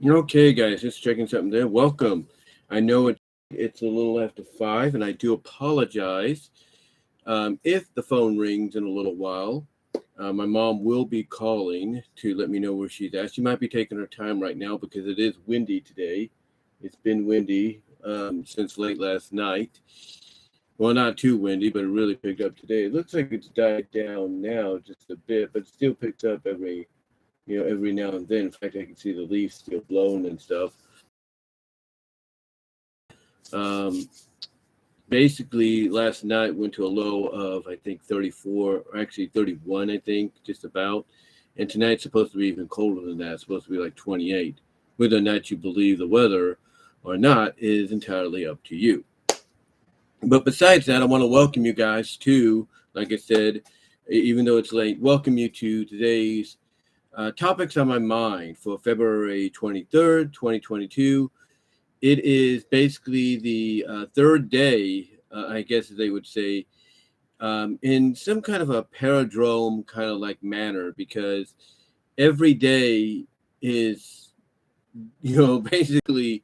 Okay, guys, just checking something there. Welcome. I know it's a little after 5, and I do apologize if the phone rings in a little while. My mom will be calling to let me know where she's at. She might be taking her time right now because it is windy today. It's been windy since late last night. Well, not too windy, but it really picked up today. It looks like it's died down now just a bit, but it still picks up every now and then. In fact, I can see the leaves still blowing and stuff. Um, Basically, last night went to a low of I think 34, or actually 31, I think, just about. And tonight's supposed to be even colder than that. It's supposed to be like 28. Whether or not you believe the weather or not is entirely up to you. But besides that, I want to welcome you guys to, like I said, even though it's late, welcome you to today's topics on my mind for February 23rd, 2022. It is basically the third day, I guess they would say, in some kind of a paradrome kind of like manner, because every day is, basically,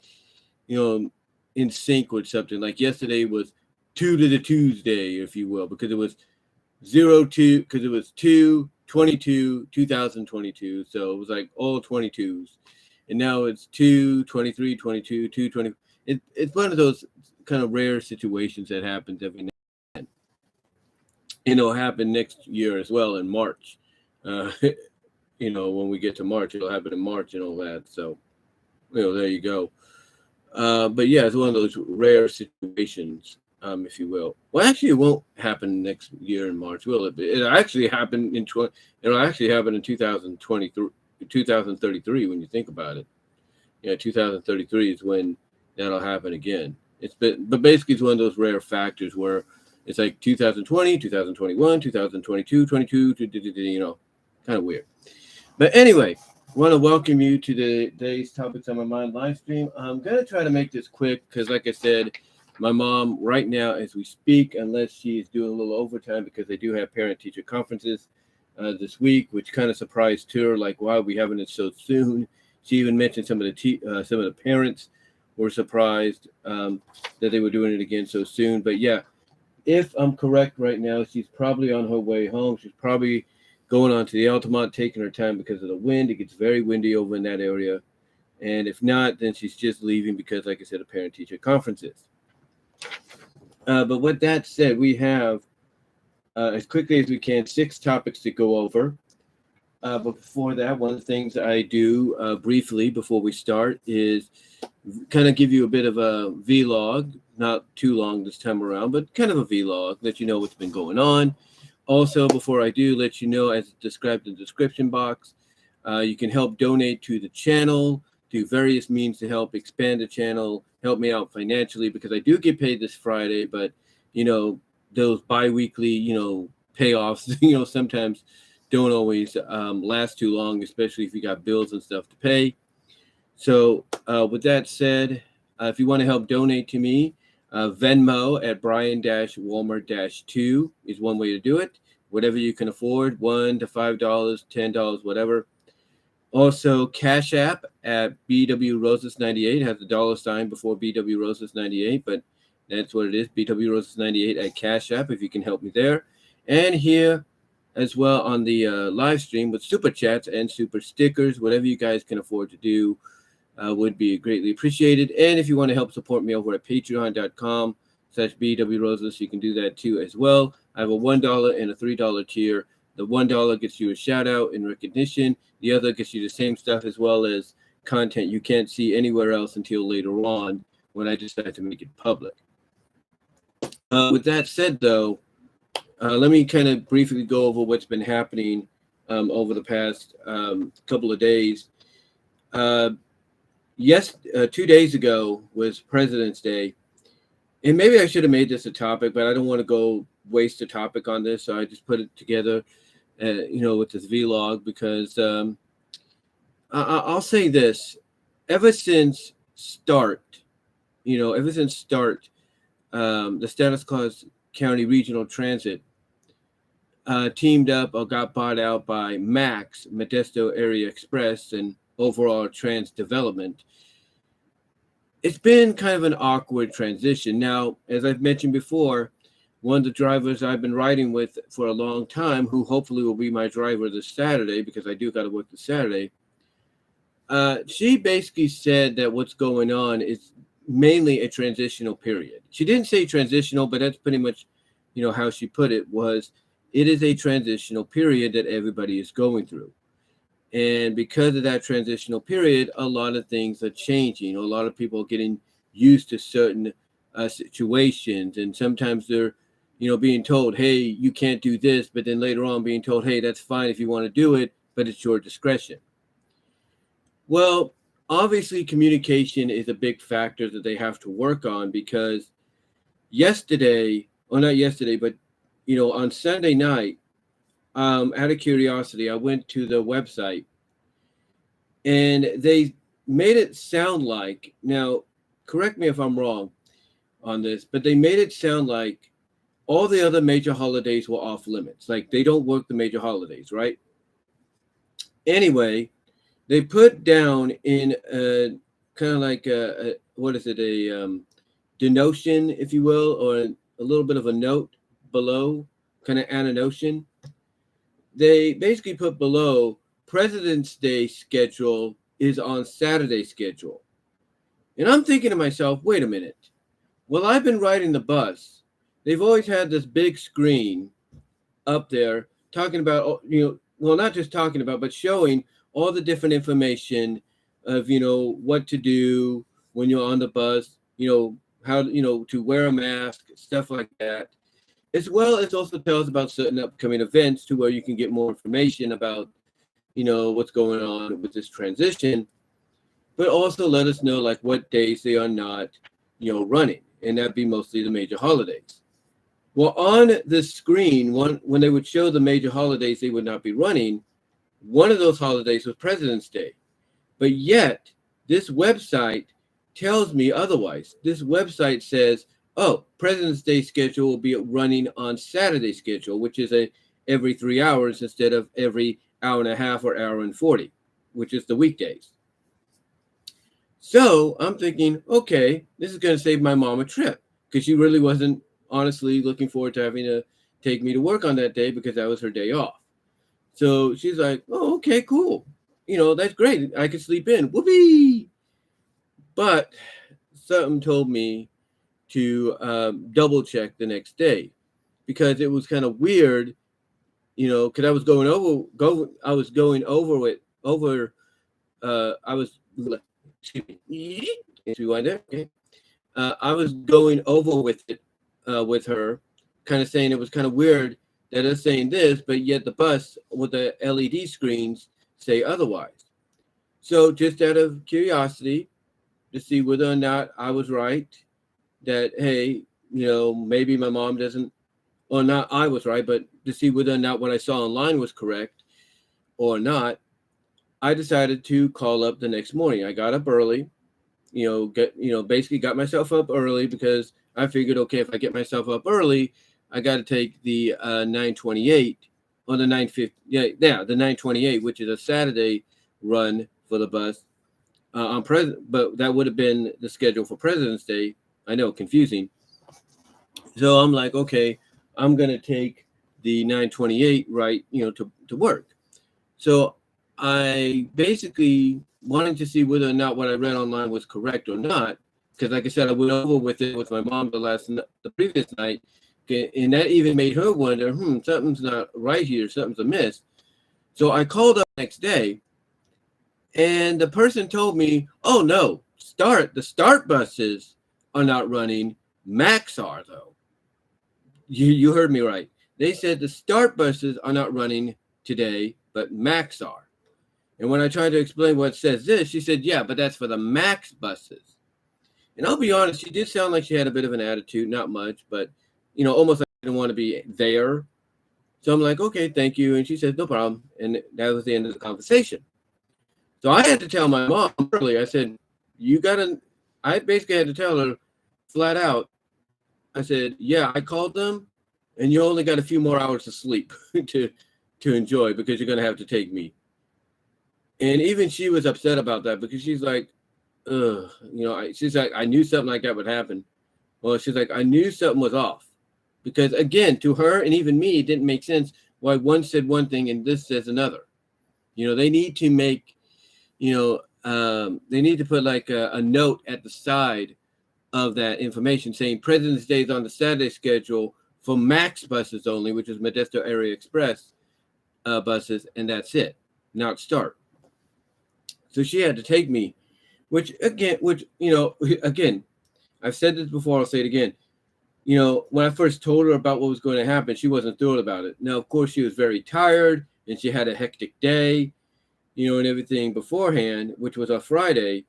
you know, in sync with something. Like yesterday was 2 to the Tuesday, if you will, because it was 02, because it was 2/22, 2022. So it was like all 22s. And now it's 2/23, 22, 2/20. It's one of those kind of rare situations that happens every now and then. It'll happen next year as well in March. Uh, when we get to March, it'll happen in March and all that. So, there you go. But yeah, it's one of those rare situations, if you will. Well, actually, it won't happen next year in March, will it? It'll actually happen It'll actually happen in 2023, 2033. When you think about it, 2033 is when that'll happen again. But basically, it's one of those rare factors where it's like 2020, 2021, 2022, 22, kind of weird. But anyway, I want to welcome you to today's Topics on My Mind live stream. I'm going to try to make this quick because, like I said, my mom, right now, as we speak, unless she is doing a little overtime because they do have parent-teacher conferences this week, which kind of surprised her, like, why are we having it so soon? She even mentioned some of the parents were surprised that they were doing it again so soon. But yeah, if I'm correct right now, she's probably on her way home. She's probably going on to the Altamont, taking her time because of the wind. It gets very windy over in that area. And if not, then she's just leaving because, like I said, a parent-teacher conferences. But with that said, we have, as quickly as we can, 6 topics to go over. But before that, one of the things I do briefly before we start is kind of give you a bit of a vlog, not too long this time around, but kind of a vlog, let you know what's been going on. Also, before I do, let you know, as described in the description box, you can help donate to the channel through various means to help expand the channel, help me out financially, because I do get paid this Friday, but, those bi-weekly, payoffs, sometimes don't always last too long, especially if you got bills and stuff to pay. So with that said, if you want to help donate to me, Venmo at Brian-Walmer-2 is one way to do it. Whatever you can afford, $1 to $5, $10, whatever. Also, Cash App at BW Roses 98 has the $sign before BW Roses 98, but that's what it is. BW Roses 98 at Cash App, if you can help me there. And here as well on the live stream with super chats and super stickers, whatever you guys can afford to do would be greatly appreciated. And if you want to help support me over at patreon.com/BWRoses, you can do that too as well. I have a $1 and a $3 tier. The $1 gets you a shout out and recognition. The other gets you the same stuff as well as content you can't see anywhere else until later on when I decide to make it public. With that said, though, let me kind of briefly go over what's been happening over the past couple of days. 2 days ago was President's Day. And maybe I should have made this a topic, but I don't want to go waste a topic on this. So I just put it together, with this vlog because I'll say this. Ever since start, the Status Claus County Regional Transit teamed up or got bought out by Max, Modesto Area Express, and overall trans development, it's been kind of an awkward transition. Now, as I've mentioned before, one of the drivers I've been riding with for a long time, who hopefully will be my driver this Saturday, because I do got to work this Saturday, she basically said that what's going on is mainly a transitional period. She didn't say transitional, but that's pretty much, how she put it was, it is a transitional period that everybody is going through. And because of that transitional period, a lot of things are changing. A lot of people are getting used to certain situations. And sometimes they're, being told, hey, you can't do this. But then later on being told, hey, that's fine if you want to do it, but it's your discretion. Well, obviously, communication is a big factor that they have to work on, because not yesterday, but, on Sunday night, out of curiosity, I went to the website and they made it sound like, now, correct me if I'm wrong on this, but they made it sound like all the other major holidays were off limits. Like they don't work the major holidays, right? Anyway, they put down in a kind of like a denotion, if you will, or a little bit of a note below, kind of annotation. They basically put below, President's Day schedule is on Saturday schedule. And I'm thinking to myself, wait a minute. Well, I've been riding the bus. They've always had this big screen up there talking about, not just talking about, but showing all the different information of, what to do when you're on the bus, how, to wear a mask, stuff like that. As well as also tells about certain upcoming events to where you can get more information about, what's going on with this transition, but also let us know like what days they are not, running. And that'd be mostly the major holidays. Well, on the screen, when they would show the major holidays they would not be running, one of those holidays was President's Day. But yet, this website tells me otherwise. This website says, oh, President's Day schedule will be running on Saturday schedule, which is every 3 hours instead of every hour and a half or hour and 40, which is the weekdays. So I'm thinking, okay, this is going to save my mom a trip, because she really wasn't honestly looking forward to having to take me to work on that day, because that was her day off. So she's like, oh, okay, cool. That's great. I can sleep in. Whoopee! But something told me to double check the next day, because it was kind of weird, because I was going over I was going over with it with her, kind of saying it was kind of weird that it's saying this, but yet the bus with the LED screens say otherwise. So just out of curiosity to see whether or not I was right, that, hey, maybe my mom doesn't, or not I was right, but to see whether or not what I saw online was correct or not, I decided to call up the next morning. I got up early, basically got myself up early, because I figured, okay, if I get myself up early, I got to take the 928 or the 950, the 928, which is a Saturday run for the bus on but that would have been the schedule for President's Day. I know, confusing. So I'm like, okay, I'm going to take the 928 right, to work. So I basically wanted to see whether or not what I read online was correct or not, because like I said, I went over with it with my mom the previous night, and that even made her wonder, something's not right here, something's amiss. So I called up the next day, and the person told me, oh no, the start buses are not running. Max are, though. You heard me right. They said the start buses are not running today, but Max are. And when I tried to explain what says this, she said, yeah, but that's for the Max buses. And I'll be honest, she did sound like she had a bit of an attitude, not much, but, almost like I didn't want to be there. So I'm like, okay, thank you. And she said, no problem. And that was the end of the conversation. So I had to tell my mom early. I said, I basically had to tell her flat out. I said, yeah, I called them, and you only got a few more hours of sleep to enjoy, because you're going to have to take me. And even she was upset about that because she's like, ugh, she's like, I knew something like that would happen. Well, she's like, I knew something was off. Because again, to her and even me, it didn't make sense why one said one thing and this says another. They need to make, they need to put like a note at the side of that information saying President's Day is on the Saturday schedule for MAX buses only, which is Modesto Area Express buses, and that's it. Not start. So she had to take me, which again, I've said this before, I'll say it again. When I first told her about what was going to happen, she wasn't thrilled about it. Now, of course, she was very tired and she had a hectic day, and everything beforehand, which was a Friday.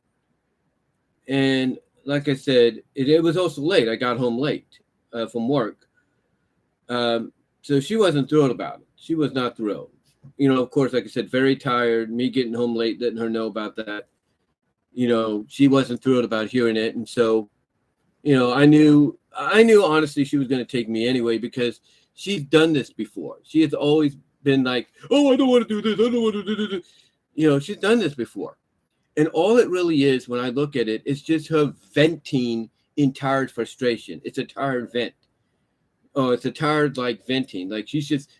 And like I said, it was also late. I got home late from work. So she wasn't thrilled about it. She was not thrilled. Of course, like I said, very tired. Me getting home late, letting her know about that. She wasn't thrilled about hearing it. And so, I knew honestly she was going to take me anyway because she's done this before. She has always been like, oh, I don't want to do this. I don't want to do this. She's done this before. And all it really is when I look at it, it's just her venting in tired frustration. It's a tired vent. Oh, it's a tired like venting. Like she's just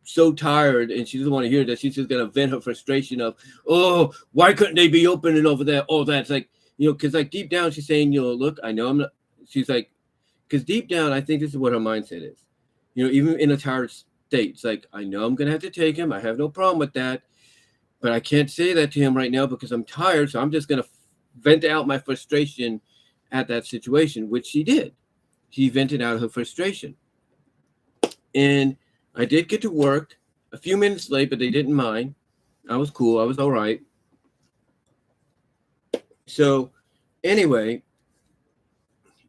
so tired and she doesn't want to hear that. She's just going to vent her frustration of, oh, why couldn't they be opening over there? All that. It's like, because like deep down she's saying, look, I know I'm not. She's like, because deep down, I think this is what her mindset is. Even in a tired state, it's like, I know I'm going to have to take him. I have no problem with that. But I can't say that to him right now because I'm tired. So I'm just going to vent out my frustration at that situation, which she did. She vented out her frustration. And I did get to work a few minutes late, but they didn't mind. I was cool. I was all right. So anyway,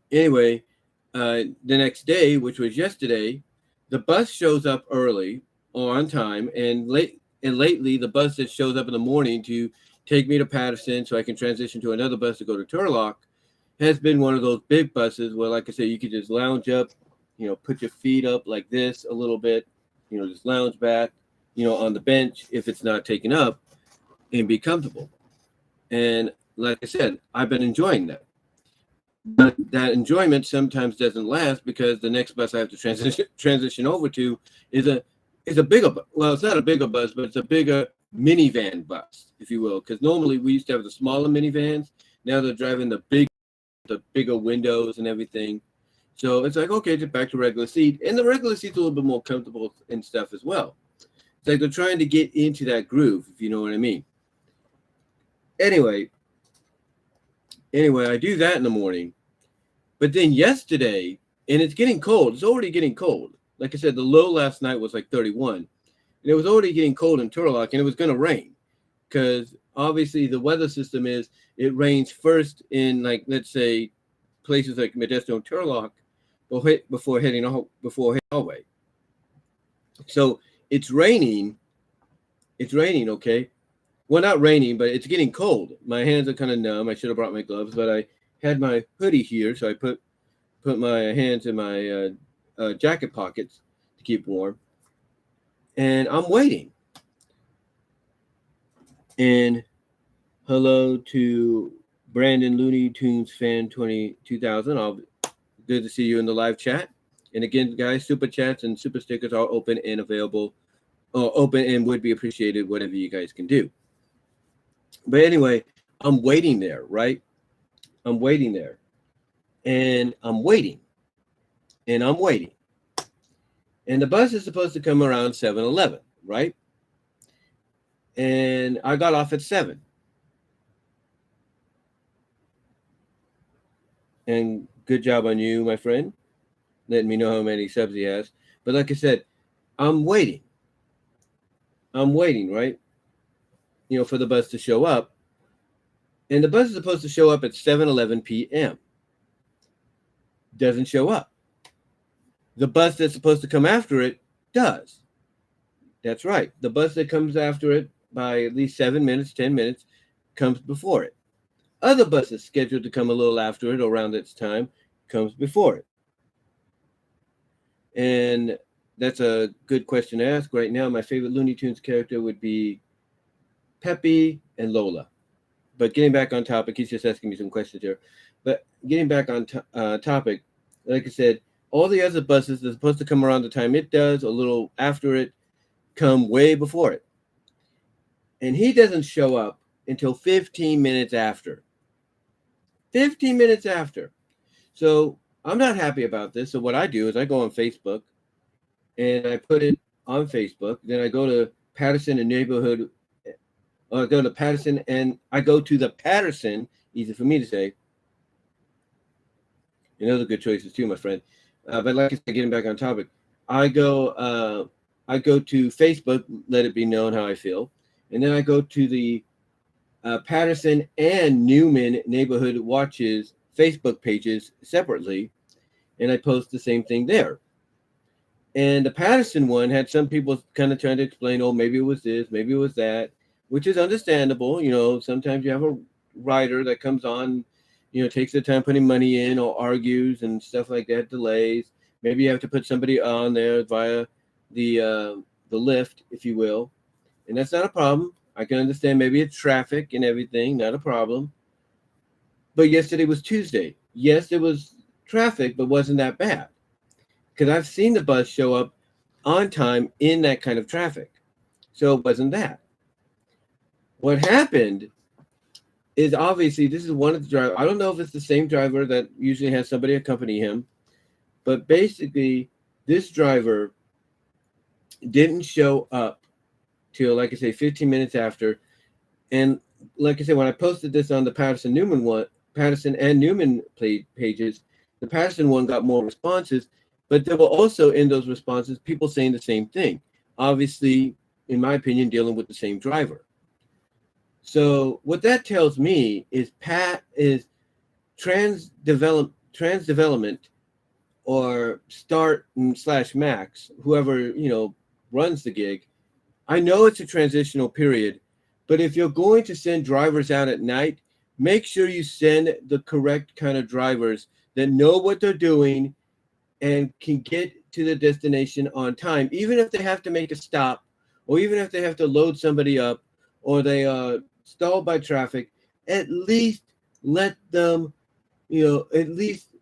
the next day, which was yesterday, the bus shows up early or on time, and lately the bus that shows up in the morning to take me to Patterson so I can transition to another bus to go to Turlock has been one of those big buses where, like I said, you could just lounge up, put your feet up like this a little bit, just lounge back, on the bench if it's not taken up and be comfortable. And like I said, I've been enjoying that. But that enjoyment sometimes doesn't last because the next bus I have to transition over to is a bigger, well, it's not a bigger bus, but it's a bigger minivan bus, if you will. Because normally we used to have the smaller minivans. Now they're driving the bigger windows and everything. So it's like, okay, just back to regular seat. And the regular seat's a little bit more comfortable and stuff as well. It's like they're trying to get into that groove, if you know what I mean. Anyway, I do that in the morning. But then yesterday, and it's getting cold. It's already getting cold. Like I said, the low last night was like 31. And it was already getting cold in Turlock, and it was going to rain. Because obviously the weather system is it rains first in, like, let's say, places like Modesto and Turlock before heading away. So it's raining. It's raining, okay? Well, not raining, but it's getting cold. My hands are kind of numb. I should have brought my gloves, but I had my hoodie here, so I put my hands in my jacket pockets to keep warm. And I'm waiting. And hello to Brandon Looney Tunes fan 2000. Good to see you in the live chat. And again, guys, super chats and super stickers are open and available, open and would be appreciated, whatever you guys can do. But anyway, I'm waiting there, right? I'm waiting there. And I'm waiting. And I'm waiting. And the bus is supposed to come around 7:11, right? And I got off at 7. And good job on you, my friend, letting me know how many subs he has. But like I said, I'm waiting. I'm waiting, right? For the bus to show up. And the bus is supposed to show up at 7:11 p.m. Doesn't show up. The bus that's supposed to come after it does. That's right. The bus that comes after it by at least 7 minutes, 10 minutes, comes before it. Other buses scheduled to come a little after it, around its time, comes before it. And that's a good question to ask right now. My favorite Looney Tunes character would be Peppy and Lola. But getting back on topic, he's just asking me some questions here. But getting back on topic, like I said, all the other buses are supposed to come around the time it does, a little after it, come way before it. And he doesn't show up until 15 minutes after. 15 minutes after. So I'm not happy about this. So what I do is I go on Facebook and I put it on Facebook. Then I go to Patterson and neighborhood. I go to Patterson and I go to the Patterson, easy for me to say. And those are good choices too, my friend. But like I said, getting back on topic, I go to Facebook, let it be known how I feel. And then I go to the Patterson and Newman neighborhood watches Facebook pages separately, and I post the same thing there. And the Patterson one had some people kind of trying to explain, oh, maybe it was this, maybe it was that, which is understandable. You know, sometimes you have a writer that comes on, you know, takes the time putting money in or argues and stuff like that, delays. Maybe you have to put somebody on there via the lift, if you will, and that's not a problem. I can understand maybe it's traffic and everything, not a problem. But yesterday was Tuesday. Yes, there was traffic, but wasn't that bad. Because I've seen the bus show up on time in that kind of traffic. So it wasn't that. What happened is obviously this is one of the drivers. I don't know if it's the same driver that usually has somebody accompany him. But basically, this driver didn't show up till, like I say, 15 minutes after. And like I said, when I posted this on the Patterson and Newman pages, the Patterson one got more responses, but there were also in those responses people saying the same thing. Obviously, in my opinion, dealing with the same driver. So what that tells me is trans development or start/max, whoever, you know, runs the gig. I know it's a transitional period, but if you're going to send drivers out at night, make sure you send the correct kind of drivers that know what they're doing and can get to the destination on time, even if they have to make a stop, or even if they have to load somebody up, or they are stalled by traffic. At least let them, you know, at least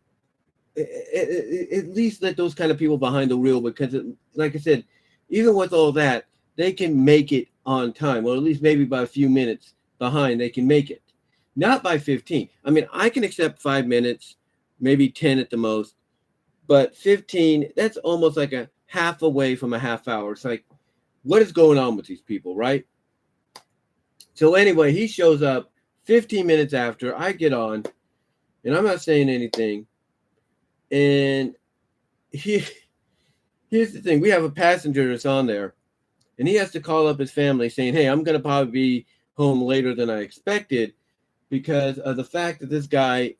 let those kind of people behind the wheel, because like I said, even with all that, they can make it on time, or at least maybe by a few minutes behind, they can make it. Not by 15. I mean, I can accept 5 minutes, maybe 10 at the most, but 15, that's almost like a half away from a half hour. It's like, what is going on with these people, right? So anyway, he shows up 15 minutes after I get on, and I'm not saying anything. And here's the thing. We have a passenger that's on there, and he has to call up his family saying, hey, I'm going to probably be home later than I expected because of the fact that this guy,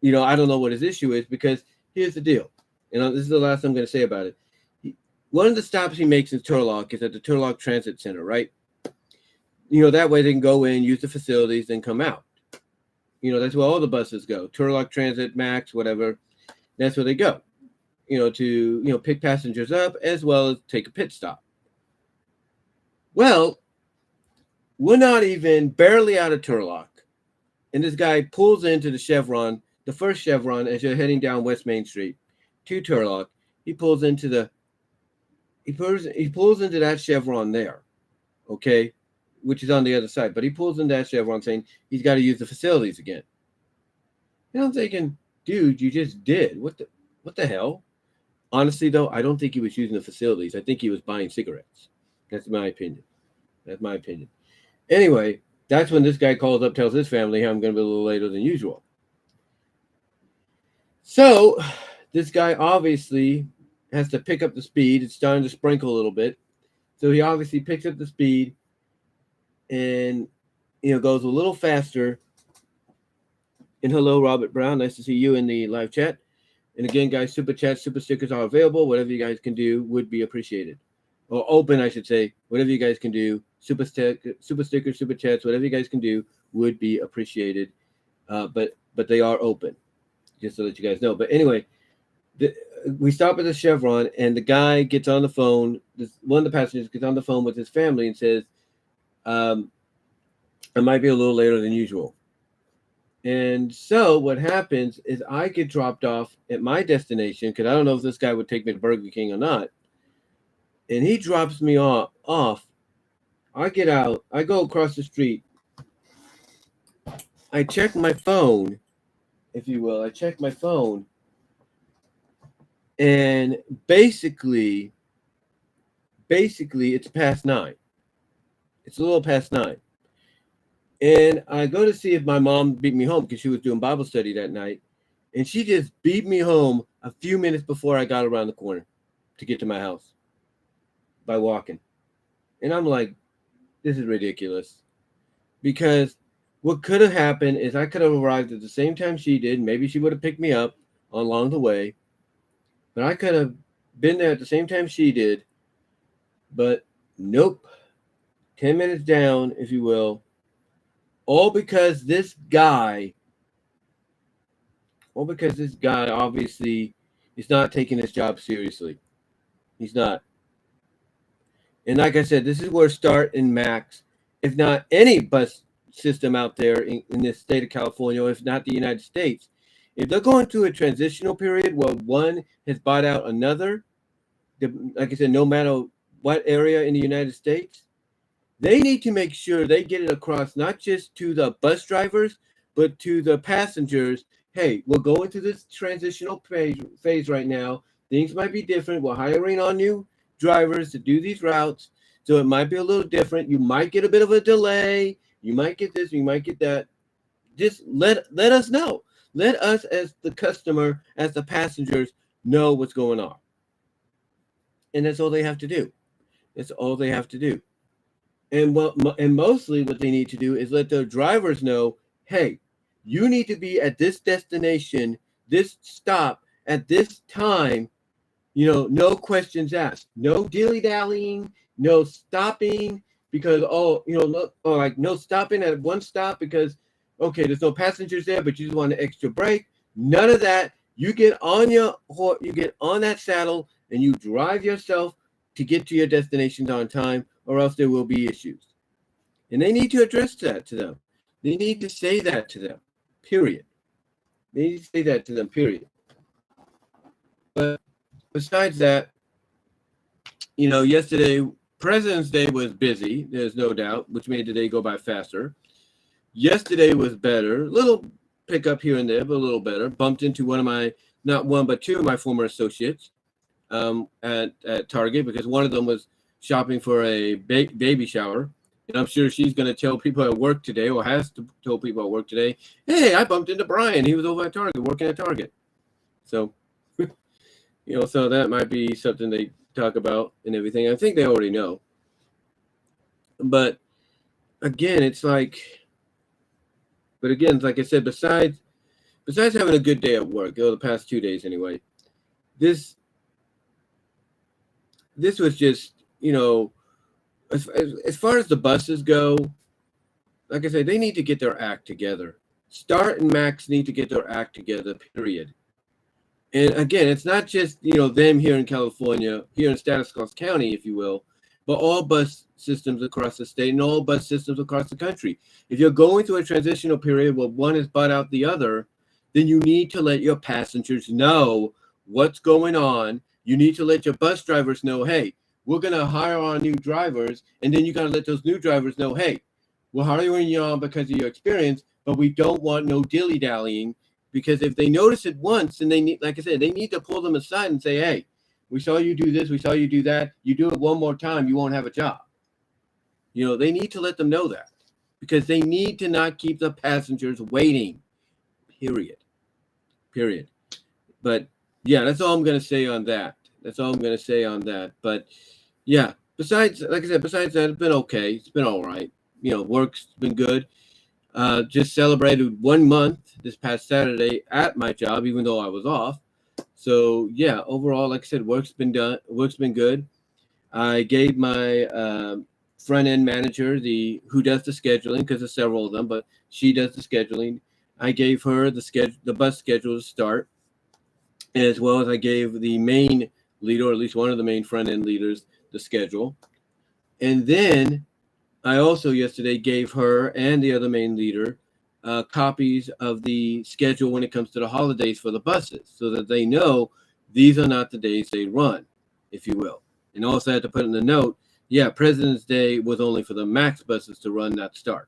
you know, I don't know what his issue is, because here's the deal. You know, this is the last I'm going to say about it. One of the stops he makes in Turlock is at the Turlock Transit Center, right? You know, that way they can go in, use the facilities, then come out. You know, that's where all the buses go. Turlock Transit, Max, whatever. That's where they go, you know, to, you know, pick passengers up as well as take a pit stop. Well, we're not even barely out of Turlock. And this guy pulls into the Chevron, the first Chevron, as you're heading down West Main Street to Turlock. He pulls into that Chevron there, okay, which is on the other side. But he pulls into that Chevron saying he's got to use the facilities again. And I'm thinking, dude, you just did. What the hell? Honestly, though, I don't think he was using the facilities. I think he was buying cigarettes. That's my opinion. Anyway, that's when this guy calls up, tells his family, hey, I'm going to be a little later than usual. So this guy obviously has to pick up the speed. It's starting to sprinkle a little bit. So he obviously picks up the speed and, you know, goes a little faster. And hello, Robert Brown. Nice to see you in the live chat. And again, guys, super chats, super stickers are available. Whatever you guys can do would be appreciated. Or open, I should say. Whatever you guys can do, super stickers, super chats, whatever you guys can do would be appreciated. But they are open, just to let you guys know. But anyway, we stop at the Chevron, and the guy gets on the phone. One of the passengers gets on the phone with his family and says, It might be a little later than usual. And so what happens is I get dropped off at my destination because I don't know if this guy would take me to Burger King or not. And he drops me off. I get out. I go across the street. I check my phone, if you will. I check my phone. And basically, it's past 9. It's a little past 9. And I go to see if my mom beat me home because she was doing Bible study that night. And she just beat me home a few minutes before I got around the corner to get to my house by walking. And I'm like, this is ridiculous. Because what could have happened is I could have arrived at the same time she did. Maybe she would have picked me up along the way. But I could have been there at the same time she did. But nope. 10 minutes down, if you will. All because this guy obviously is not taking his job seriously. He's not. And like I said, this is where Start and Max, if not any bus system out there in the state of California, or if not the United States, if they're going through a transitional period where one has bought out another, like I said, no matter what area in the United States, they need to make sure they get it across not just to the bus drivers, but to the passengers. Hey, we're going through this transitional phase right now. Things might be different. We're hiring on new drivers to do these routes. So it might be a little different. You might get a bit of a delay. You might get this. You might get that. Just let us know. Let us as the customer, as the passengers, know what's going on. And that's all they have to do. That's all they have to do. And mostly what they need to do is let their drivers know, hey, you need to be at this destination, this stop at this time. No questions asked, no dilly-dallying, no stopping because no stopping at one stop because there's no passengers there, but you just want an extra break. None of that. You get on that saddle and you drive yourself to get to your destinations on time, or else there will be issues. And they need to address that to them. They need to say that to them, period. They need to say that to them, period. But besides that, yesterday, President's Day was busy, there's no doubt, which made the day go by faster. Yesterday was better, little pickup here and there, but a little better. Bumped into not one, but two of my former associates at Target because one of them was shopping for a baby shower. And I'm sure she's going to tell people at work today, or has to tell people at work today, hey, I bumped into Brian. He was over at Target, working at Target. So, so that might be something they talk about and everything. I think they already know. But again, it's like I said, besides having a good day at work, the past 2 days anyway, this was just, as far as the buses go, like I said, they need to get their act together. Start and Max need to get their act together, period. And again, it's not just, them here in California, here in Stanislaus County, if you will, but all bus systems across the state and all bus systems across the country. If you're going through a transitional period where one has bought out the other, then you need to let your passengers know what's going on. You need to let your bus drivers know, hey, we're going to hire on new drivers. And then you got to let those new drivers know, hey, we're hiring you on because of your experience, but we don't want no dilly-dallying. Because if they notice it once, and they need, like I said, they need to pull them aside and say, hey, we saw you do this, we saw you do that. You do it one more time, you won't have a job. They need to let them know that because they need to not keep the passengers waiting, period. But yeah, that's all I'm going to say on that. But yeah, besides that, it's been okay. It's been all right. Work's been good. Just celebrated 1 month this past Saturday at my job, even though I was off. So yeah, overall, like I said, work's been good. I gave my front end manager who does the scheduling, because there's several of them, but she does the scheduling. I gave her the bus schedule to start, as well as I gave the main leader, or at least one of the main front end leaders, the schedule. And then I also yesterday gave her and the other main leader copies of the schedule when it comes to the holidays for the buses, so that they know these are not the days they run, if you will. And also had to put in the note, yeah, President's Day was only for the MAX buses to run, not start.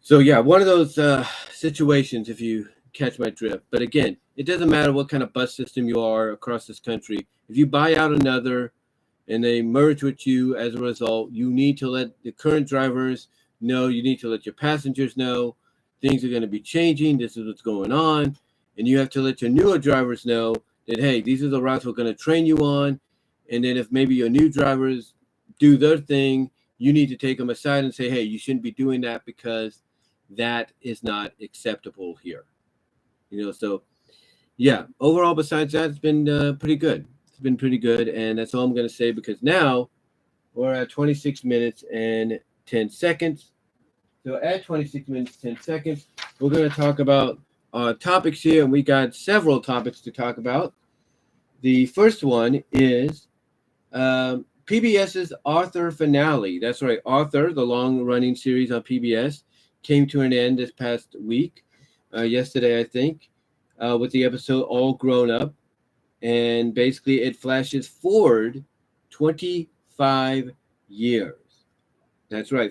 So yeah, one of those situations, if you catch my drift. But again, it doesn't matter what kind of bus system you are across this country. If you buy out another and they merge with you as a result, you need to let the current drivers know, you need to let your passengers know things are going to be changing, this is what's going on, and you have to let your newer drivers know that, hey, these are the routes we're going to train you on. And then if maybe your new drivers do their thing, you need to take them aside and say, hey, you shouldn't be doing that because that is not acceptable here. So yeah, overall, besides that, it's been pretty good. It's been pretty good, and that's all I'm going to say, because now we're at 26 minutes and 10 seconds. So at 26 minutes, 10 seconds, we're going to talk about topics here, and we got several topics to talk about. The first one is PBS's Arthur finale. That's right, Arthur, the long-running series on PBS, came to an end this past week, yesterday, I think, with the episode All Grown Up. And basically it flashes forward 25 years. That's right,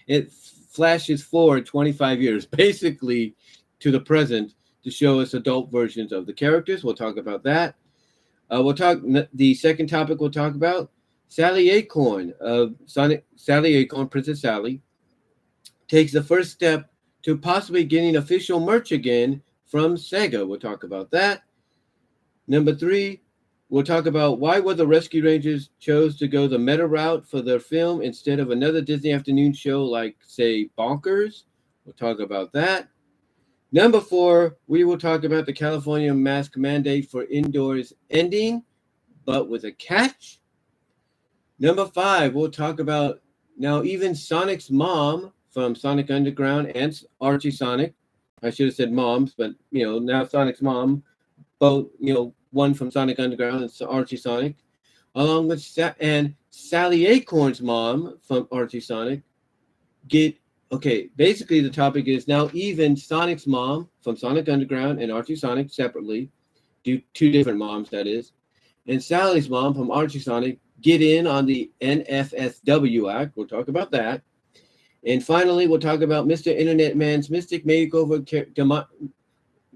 it flashes forward 25 years, basically to the present, to show us adult versions of the characters. We'll talk about that. The second topic we'll talk about, Sally Acorn of Sally Acorn, Princess Sally, takes the first step to possibly getting official merch again from Sega. We'll talk about that. Number 3, we'll talk about why the Rescue Rangers chose to go the meta route for their film instead of another Disney afternoon show like, say, Bonkers. We'll talk about that. Number 4, we will talk about the California mask mandate for indoors ending, but with a catch. Number 5, we'll talk about now even Sonic's mom from Sonic Underground and Archie Sonic. I should have said moms, but now Sonic's mom, both, one from Sonic Underground and Archie Sonic, along with Sally Acorn's mom from Archie Sonic, basically the topic is now even Sonic's mom from Sonic Underground and Archie Sonic separately, two different moms, that is, and Sally's mom from Archie Sonic get in on the NFSW Act. We'll talk about that. And finally, we'll talk about MrInternetMan's Mystic Makeover.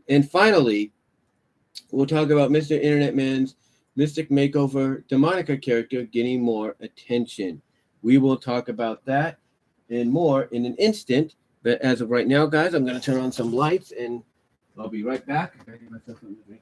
And finally, we'll talk about MrInternetMan's Mystic Makeover Demonica character getting more attention. We will talk about that and more in an instant. But as of right now, guys, I'm going to turn on some lights, and I'll be right back. I gotta get myself something to drink.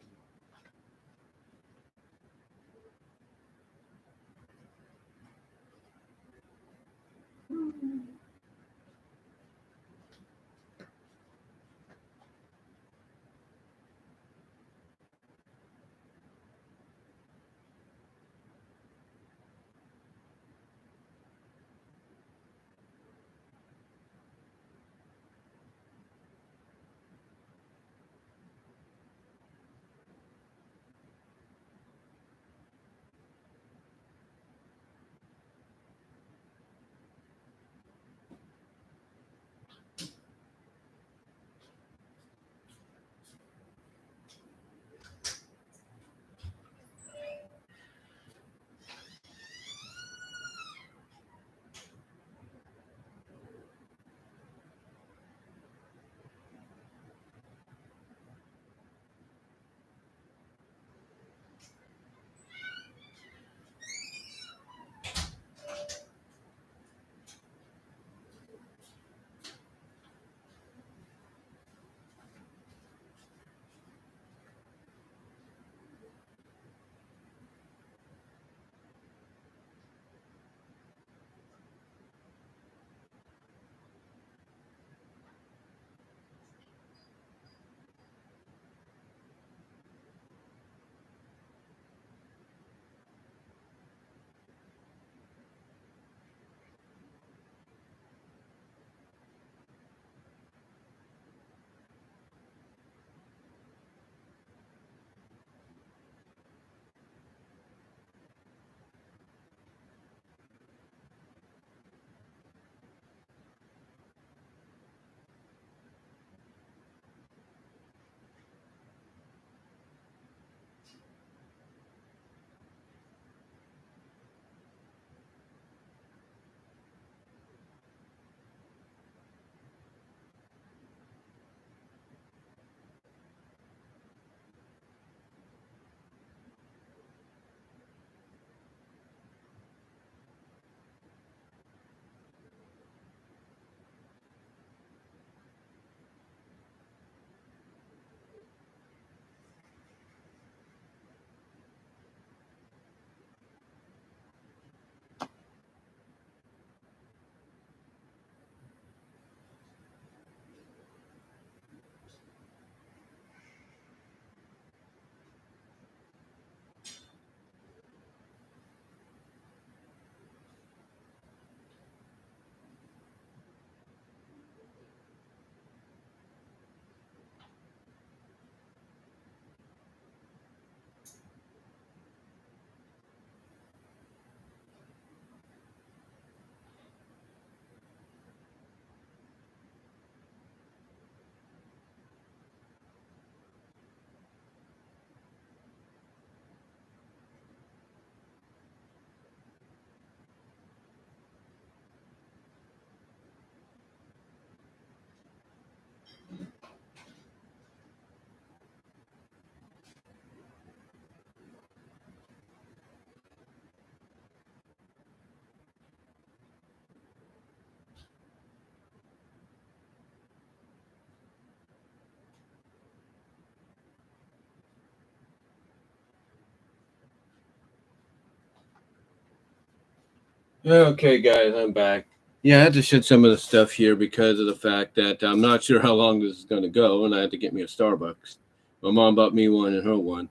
Okay, guys, I'm back. Yeah, I had to shut some of the stuff here because of the fact that I'm not sure how long this is going to go, and I had to get me a Starbucks. My mom bought me one and her one.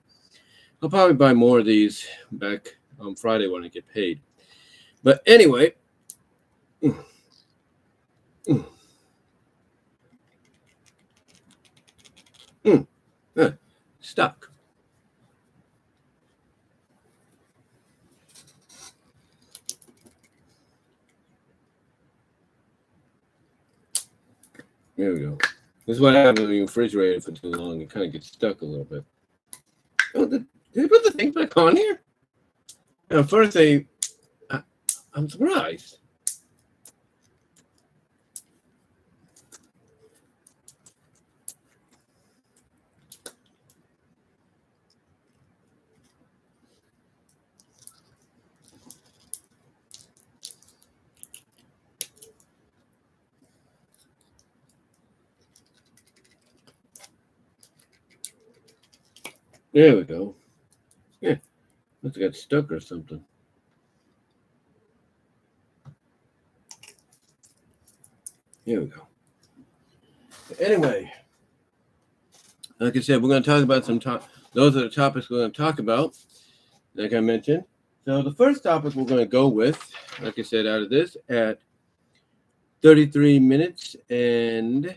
I'll probably buy more of these back on Friday when I get paid. But anyway, stuck. There we go. This is what happens when you refrigerate it for too long. It kind of gets stuck a little bit. Oh, did they put the thing back on here? First, I'm surprised. There we go. Yeah, must have got stuck or something. Here we go. Anyway, like I said, we're going to talk about those are the topics we're going to talk about, like I mentioned. So the first topic we're going to go with, like I said, out of this at 33 minutes and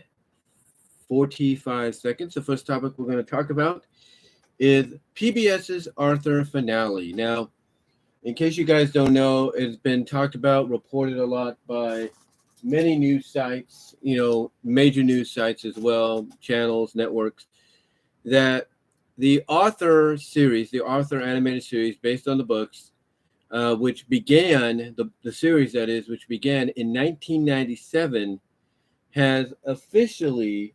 45 seconds. The first topic we're going to talk about is PBS's Arthur finale. Now, in case you guys don't know, it's been talked about, reported a lot by many news sites, major news sites as well, channels, networks, that the Arthur series, the Arthur animated series based on the books, which began, the series that is, which began in 1997, has officially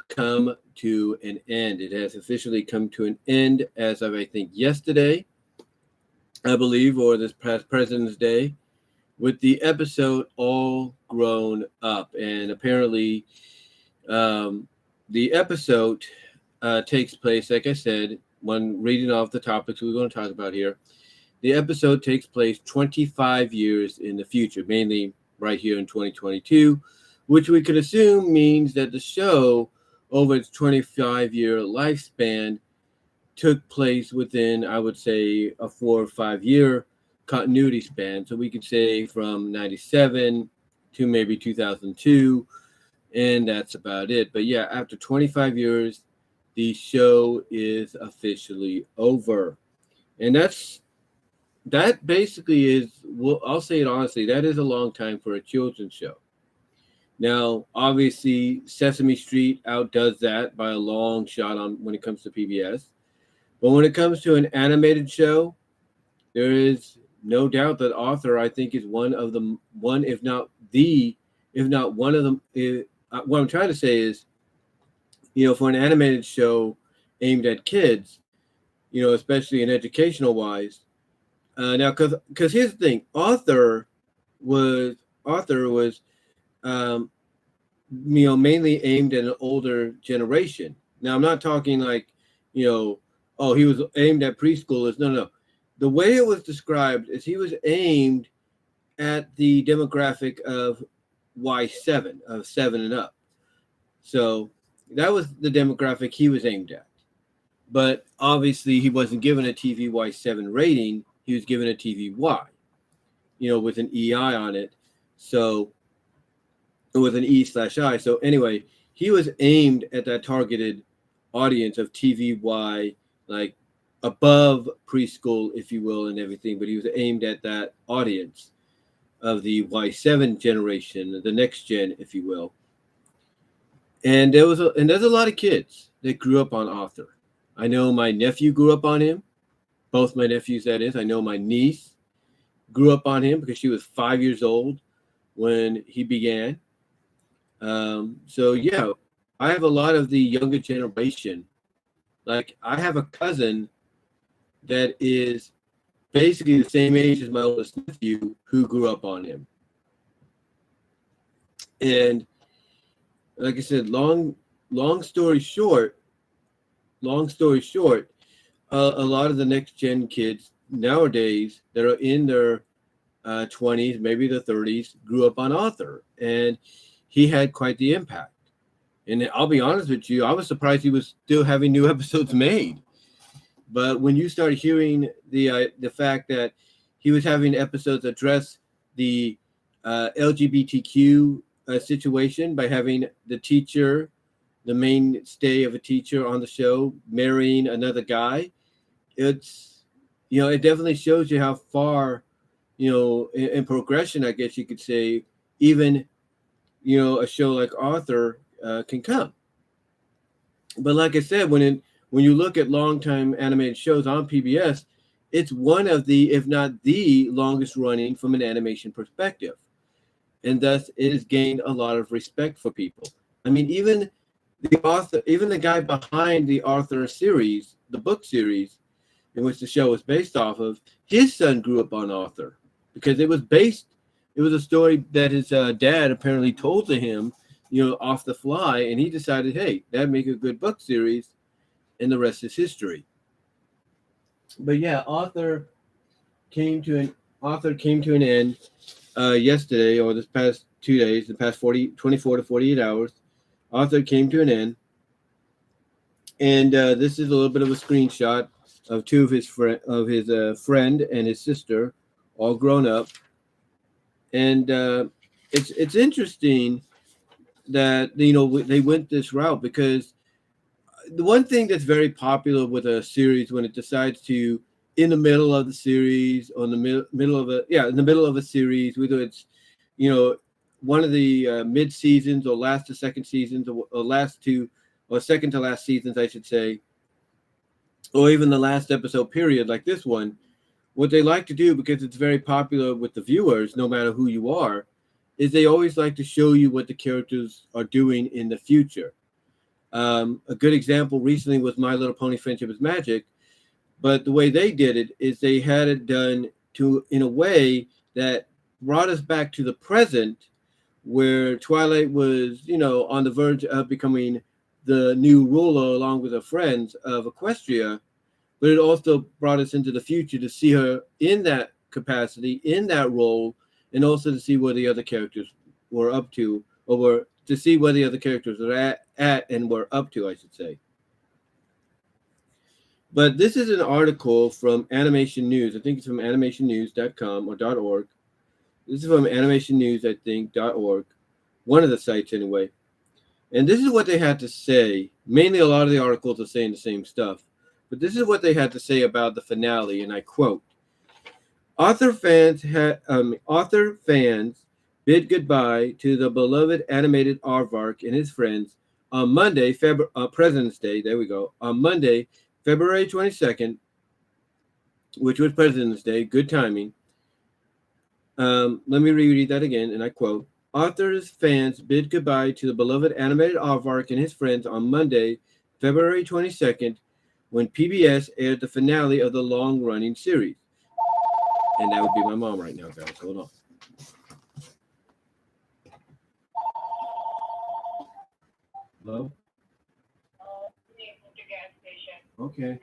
come to an end. It has officially come to an end as of, I think, yesterday, I believe, or this past President's Day, with the episode All Grown Up. And apparently the episode takes place, like I said, when reading off the topics we're going to talk about here, the episode takes place 25 years in the future, mainly right here in 2022, which we could assume means that the show, over its 25-year lifespan, took place within, I would say, a 4 or 5 year continuity span. So we could say from 97 to maybe 2002, and that's about it. But yeah, after 25 years, the show is officially over. And that basically is, well, I'll say it honestly, that is a long time for a children's show. Now, obviously, Sesame Street outdoes that by a long shot when it comes to PBS. But when it comes to an animated show, there is no doubt that Arthur, I think, is one, if not one of them. What I'm trying to say is, for an animated show aimed at kids, especially in educational wise. Now, because here's the thing, Arthur was mainly aimed at an older generation. Now, I'm not talking like, he was aimed at preschoolers. No. The way it was described is he was aimed at the demographic of Y7, of 7 and up. So that was the demographic he was aimed at. But obviously he wasn't given a TV Y7 rating. He was given a TV Y, with an EI on it. So with an E/I. So anyway, he was aimed at that targeted audience of TVY, like above preschool, if you will, and everything. But he was aimed at that audience of the Y7 generation, the next gen, if you will. And there's a lot of kids that grew up on Arthur. I know my nephew grew up on him. Both my nephews, that is. I know my niece grew up on him because she was 5 years old when he began. So yeah, I have a lot of the younger generation. Like, I have a cousin that is basically the same age as my oldest nephew who grew up on him. And like I said, long story short, a lot of the next gen kids nowadays that are in their 20s, maybe the 30s, grew up on Author, and he had quite the impact. And I'll be honest with you, I was surprised he was still having new episodes made. But when you start hearing the fact that he was having episodes address the LGBTQ situation by having the teacher, the mainstay of a teacher on the show, marrying another guy, it's, it definitely shows you how far, in progression, I guess you could say, even, a show like Author can come. But like I said, when you look at long-time animated shows on PBS, it's one of the, if not the longest running from an animation perspective. And thus it has gained a lot of respect for people. I mean, even the author, even the guy behind the Author series, the book series in which the show was based off of, his son grew up on Author because it was a story that his dad apparently told to him, off the fly, and he decided, hey, that'd make a good book series, and the rest is history. But yeah, Author came to an end yesterday, or this past 2 days, the past 24 to 48 hours. Author came to an end, and this is a little bit of a screenshot of two of his friend and his sister, all grown up, and it's interesting that they went this route, because the one thing that's very popular with a series when it decides to, in the middle of the series, or in the middle of a series, whether it's one of the mid seasons or last to second seasons, or last to or second to last seasons, I should say, or even the last episode period like this one, what they like to do, because it's very popular with the viewers, no matter who you are, is they always like to show you what the characters are doing in the future. A good example recently was My Little Pony Friendship is Magic, but the way they did it is they had it done in a way that brought us back to the present, where Twilight was, on the verge of becoming the new ruler along with her friends of Equestria, but it also brought us into the future to see her in that capacity, in that role, and also to see where the other characters were up to, or to see where the other characters are at and were up to, I should say. But this is an article from Animation News. I think it's from animationnews.com or .org. This is from Animation News, I think, .org. One of the sites, anyway. And this is what they had to say. Mainly, a lot of the articles are saying the same stuff. But this is what they had to say about the finale, and I quote, Author fans bid goodbye to the beloved animated aardvark and his friends on Monday, President's Day. There we go. On Monday, February 22nd, which was President's Day. Good timing. Let me reread that again, and I quote, Author's fans bid goodbye to the beloved animated aardvark and his friends on Monday, February 22nd, when PBS aired the finale of the long-running series. And that would be my mom right now, guys. Hold on. Hello? Gas station. Okay.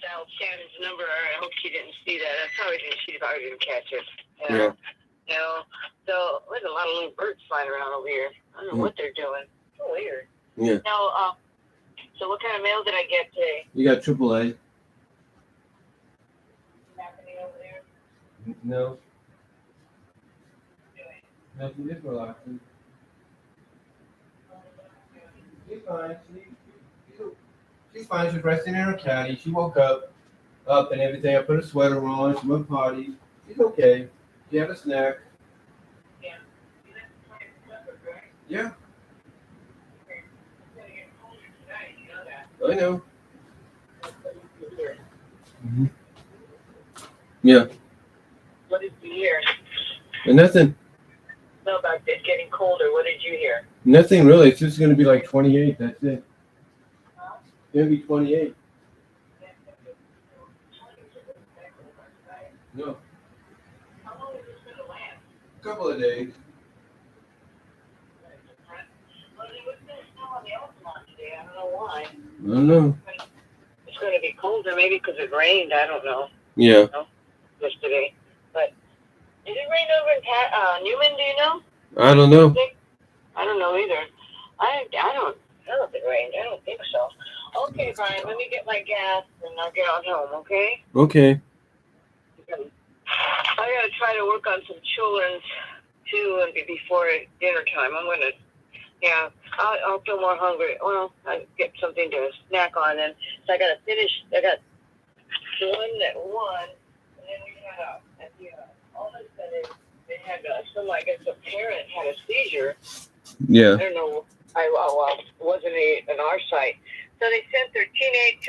Dial Shannon's number. I hope she didn't see that. I probably didn't. She probably didn't catch it. Yeah. So there's a lot of little birds flying around over here. I don't know what they're doing. It's so weird. Yeah. So what kind of mail did I get today? You got AAA. Happening over there? No. Nothing, just relaxing. She's fine. She's fine. She's resting in her caddy. She woke up and everything. I put a sweater on. She went potty. She's okay. She had a snack. Yeah. Yeah. Okay. It's gonna get colder tonight. You know that. I know. Mm-hmm. Yeah. What did you hear? Nothing. No, about it getting colder. What did you hear? Nothing really. It's just going to be like 28. That's it. Huh? It's going to be 28. No. How long is this going to last? A couple of days. Well, there was no snow on the Altamont today. I don't know why. I don't know. It's going to be colder, maybe because it rained. I don't know. Yeah. Yesterday, but did it rain over in Newman? Do you know? I don't know. I don't know either. I don't know if it rained. I don't think so. Okay, Brian, let me get my gas and I'll get on home. Okay. Okay. I gotta try to work on some children's too, and before dinner time. I'm gonna. Yeah, I'll feel more hungry. Well, I get something to snack on, and so I gotta finish. I got one at 1, and then we had all of a sudden they had I guess a parent had a seizure. Yeah. I don't know. It wasn't an our site, so they sent their teenagers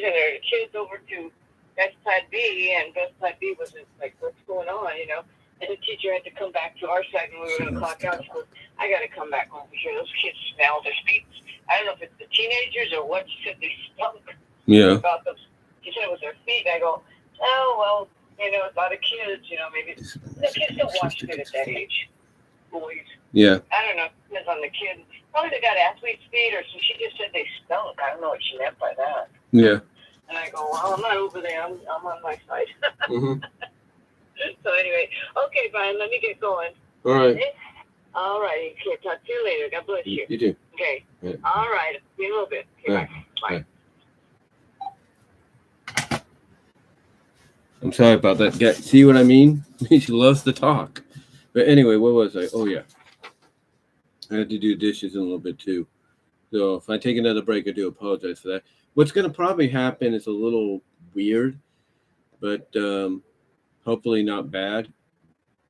and their kids over to bedside B, and bedside B wasn't like, what's going on, you know? And the teacher had to come back to our side, and we were going to clock out. She goes, I got to come back over here. Those kids smell their feet. I don't know if it's the teenagers or what. She said they stunk. Yeah. About those. She said it was their feet. I go, oh, well, you know, a lot of kids, you know, maybe the kids don't wash good at that age. Boys. Yeah. I don't know. Depends on the kid. Probably they got athlete's feet, or so she just said they stunk. I don't know what she meant by that. Yeah. And I go, well, I'm not over there. I'm on my side. Mm-hmm. So anyway, okay, Brian, let me get going. All right. All right. Okay, talk to you later. God bless you. You too. Okay. Yeah. All right. See you in a little bit. Okay, All bye. Bye. I'm sorry about that. See what I mean? She loves to talk. But anyway, what was I? Oh, yeah. I had to do dishes in a little bit, too. So if I take another break, I do apologize for that. What's going to probably happen is a little weird, but hopefully not bad.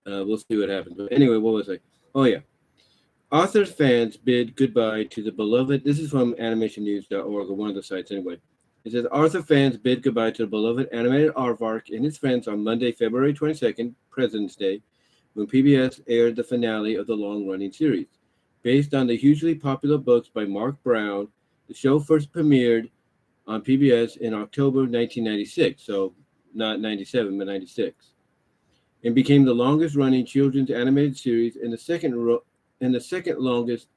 We'll see what happens. But anyway, what was I? Oh, yeah. Authors fans bid goodbye to the beloved. This is from animationnews.org, or one of the sites anyway. It says Arthur fans bid goodbye to the beloved animated aardvark and his friends on Monday, February 22nd, President's Day, when PBS aired the finale of the long-running series. Based on the hugely popular books by Mark Brown, the show first premiered on PBS in October 1996, so not 97, but 96, and became the longest-running children's animated series and the second longest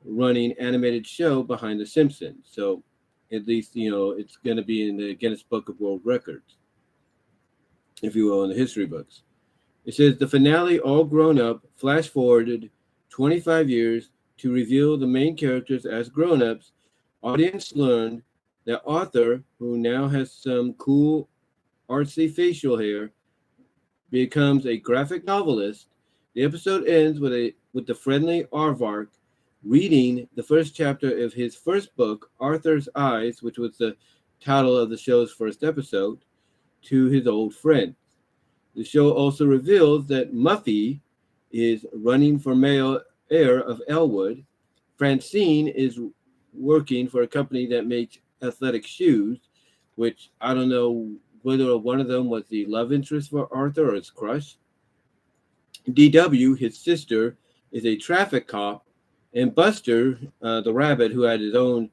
running animated show behind The Simpsons. So at least, you know, it's going to be in the Guinness Book of World Records, if you will, in the history books. It says the finale, all grown up, flash forwarded 25 years to reveal the main characters as grown-ups. Audience learned that Arthur, who now has some cool artsy facial hair, becomes a graphic novelist. The episode ends with the friendly aardvark reading the first chapter of his first book, Arthur's Eyes, which was the title of the show's first episode, to his old friend. The show also reveals that Muffy is running for mayor of Elwood. Francine is working for a company that makes athletic shoes, which I don't know whether one of them was the love interest for Arthur or his crush. DW, his sister, is a traffic cop, and Buster, the rabbit, who had his own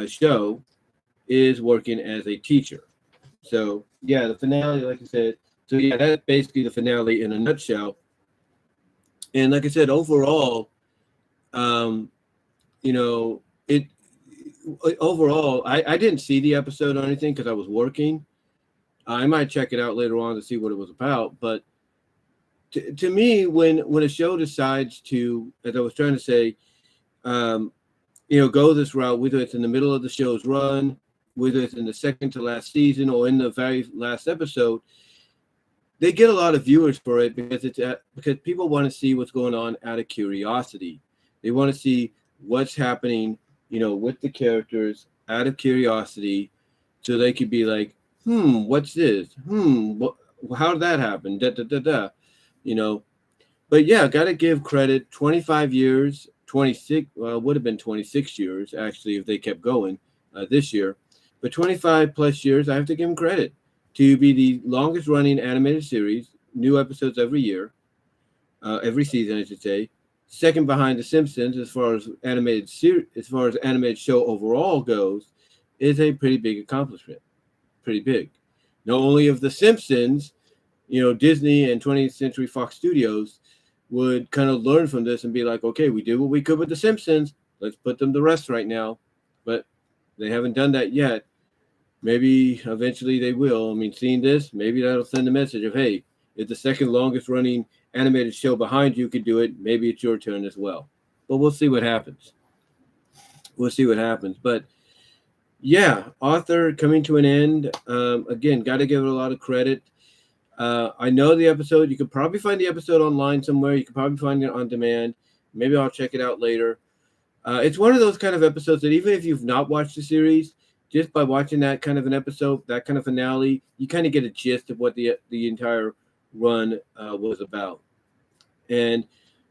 show, is working as a teacher. So, yeah, the finale, like I said, so yeah, that's basically the finale in a nutshell. And like I said, overall, you know, overall, I didn't see the episode or anything because I was working. I might check it out later on to see what it was about. But to me, when a show decides to, as I was trying to say, you know, go this route, whether it's in the middle of the show's run, whether it's in the second to last season or in the very last episode, they get a lot of viewers for it because people want to see what's going on out of curiosity. They want to see what's happening, you know, with the characters out of curiosity, so they could be like, what's this? How did that happen? You know. But yeah, got to give credit. 25 years, 26. Well, it would have been 26 years actually if they kept going this year. But 25 plus years, I have to give them credit to be the longest running animated series, new episodes every year, every season, I should say. Second behind The Simpsons as far as animated show overall goes, is a pretty big accomplishment. Pretty big. Not only of The Simpsons, you know, Disney and 20th Century Fox Studios would kind of learn from this and be like, okay, we did what we could with The Simpsons. Let's put them to rest right now. But They haven't done that yet. Maybe eventually they will. I mean, seeing this, maybe that'll send a message of, hey, if the second longest running animated show behind you could do it, maybe it's your turn as well. But we'll see what happens. We'll see what happens. But yeah, Author coming to an end. Again, got to give it a lot of credit. I know the episode. You could probably find the episode online somewhere. You could probably find it on demand. Maybe I'll check it out later. It's one of those kind of episodes that even if you've not watched the series, just by watching that kind of an episode, that kind of finale, you kind of get a gist of what the entire run was about. And,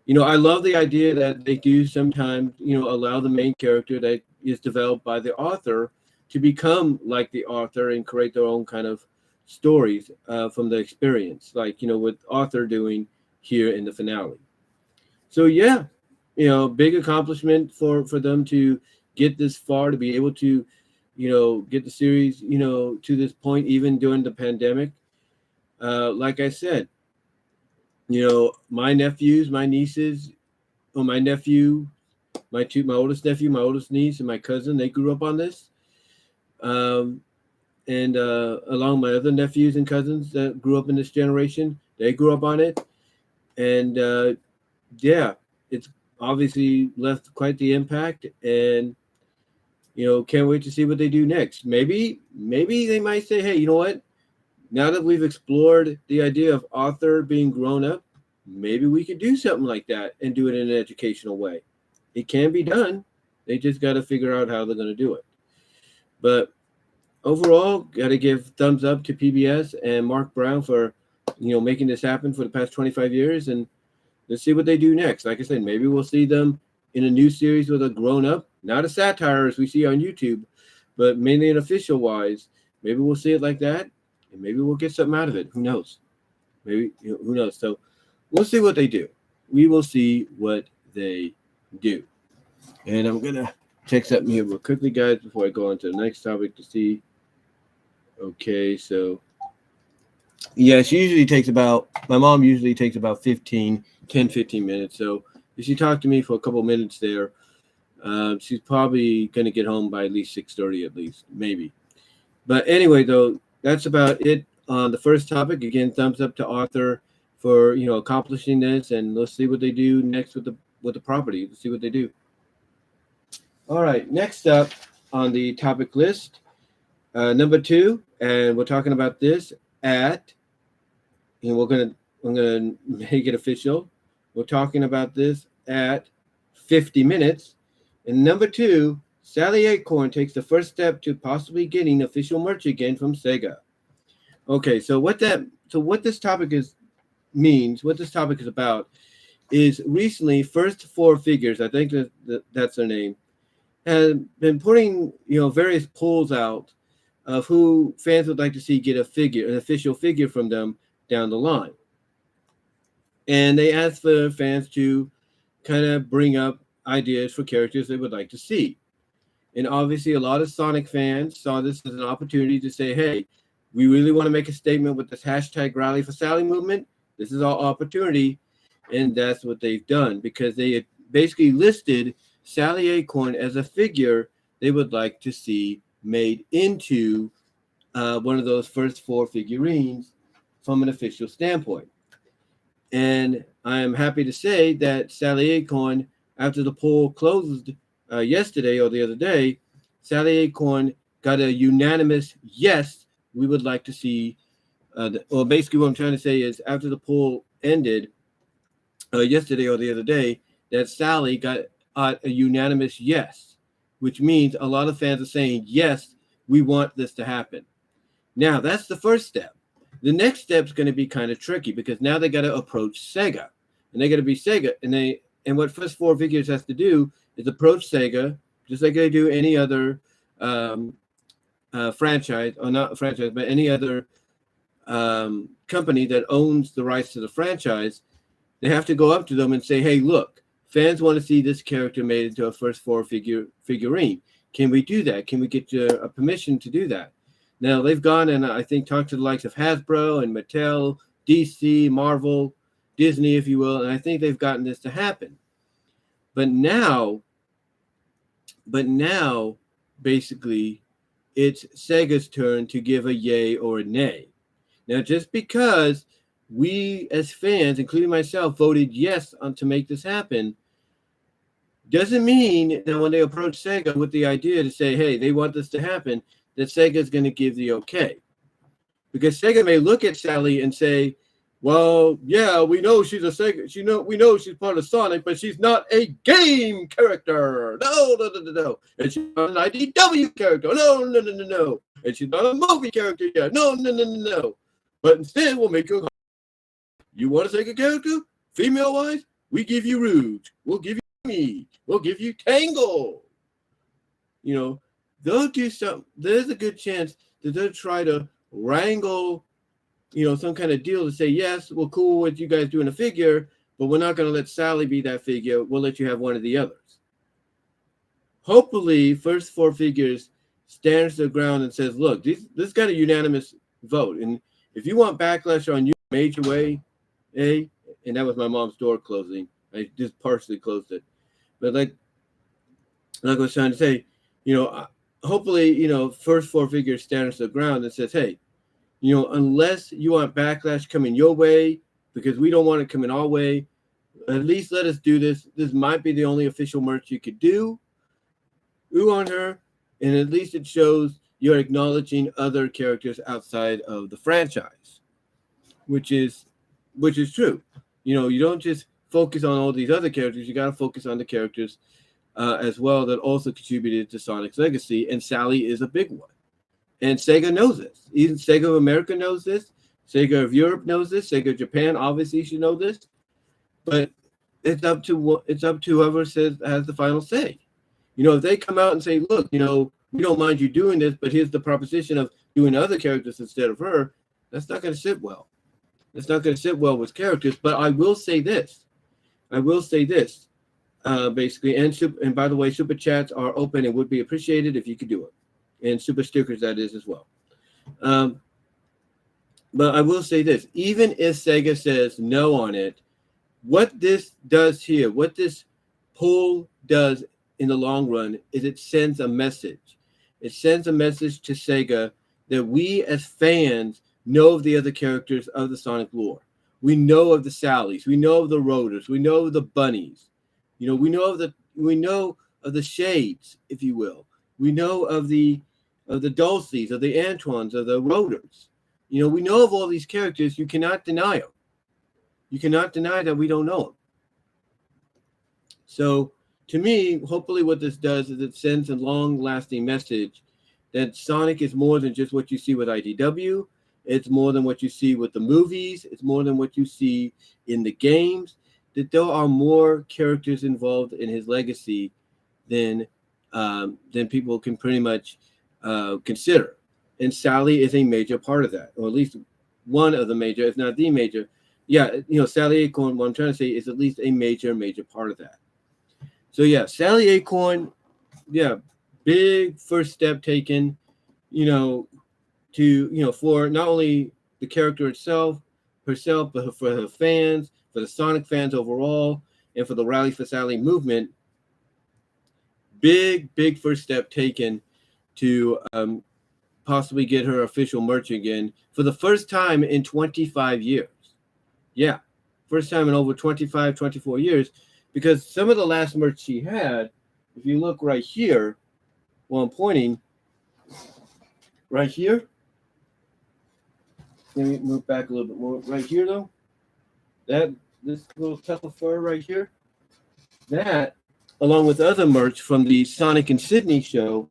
you know, I love the idea that they do sometimes, you know, allow the main character that is developed by the author to become like the author and create their own kind of stories from the experience, like, you know, what Author doing here in the finale. So, yeah, you know, big accomplishment for them to get this far, to be able to, you know, get the series, you know, to this point, even during the pandemic. Like I said, you know, my nephews, my nieces, or my nephew, my oldest nephew, my oldest niece, and my cousin, they grew up on this. And along my other nephews and cousins that grew up in this generation, they grew up on it. And yeah, it's obviously left quite the impact. And, you know, can't wait to see what they do next. Maybe they might say, hey, you know what? Now that we've explored the idea of Author being grown up, maybe we could do something like that and do it in an educational way. It can be done. They just got to figure out how they're going to do it. But overall, got to give thumbs up to PBS and Mark Brown for, you know, making this happen for the past 25 years. And let's see what they do next. Like I said, maybe we'll see them in a new series with a grown-up, not a satire as we see on YouTube, but mainly an official wise. Maybe we'll see it like that. And maybe we'll get something out of it. Who knows? Maybe, you know, who knows? So we'll see what they do. We will see what they do. And I'm going to check something here real quickly, guys, before I go on to the next topic to see. Okay, so yeah, my mom usually takes about 10, 15 minutes. So if she talked to me for a couple minutes there, she's probably going to get home by at least 6:30 at least, maybe. But anyway, though, that's about it on the first topic. Again, thumbs up to Author for, you know, accomplishing this, and let's see what they do next with the property. Let's see what they do. All right, next up on the topic list, number 2, and we're talking about this at, and I'm gonna make it official. We're talking about this at 50 minutes, and number 2. Sally Acorn takes the first step to possibly getting official merch again from Sega. Okay, so what this topic is about is recently First Four Figures, I think that's their name, have been putting, you know, various polls out of who fans would like to see get an official figure from them down the line. And they asked for fans to kind of bring up ideas for characters they would like to see. And obviously, a lot of Sonic fans saw this as an opportunity to say, hey, we really want to make a statement with this hashtag Rally for Sally movement. This is our opportunity. And that's what they've done, because they had basically listed Sally Acorn as a figure they would like to see made into one of those first 4 figurines from an official standpoint. And I am happy to say that Sally Acorn, after the poll closed yesterday or the other day, Sally Acorn got a unanimous yes. We would like to see, well, basically what I'm trying to say is after the poll ended yesterday or the other day, that Sally got a unanimous yes, which means a lot of fans are saying, yes, we want this to happen. Now, that's the first step. The next step is going to be kind of tricky, because now they got to approach Sega, and they got to be Sega, and what First Four Figures has to do is approach Sega, just like they do any other franchise, or not franchise, but any other company that owns the rights to the franchise. They have to go up to them and say, hey, look, fans want to see this character made into a First Four figurine. Can we do that? Can we get a permission to do that? Now, they've gone and I think talked to the likes of Hasbro and Mattel, DC, Marvel, Disney, if you will, and I think they've gotten this to happen. But now basically it's Sega's turn to give a yay or a nay. Now, just because we as fans, including myself, voted yes to make this happen, doesn't mean that when they approach Sega with the idea to say, hey, they want this to happen, that Sega is going to give the okay. Because Sega may look at Sally and say, well, yeah, we know she's a Sega. We know she's part of Sonic, but she's not a game character. No. And she's not an IDW character. No. And she's not a movie character yet. No. But instead, we'll make her. You want a Sega character? Female-wise, we give you Rouge. We'll give you Me. We'll give you Tangle. You know, they'll do something. There's a good chance that they'll try to wrangle, you know, some kind of deal to say, yes, we're cool with you guys doing a figure, but we're not going to let Sally be that figure. We'll let you have one of the others. Hopefully, first 4 figures stands their ground and says, look, this got a unanimous vote. And if you want backlash on you major way, and that was my mom's door closing. I just partially closed it. But like I was trying to say, you know, hopefully, you know, first 4 figures stands their ground and says, hey, you know, unless you want backlash coming your way, because we don't want it coming our way, at least let us do this. This might be the only official merch you could do. Ooh on her. And at least it shows you're acknowledging other characters outside of the franchise, which is true. You know, you don't just focus on all these other characters. You got to focus on the characters as well that also contributed to Sonic's legacy. And Sally is a big one. And Sega knows this. Even Sega of America knows this. Sega of Europe knows this. Sega of Japan obviously should know this. But it's up to whoever has the final say. You know, if they come out and say, look, you know, we don't mind you doing this, but here's the proposition of doing other characters instead of her, that's not going to sit well. It's not going to sit well with characters. But I will say this. Basically, and by the way, super chats are open and would be appreciated if you could do it. And super stickers, that is, as well. But I will say this. Even if Sega says no on it, what this does here, what this poll does in the long run is it sends a message. It sends a message to Sega that we as fans know of the other characters of the Sonic lore. We know of the Sallys. We know of the Rotors. We know of the Bunnies. You know, we know of the Shades, if you will. We know of the Dulcies, of the Antoines, of the Rotors. You know, we know of all these characters. You cannot deny them. You cannot deny that we don't know them. So, to me, hopefully what this does is it sends a long-lasting message that Sonic is more than just what you see with IDW. It's more than what you see with the movies. It's more than what you see in the games. That there are more characters involved in his legacy than people can pretty much consider. And Sally is a major part of that, or at least one of the major, if not the major. Yeah, you know, Sally Acorn, what I'm trying to say is at least a major part of that. So, yeah, Sally Acorn, yeah, big first step taken, you know, to, you know, for not only the character herself, but for her fans, for the Sonic fans overall, and for the Rally for Sally movement. Big first step taken to possibly get her official merch again for the first time in 25 years. Yeah, first time in over 25, 24 years, because some of the last merch she had, if you look right here, while I'm pointing, right here, let me move back a little bit more. Right here, though, this little tuft of fur right here, that, along with other merch from the Sonic and Sydney show,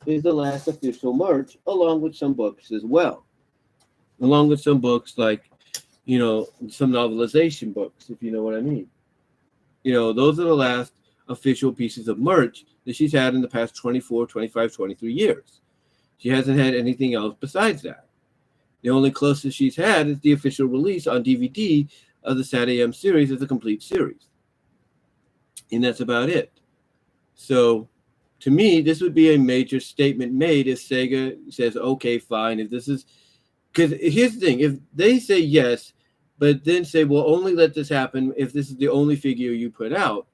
is the last official merch, along with some books as well. Along with some books like, you know, some novelization books, if you know what I mean. You know, those are the last official pieces of merch that she's had in the past 24, 25, 23 years. She hasn't had anything else besides that. The only closest she's had is the official release on DVD of the Sat AM series as a complete series. And that's about it. So, to me, this would be a major statement made if Sega says, okay, fine, if this is... Because here's the thing, if they say yes, but then say, we'll only let this happen if this is the only figure you put out,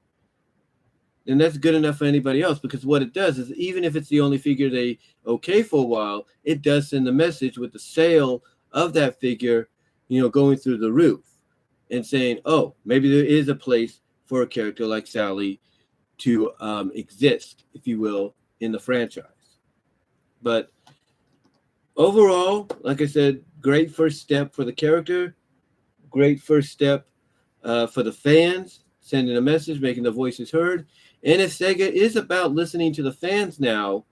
then that's good enough for anybody else, because what it does is, even if it's the only figure they okay for a while, it does send a message with the sale of that figure, going through the roof and saying, oh, maybe there is a place for a character like Sally to exist, if you will, in the franchise. But overall, like I said, great first step for the character, great first step for the fans, sending a message, making the voices heard. And if Sega is about listening to the fans now,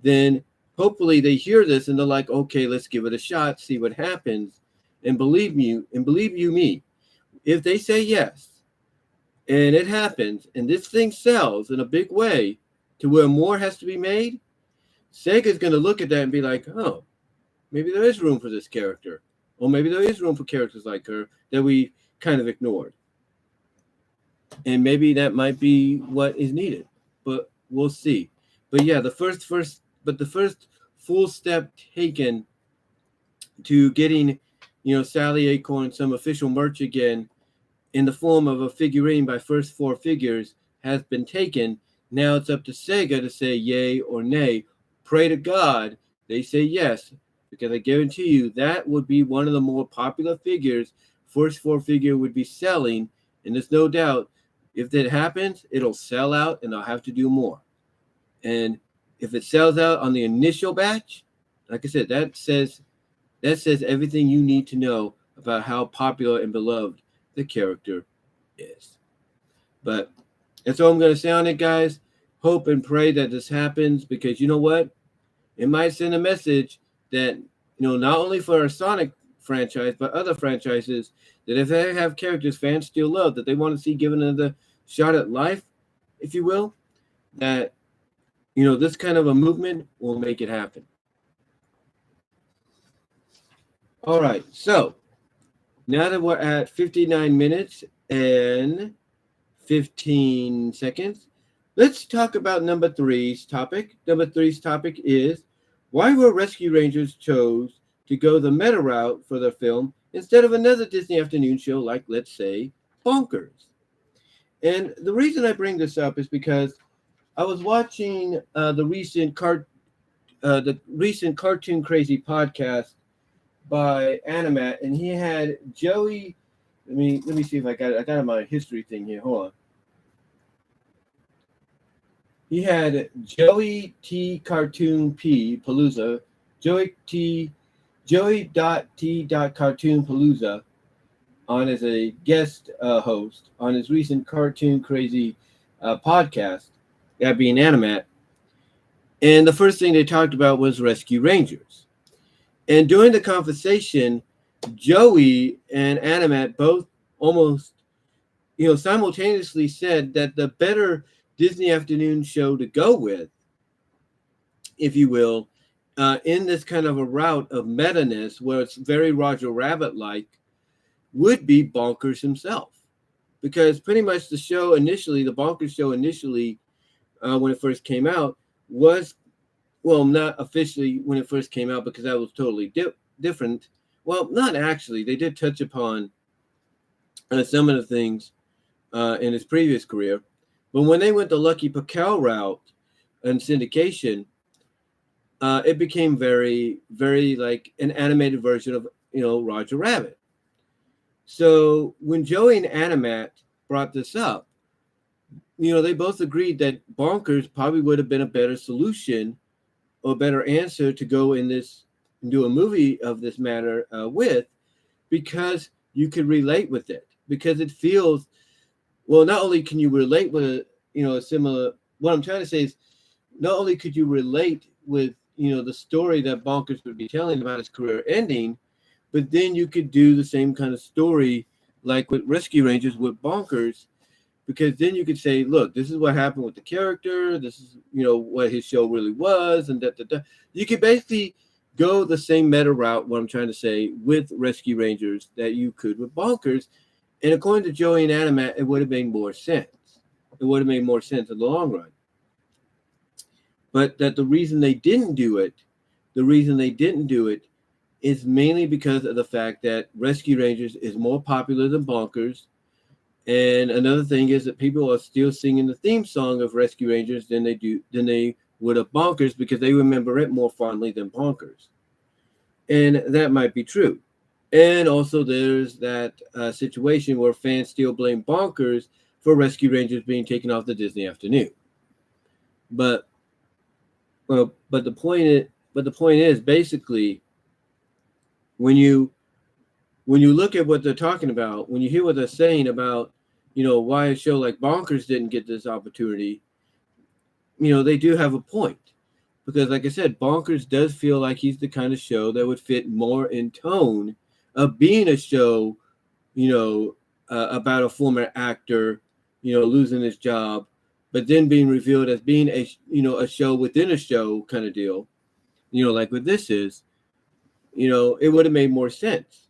then hopefully they hear this and they're like, okay, let's give it a shot, see what happens. And believe you me, if they say yes, and it happens, and this thing sells in a big way to where more has to be made, Sega's going to look at that and be like, oh, maybe there is room for this character. Or maybe there is room for characters like her that we kind of ignored. And maybe that might be what is needed, but we'll see. But yeah, the first full step taken to getting, Sally Acorn some official merch again in the form of a figurine by First Four Figures has been taken. Now it's up to Sega to say yay or nay. Pray to God they say yes, because I guarantee you that would be one of the more popular figures First Four Figure would be selling. And there's no doubt, if that happens, it'll sell out and they'll have to do more. And if it sells out on the initial batch, like I said, that says everything you need to know about how popular and beloved the character is. But that's all I'm going to say on it, guys. Hope and pray that this happens, because you know what? It might send a message that, not only for our Sonic franchise, but other franchises, that if they have characters fans still love, that they want to see given another shot at life, if you will, that, this kind of a movement will make it happen. All right, so now that we're at 59 minutes and 15 seconds, let's talk about number three's topic. Number three's topic is why were Rescue Rangers chose to go the meta route for their film instead of another Disney afternoon show like, let's say, Bonkers. And the reason I bring this up is because I was watching the recent Cartoon Crazy podcast by Animat, and he had Joey. Let me see if I got it. I got my history thing here. Hold on. He had Joey T Cartoon P Palooza, Joey T Cartoon Palooza on as a guest host on his recent Cartoon Crazy podcast, that being Animat. And the first thing they talked about was Rescue Rangers. And during the conversation, Joey and Animat both almost, simultaneously said that the better Disney afternoon show to go with, if you will, in this kind of a route of meta-ness where it's very Roger Rabbit-like, would be Bonkers himself. Because pretty much the Bonkers show initially, when it first came out, was, well, not officially when it first came out, because that was totally different. Well, not actually. They did touch upon some of the things in his previous career. But when they went the Lucky Pacal route and syndication, it became very, very like an animated version of, Roger Rabbit. So when Joey and Animat brought this up, they both agreed that Bonkers probably would have been a better solution or better answer to go in this, do a movie of this matter with, because you could relate with it, because it feels, well, not only can you relate with a similar, what I'm trying to say is, not only could you relate with, the story that Bonkers would be telling about his career ending, but then you could do the same kind of story like with Rescue Rangers with Bonkers, because then you could say, look, this is what happened with the character. This is, what his show really was. And you could basically go the same meta route, what I'm trying to say, with Rescue Rangers that you could with Bonkers. And according to Joey and Animat, it would have made more sense. It would have made more sense in the long run. But that the reason they didn't do it is mainly because of the fact that Rescue Rangers is more popular than Bonkers. And another thing is that people are still singing the theme song of Rescue Rangers than they would of Bonkers, because they remember it more fondly than Bonkers. And that might be true. And also there's that situation where fans still blame Bonkers for Rescue Rangers being taken off the Disney afternoon. But the point is basically, when you look at what they're talking about, when you hear what they're saying about, why a show like Bonkers didn't get this opportunity, they do have a point. Because like I said, Bonkers does feel like he's the kind of show that would fit more in tone of being a show, about a former actor, losing his job, but then being revealed as being a show within a show kind of deal, like what this is, it would have made more sense.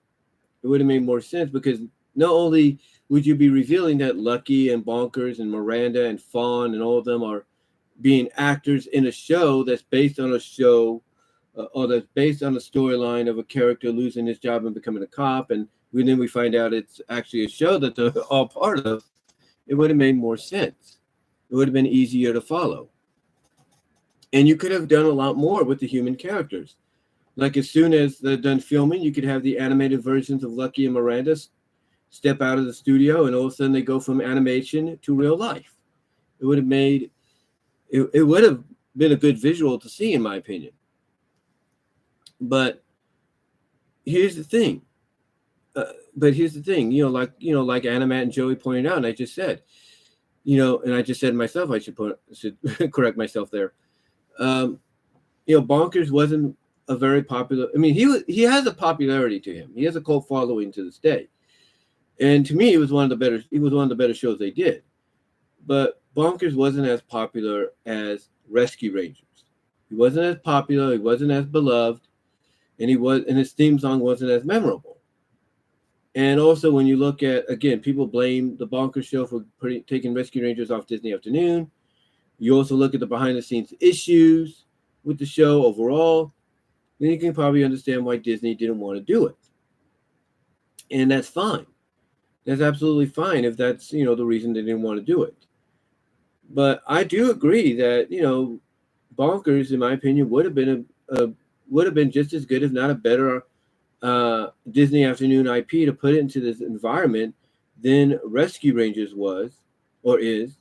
It would have made more sense, because not only would you be revealing that Lucky and Bonkers and Miranda and Fawn and all of them are being actors in a show that's based on a show, or that's based on a storyline of a character losing his job and becoming a cop, and then we find out it's actually a show that they're all part of, it would have made more sense. It would have been easier to follow. And you could have done a lot more with the human characters. Like, as soon as they're done filming, you could have the animated versions of Lucky and Miranda step out of the studio, and all of a sudden they go from animation to real life. It would have made it would have been a good visual to see, in my opinion. But here's the thing. Like Anna, Matt, and Joey pointed out, and I just said, and I just said myself, I should correct myself there. Bonkers wasn't a very popular. I mean, he has a popularity to him. He has a cult following to this day, and to me, it was one of the better. He was one of the better shows they did. But Bonkers wasn't as popular as Rescue Rangers. He wasn't as popular. He wasn't as beloved, and his theme song wasn't as memorable. And also, when you look at, again, people blame the Bonkers show for taking Rescue Rangers off Disney Afternoon. You also look at the behind-the-scenes issues with the show overall. Then you can probably understand why Disney didn't want to do it. And that's fine. That's absolutely fine if that's, the reason they didn't want to do it. But I do agree that, Bonkers, in my opinion, would have been just as good, if not a better, Disney Afternoon IP to put it into this environment than Rescue Rangers was or is,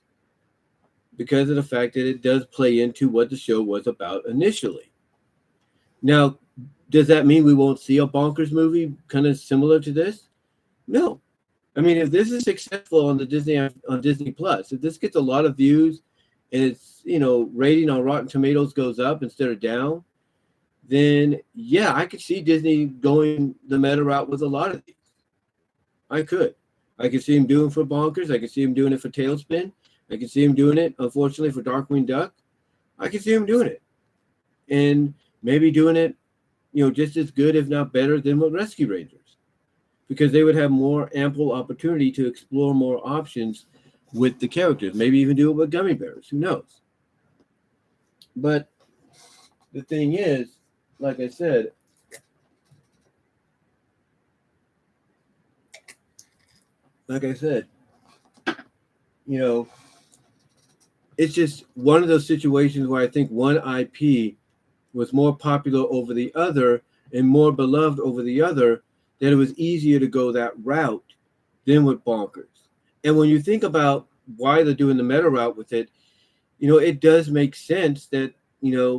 because of the fact that it does play into what the show was about initially. Now, does that mean we won't see a Bonkers movie kind of similar to this? No. I mean, if this is successful on Disney Plus, if this gets a lot of views and its rating on Rotten Tomatoes goes up instead of down, then yeah, I could see Disney going the meta route with a lot of these. I could see him doing it for Bonkers. I could see him doing it for Tailspin. I could see him doing it, unfortunately, for Darkwing Duck. I could see him doing it, and maybe doing it, just as good, if not better, than with Rescue Rangers, because they would have more ample opportunity to explore more options with the characters. Maybe even do it with Gummy Bears. Who knows? But the thing is, like I said, it's just one of those situations where I think one IP was more popular over the other and more beloved over the other, that it was easier to go that route than with Bonkers. And when you think about why they're doing the meta route with it, it does make sense that,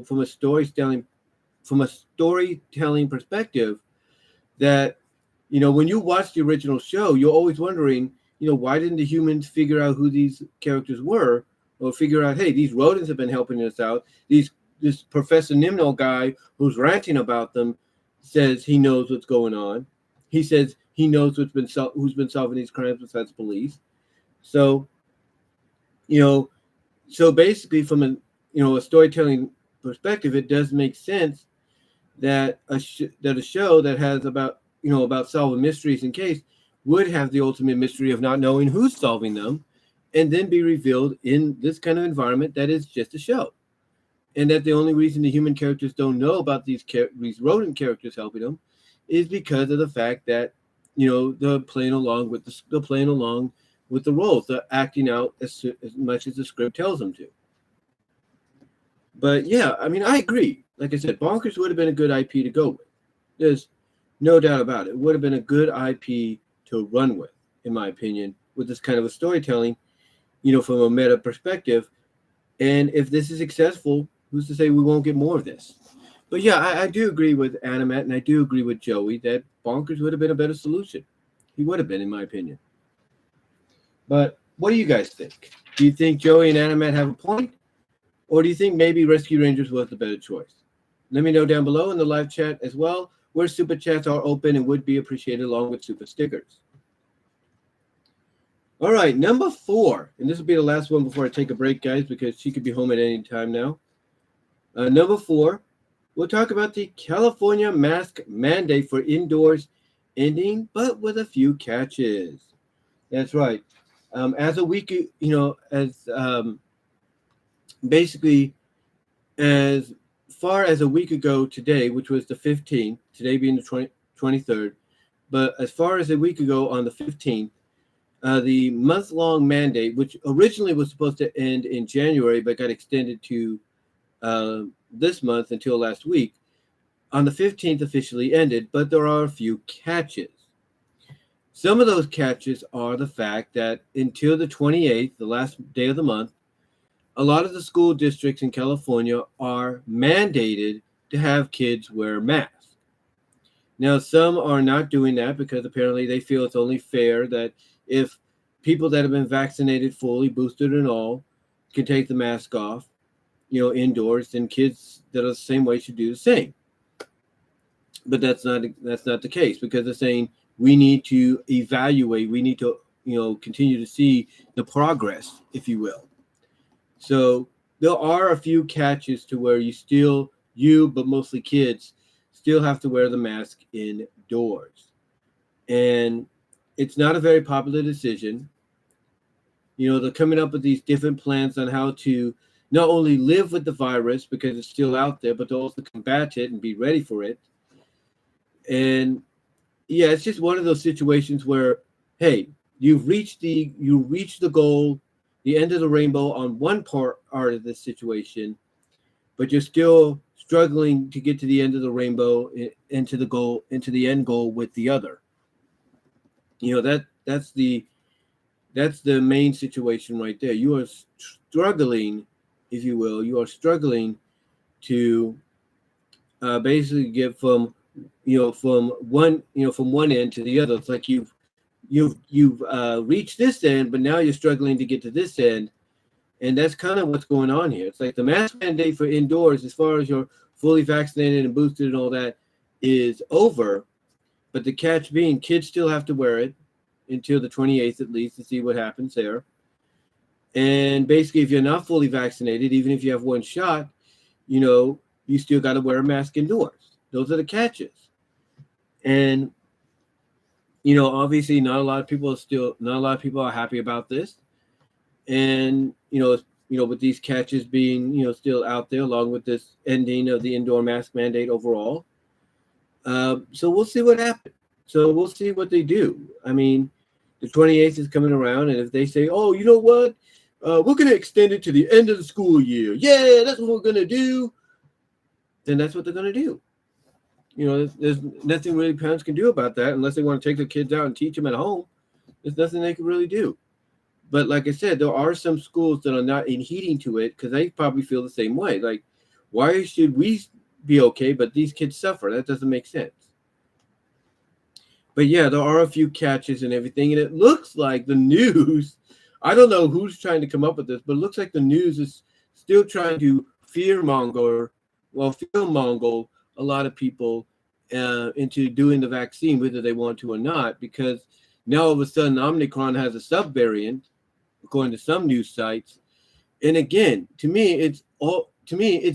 from a storytelling perspective, that, when you watch the original show, you're always wondering, why didn't the humans figure out who these characters were, or figure out, hey, these rodents have been helping us out. This Professor Nimno guy who's ranting about them says he knows what's going on. He says he knows who's been solving these crimes besides police. So, so basically, from a storytelling perspective, it does make sense that a show that has about solving mysteries in case would have the ultimate mystery of not knowing who's solving them, and then be revealed in this kind of environment that is just a show, and that the only reason the human characters don't know about these rodent characters helping them is because of the fact that they're playing along with the roles. They're acting out as much as the script tells them to. But yeah, I mean, I agree. Like I said, Bonkers would have been a good IP to go with. There's no doubt about it. It would have been a good IP to run with, in my opinion, with this kind of a storytelling, from a meta perspective. And if this is successful, who's to say we won't get more of this? But yeah, I do agree with Animat, and I do agree with Joey that Bonkers would have been a better solution. He would have been, in my opinion. But what do you guys think? Do you think Joey and Animat have a point? Or do you think maybe Rescue Rangers was the better choice? Let me know down below in the live chat as well, where super chats are open and would be appreciated along with super stickers. All right, number 4. And this will be the last one before I take a break, guys, because she could be home at any time now. Number 4, we'll talk about the California mask mandate for indoors ending, but with a few catches. That's right. As a week, basically, as far as a week ago today, which was the 15th, today being the 23rd, but as far as a week ago on the 15th, the month-long mandate, which originally was supposed to end in January, but got extended to this month until last week, on the 15th officially ended, but there are a few catches. Some of those catches are the fact that until the 28th, the last day of the month, a lot of the school districts in California are mandated to have kids wear masks. Now, some are not doing that because apparently they feel it's only fair that if people that have been vaccinated fully, boosted and all, can take the mask off, indoors, then kids that are the same way should do the same. But that's not the case, because they're saying we need to evaluate, we need to, continue to see the progress, if you will. So there are a few catches to where but mostly kids, still have to wear the mask indoors. And it's not a very popular decision. They're coming up with these different plans on how to not only live with the virus because it's still out there, but to also combat it and be ready for it. And yeah, it's just one of those situations where, hey, you've reached the goal, the end of the rainbow on one part of this situation, but you're still struggling to get to the end of the rainbow, into the end goal with the other. That's the main situation right there. You are struggling, if you will. You are struggling to basically get from one end to the other. It's like you've reached this end, but now you're struggling to get to this end, and that's kind of what's going on here. It's like the mask mandate for indoors, as far as you're fully vaccinated and boosted and all that, is over. But the catch being, kids still have to wear it until the 28th at least to see what happens there. And basically, if you're not fully vaccinated, even if you have one shot, you still got to wear a mask indoors. Those are the catches. And, obviously not a lot of people are happy about this. And, with these catches being, still out there, along with this ending of the indoor mask mandate overall. So we'll see what happens. So we'll see what they do. I mean, the 28th is coming around, and if they say, oh, you know what? We're going to extend it to the end of the school year. Yeah, that's what we're going to do. Then that's what they're going to do. There's nothing really parents can do about that unless they want to take their kids out and teach them at home. There's nothing they can really do. But like I said, there are some schools that are not adhering to it because they probably feel the same way. Like, why should we be okay, but these kids suffer? That doesn't make sense. But yeah, there are a few catches and everything. And it looks like the news, I don't know who's trying to come up with this, but it looks like the news is still trying to fearmonger a lot of people into doing the vaccine, whether they want to or not, because now all of a sudden Omicron has a subvariant, according to some news sites. And again, to me, it's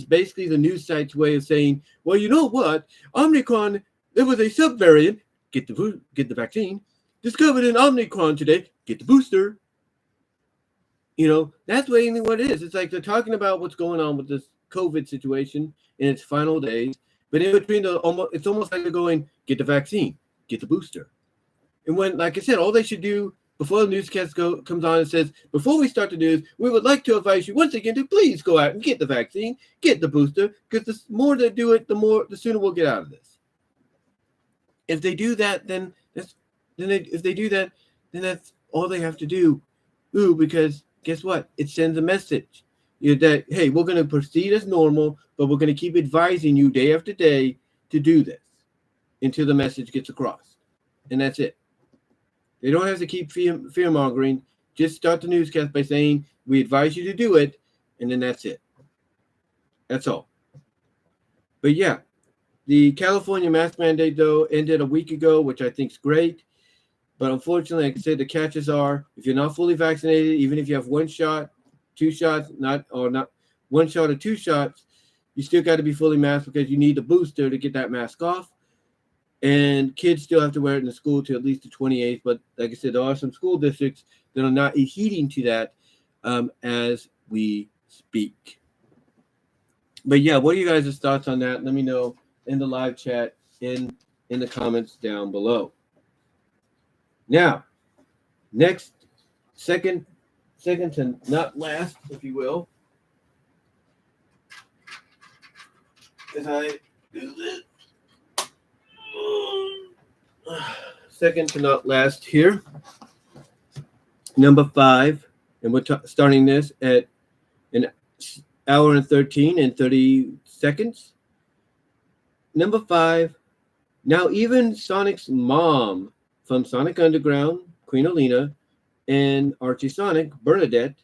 basically the news site's way of saying, well, you know what? Omicron, there was a subvariant, get the vaccine, discovered in Omicron today, get the booster. That's what it is. It's like they're talking about what's going on with this COVID situation in its final days, but in between it's almost like they're going, get the vaccine, get the booster. And when, like I said, all they should do before the newscast comes on and says, before we start the news, we would like to advise you once again to please go out and get the vaccine, get the booster, because the more they do it, the sooner we'll get out of this. If they do that, then that's all they have to do. Because guess what? It sends a message that, hey, we're going to proceed as normal, but we're going to keep advising you day after day to do this until the message gets across. And that's it. They don't have to keep fear-mongering. Just start the newscast by saying, we advise you to do it, and then that's it. That's all. But yeah, the California mask mandate, though, ended a week ago, which I think is great. But unfortunately, like I said, the catches are, if you're not fully vaccinated, even if you have one shot, two shots, not one shot or two shots, you still got to be fully masked because you need the booster to get that mask off. And kids still have to wear it in the school to at least the 28th. But like I said, there are some school districts that are not adhering to that as we speak. But yeah, what are you guys' thoughts on that? Let me know in the live chat, in the comments down below. Now, next, second to not last, if you will, as I do this. Second to not last here, number 5, and we're starting this at an hour and 13 and 30 seconds. Number 5, now even Sonic's mom from Sonic Underground, Queen Aleena, and Archie Sonic, Bernadette,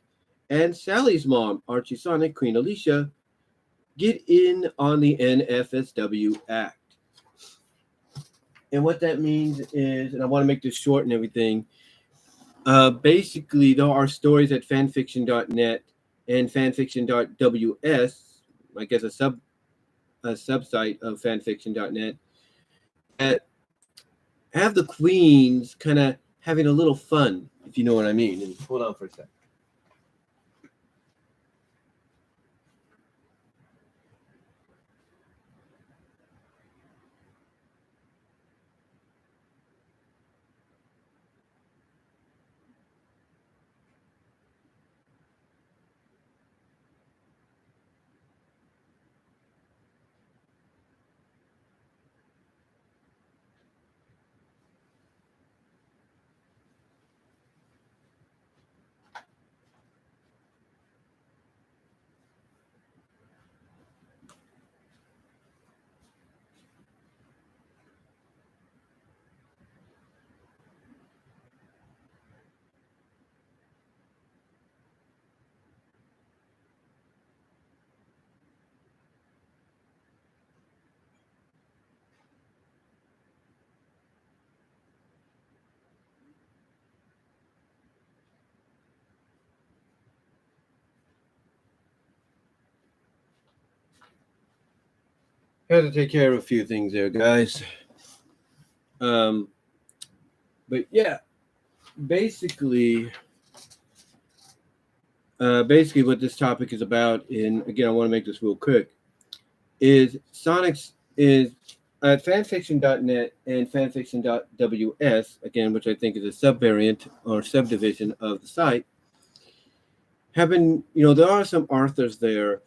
and Sally's mom, Archie Sonic, Queen Alicia, get in on the NFSW Act. And what that means is, and I want to make this short and everything, basically there are stories at fanfiction.net and fanfiction.ws, I guess a subsite of fanfiction.net, that have the queens kind of having a little fun, if you know what I mean. And hold on for a second. Had to take care of a few things there, guys. But yeah, basically what this topic is about, and again, I want to make this real quick, is Sonic's is at fanfiction.net and fanfiction.ws, again, which I think is a subvariant or subdivision of the site, have been, there are some authors there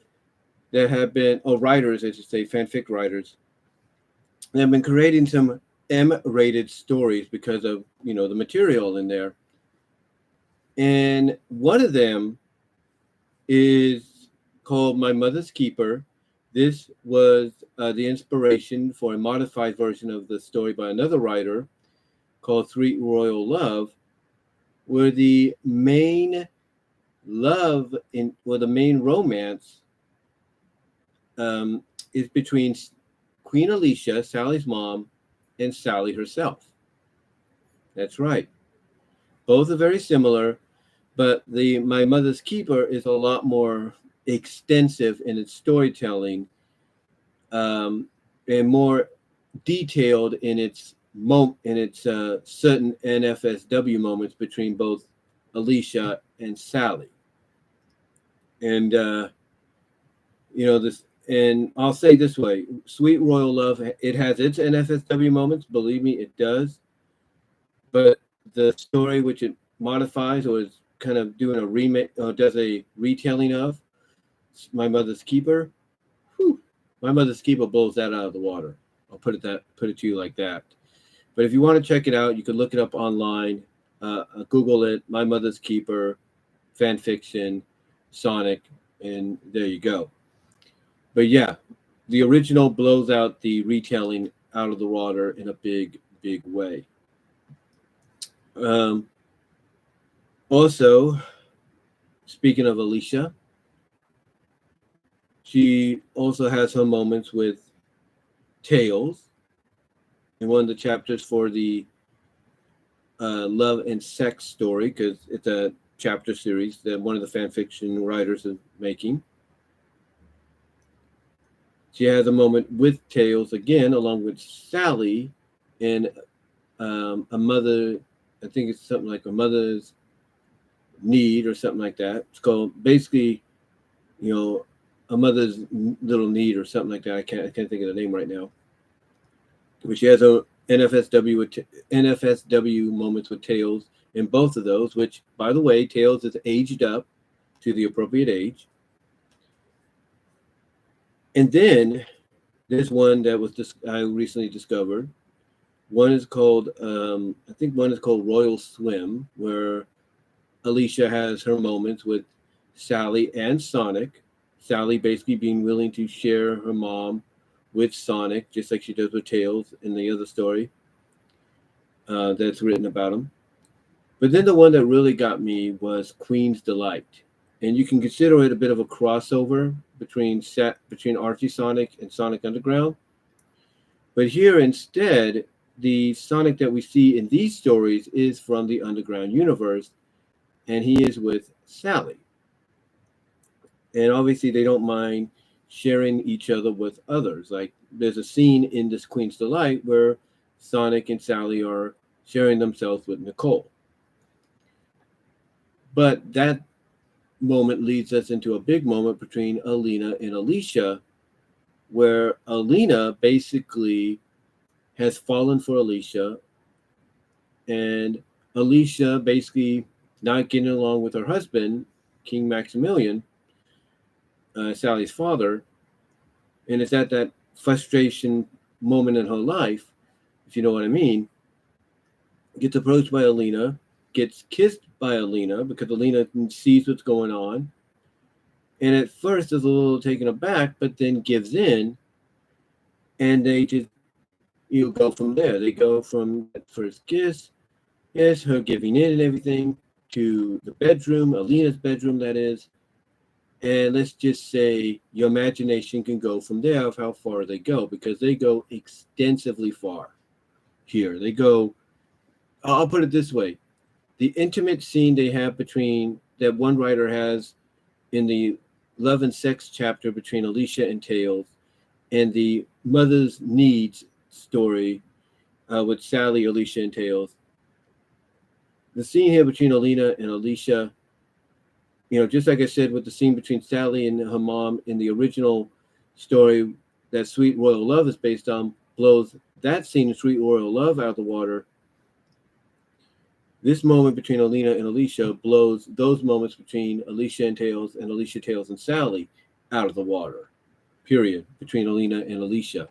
that have been, writers, I should say, fanfic writers, that have been creating some M-rated stories because of, the material in there. And one of them is called My Mother's Keeper. This was the inspiration for a modified version of the story by another writer called Sweet Royal Love, where the main the main romance is between Queen Alicia, Sally's mom, and Sally herself. That's right. Both are very similar, but My Mother's Keeper is a lot more extensive in its storytelling, and more detailed in its certain NFSW moments between both Alicia and Sally. And this. And I'll say this way, Sweet Royal Love, it has its NFSW moments. Believe me, it does. But the story which it modifies or is kind of doing a remake or does a retelling of My Mother's Keeper. Whew, My Mother's Keeper blows that out of the water. I'll put it to you like that. But if you want to check it out, you can look it up online. Google it, My Mother's Keeper, fan fiction, Sonic, and there you go. But yeah, the original blows out the retelling out of the water in a big, big way. Also, speaking of Alicia, she also has her moments with Tails in one of the chapters for the love and sex story, because it's a chapter series that one of the fan fiction writers is making. She has a moment with Tails again, along with Sally, in a mother, I think it's something like A Mother's Need or something like that. It's called basically, A Mother's Little Need or something like that. I can't think of the name right now. But she has a NFSW moments with Tails in both of those, which, by the way, Tails is aged up to the appropriate age. And then there's one that I recently discovered. One is called, I think one is called Royal Swim, where Alicia has her moments with Sally and Sonic. Sally basically being willing to share her mom with Sonic, just like she does with Tails in the other story that's written about him. But then the one that really got me was Queen's Delight. And you can consider it a bit of a crossover between Archie Sonic and Sonic Underground. But here instead, the Sonic that we see in these stories is from the Underground universe, and he is with Sally. And obviously they don't mind sharing each other with others. Like there's a scene in this Queen's Delight where Sonic and Sally are sharing themselves with Nicole. But that moment leads us into a big moment between Aleena and Alicia, where Aleena basically has fallen for Alicia, and Alicia basically not getting along with her husband, King Maximilian, Sally's father, and it's at that frustration moment in her life, if you know what I mean, gets approached by Aleena, gets kissed by Aleena because Aleena sees what's going on, and at first is a little taken aback, but then gives in, and they just go from there. They go from that first kiss, yes, her giving in and everything, to the bedroom, Aleena's bedroom, that is. And let's just say your imagination can go from there of how far they go, because they go extensively far here. They go, I'll put it this way. The intimate scene they have that one writer has in the love and sex chapter between Alicia and Tails, and the mother's needs story with Sally, Alicia, and Tails. The scene here between Aleena and Alicia, just like I said with the scene between Sally and her mom in the original story that Sweet Royal Love is based on, blows that scene of Sweet Royal Love out of the water. This moment between Aleena and Alicia blows those moments between Alicia and Tails and Alicia, Tails, and Sally out of the water, period, between Aleena and Alicia.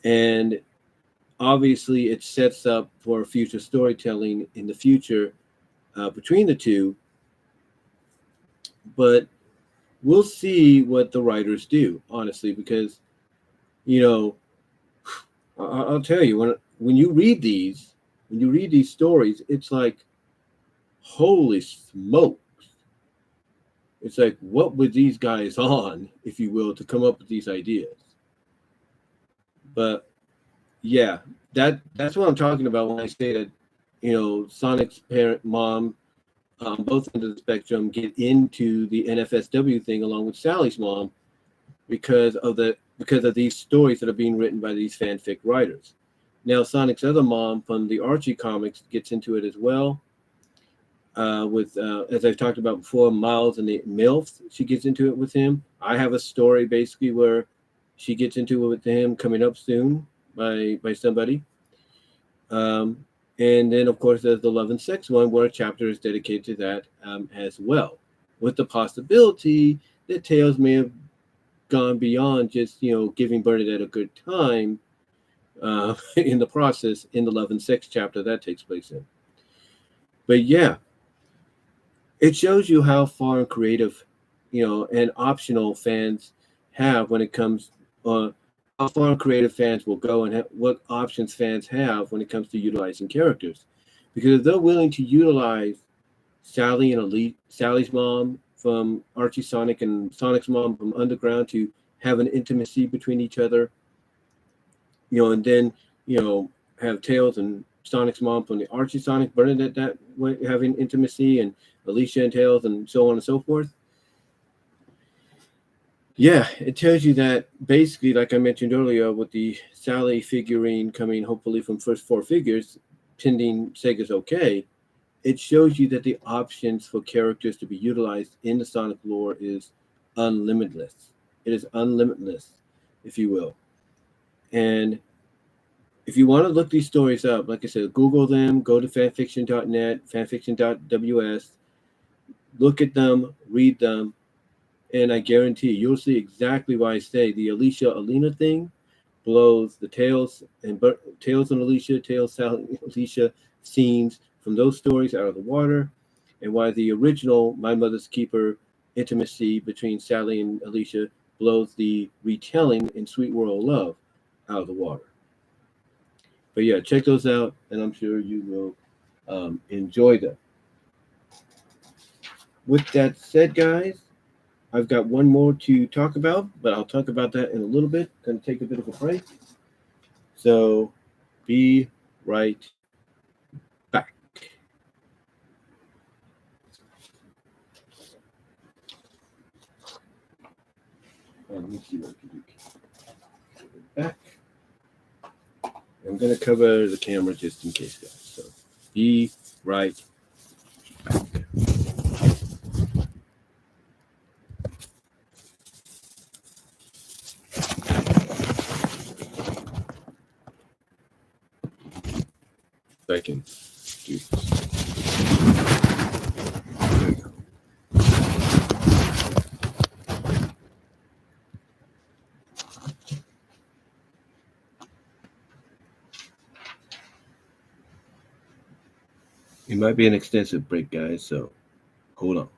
And obviously it sets up for future storytelling in the future between the two. But we'll see what the writers do, honestly, because, I'll tell you, when you read these stories, it's like, holy smokes. It's like, what were these guys on, if you will, to come up with these ideas? But yeah, that's what I'm talking about when I say that, Sonic's parent, mom, both ends of the spectrum get into the NFSW thing along with Sally's mom because of these stories that are being written by these fanfic writers. Now, Sonic's other mom from the Archie comics gets into it as well. With as I've talked about before, Miles and the MILFs, she gets into it with him. I have a story basically where she gets into it with him coming up soon by somebody. And then, of course, there's the Love and Sex one, where a chapter is dedicated to that as well, with the possibility that Tails may have gone beyond just, giving Bernadette a good time in the process in the Love and Sex chapter that takes place in. But yeah, it shows you how far creative, and optional fans have when it comes how far creative fans will go and what options fans have when it comes to utilizing characters. Because if they're willing to utilize Sally and Sally's mom from Archie Sonic and Sonic's mom from Underground to have an intimacy between each other, and then, have Tails and Sonic's mom from the Archie Sonic, Bernadette that way having intimacy, and Alicia and Tails, and so on and so forth. Yeah, it tells you that basically, like I mentioned earlier, with the Sally figurine coming hopefully from First Four Figures, pending Sega's okay, it shows you that the options for characters to be utilized in the Sonic lore is unlimitless. It is unlimitless, if you will. And if you want to look these stories up, like I said, Google them, go to fanfiction.net, fanfiction.ws, look at them, read them, and I guarantee you'll see exactly why I say the Alicia Aleena thing blows the Tails and Alicia, Tails, Sally, Alicia scenes from those stories out of the water, and why the original My Mother's Keeper intimacy between Sally and Alicia blows the retelling in Sweet World of Love out of the water. But yeah, check those out, and I'm sure you will enjoy them. With that said, guys, I've got one more to talk about, but I'll talk about that in a little bit. Going to take a bit of a break. So be right back. Let me see what I can do. Back. I'm going to cover the camera just in case, guys. So be right back. I can do this. There we go. It might be an extensive break, guys, so hold on.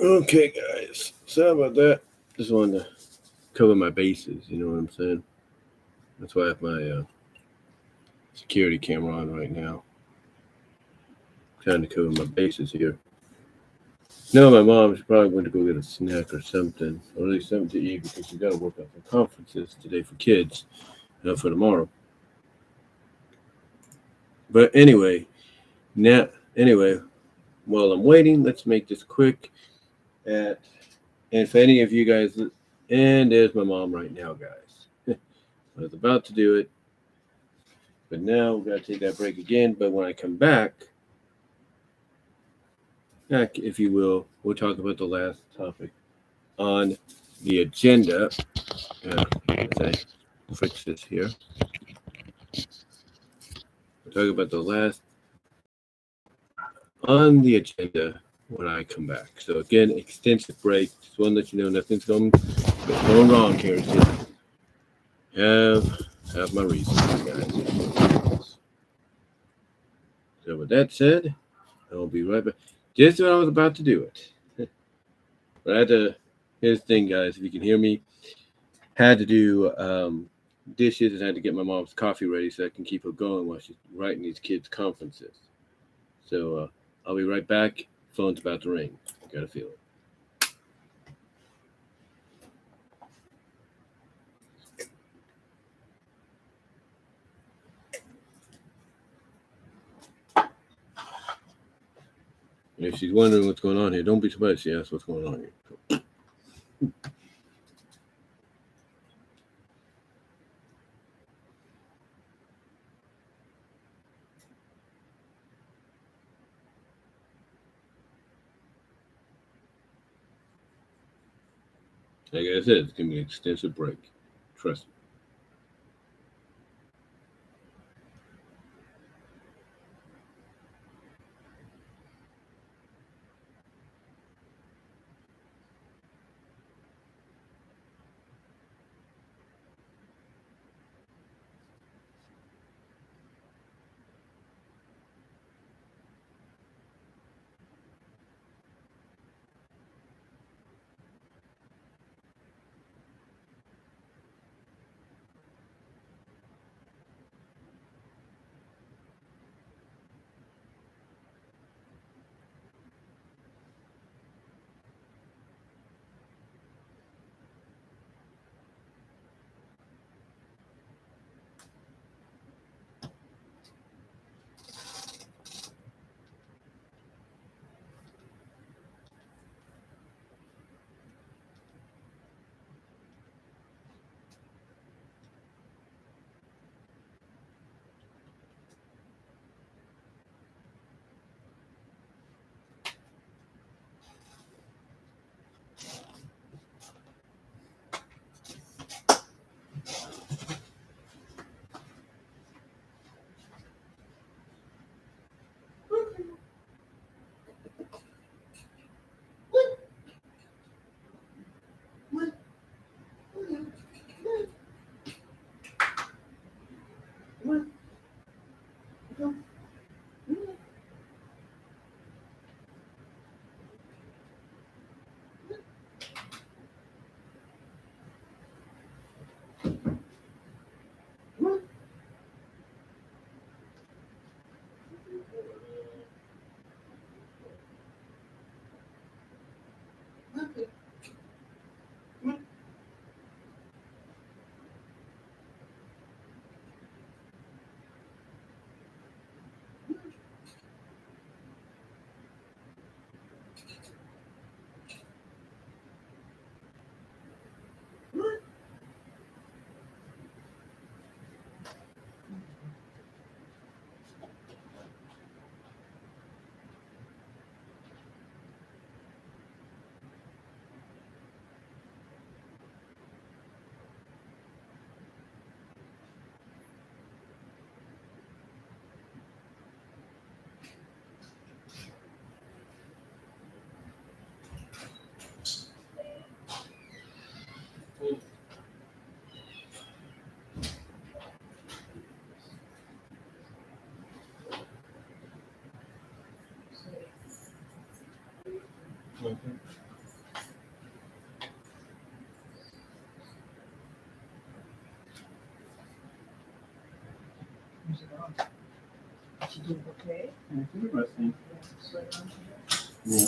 Okay, guys. Sorry about that. Just wanted to cover my bases. You know what I'm saying? That's why I have my security camera on right now. Trying to cover my bases here. No, my mom's probably going to go get a snack or something, or at least something to eat because she's got to work on some conferences today for kids, for tomorrow. But anyway, while I'm waiting, let's make this quick. And if any of you guys, and there's my mom right now, guys. I was about to do it, but now we're going to take that break again. But when I come back, if you will, we'll talk about the last topic on the agenda. As I fix this here. We'll talk about the last on the agenda when I come back. So again, extensive break. Just want to let you know nothing's going wrong here. Just have my reasons, guys. So with that said, I'll be right back. Just when I was about to do it. But I had to, here's the thing, guys, if you can hear me, had to do dishes and had to get my mom's coffee ready so I can keep her going while she's writing these kids' conferences. So I'll be right back. Phone's about to ring. Got a feeling. If she's wondering what's going on here, don't be surprised she asks what's going on here. Like I said, it's going to be an extensive break. Trust me. She did okay. Interesting. Yeah.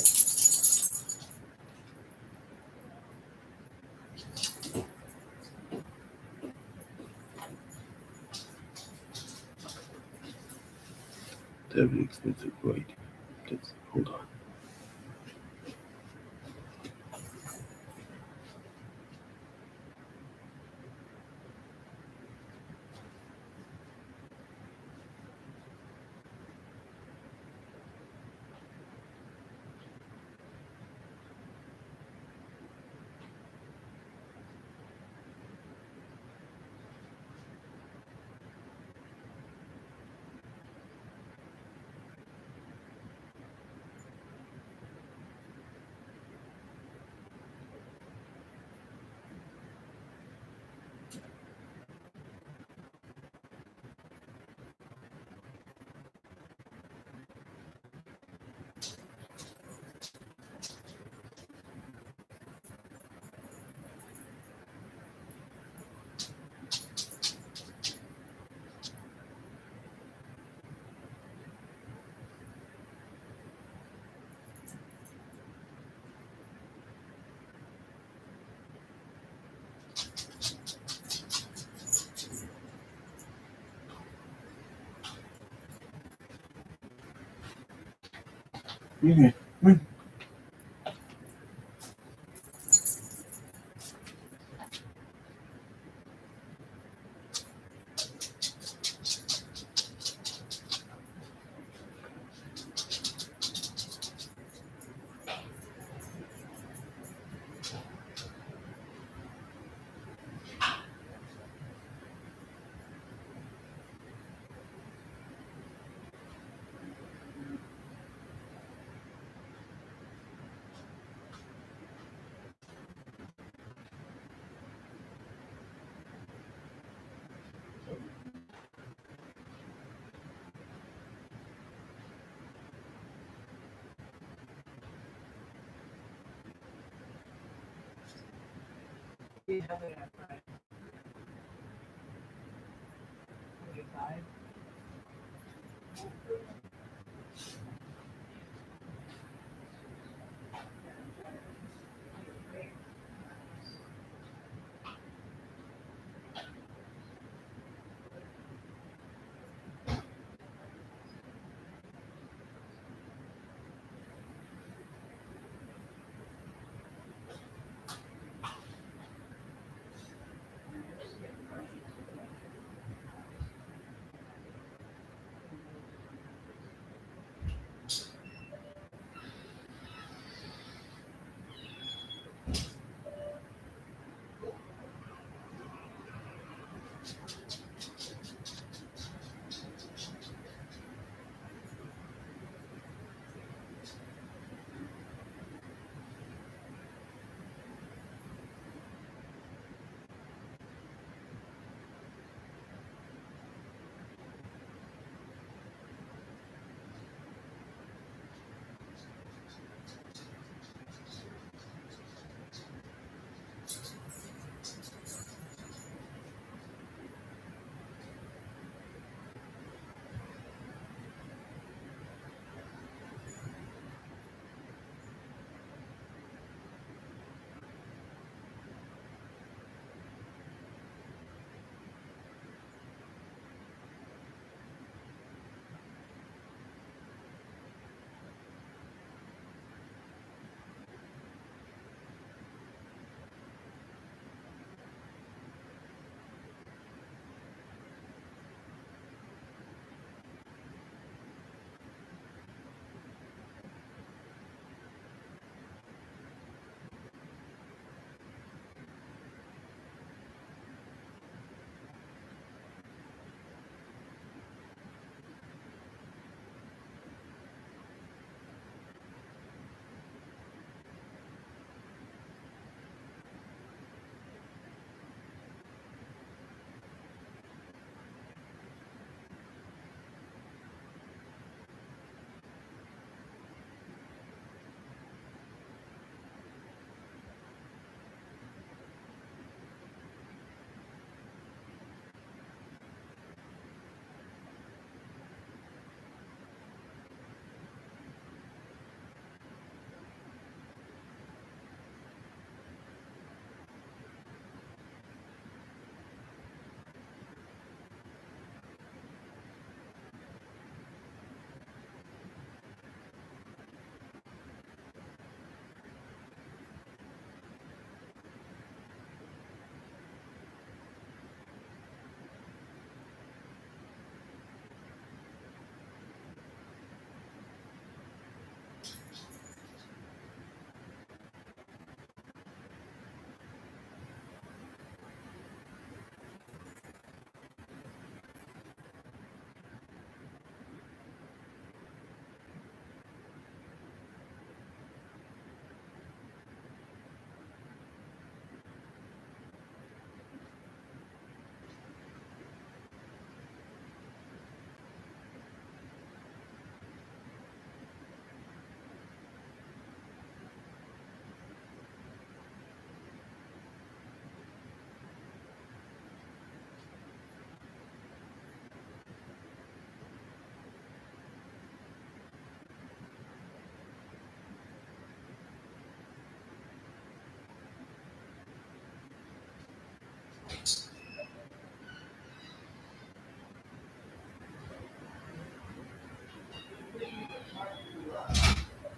That'd be expensive, right? Hold on. Okay. We have it at Friday. 45.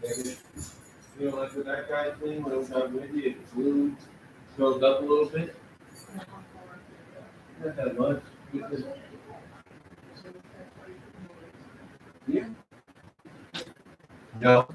You know, like with that guy's thing, when it was out windy, it flew, goes up a little bit. Not that much. Yeah. No.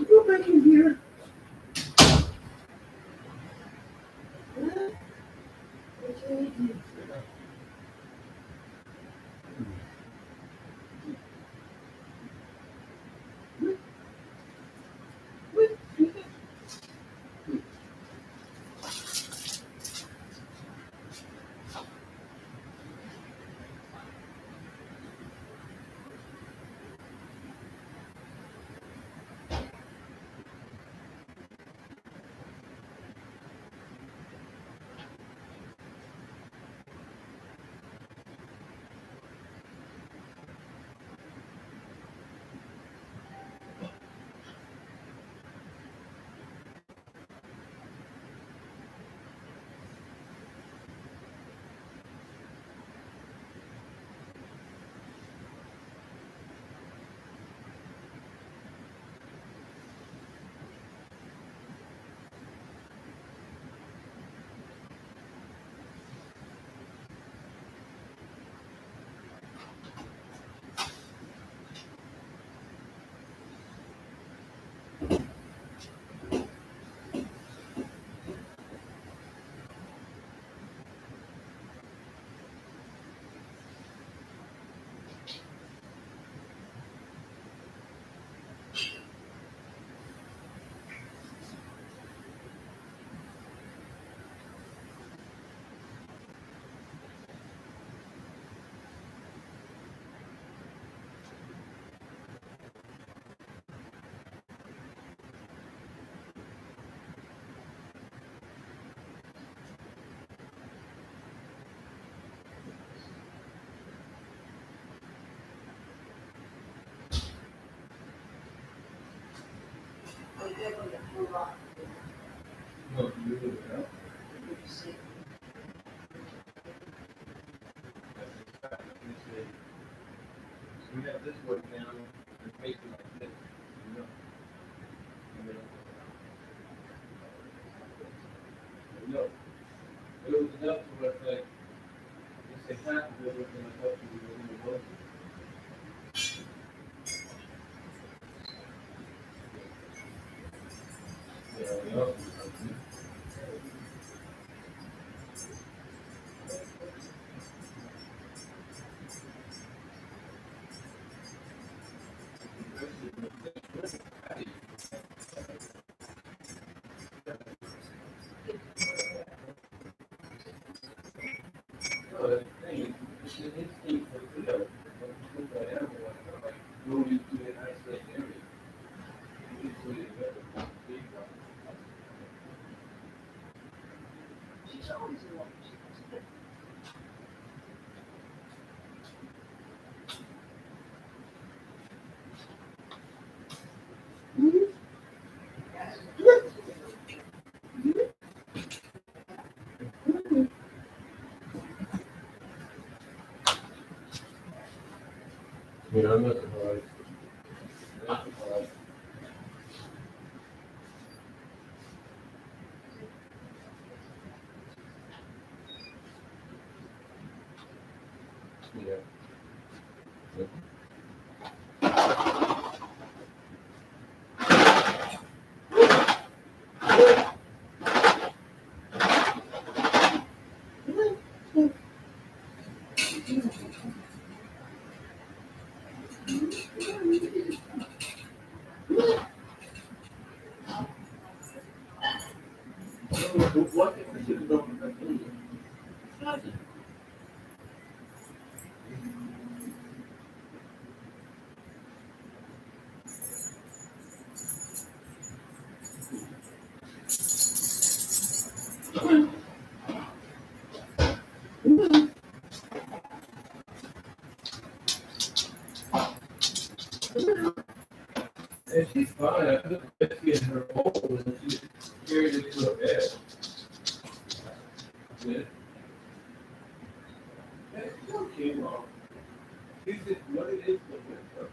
Go back in here. We have this work down and face it like this. You know. No. It was enough to us that if they have to do it, then it's up to the work. Yeah, I'm not surprised. Not surprised. Yeah. What if we don't continue? And she's fine. I put the whiskey in her bowl and she carried it to her bed. Yeah. That's okay, Mom. This is what it is for her.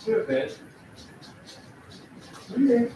Sure, Ben. Okay.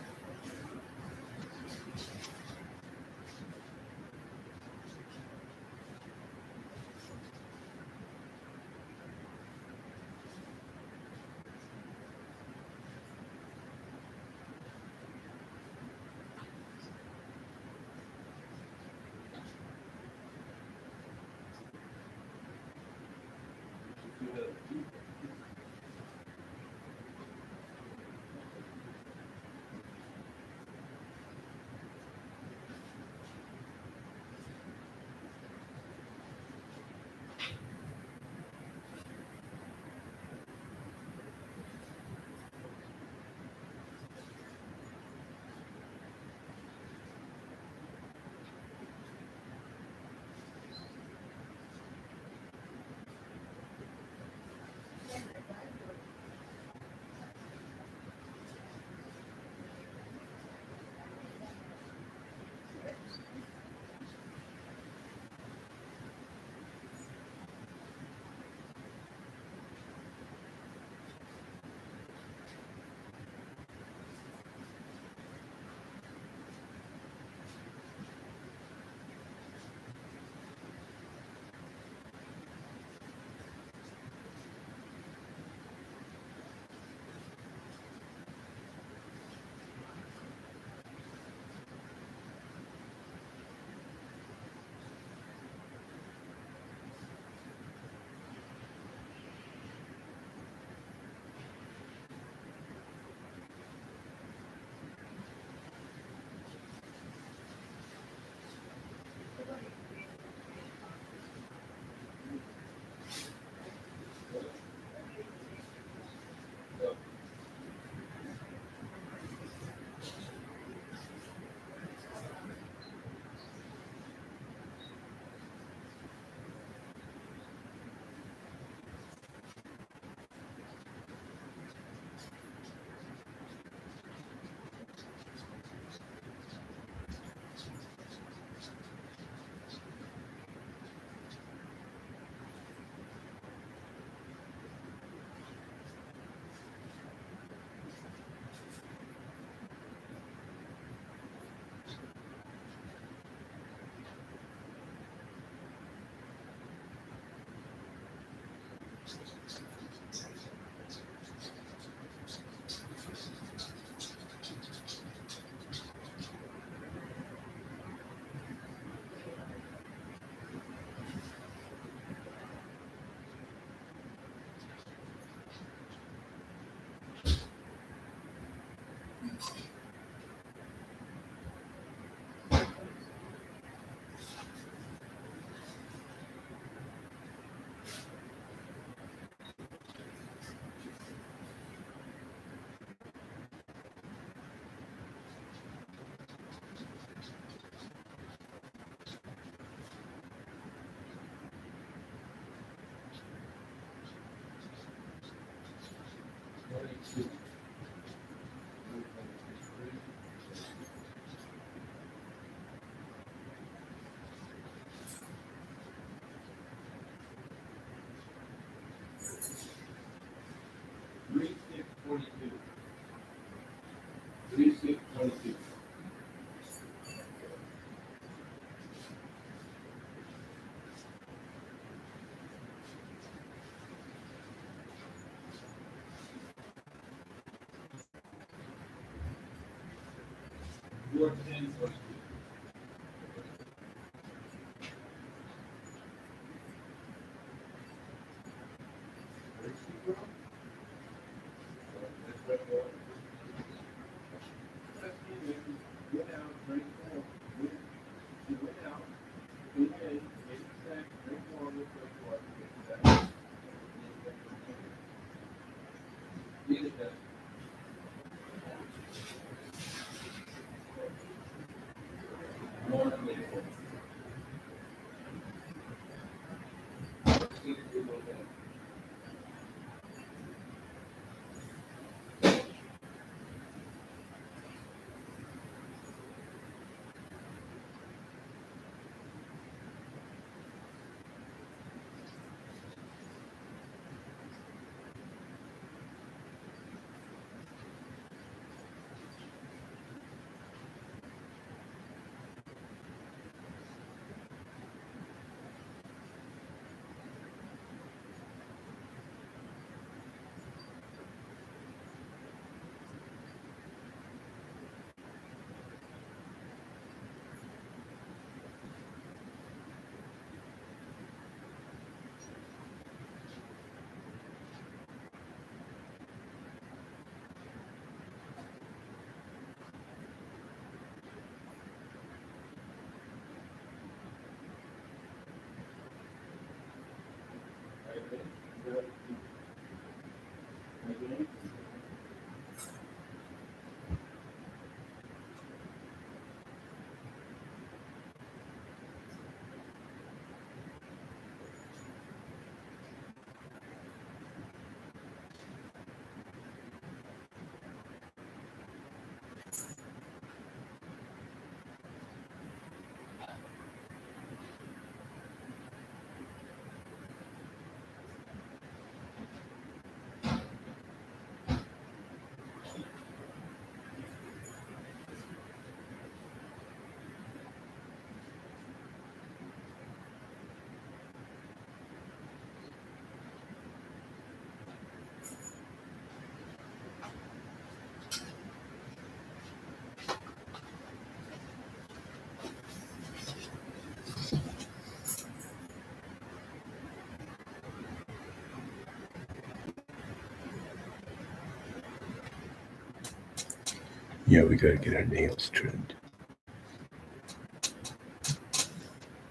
Yeah, we gotta get our nails trimmed.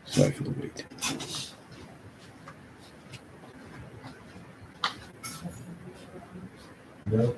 Sorry for the wait. No.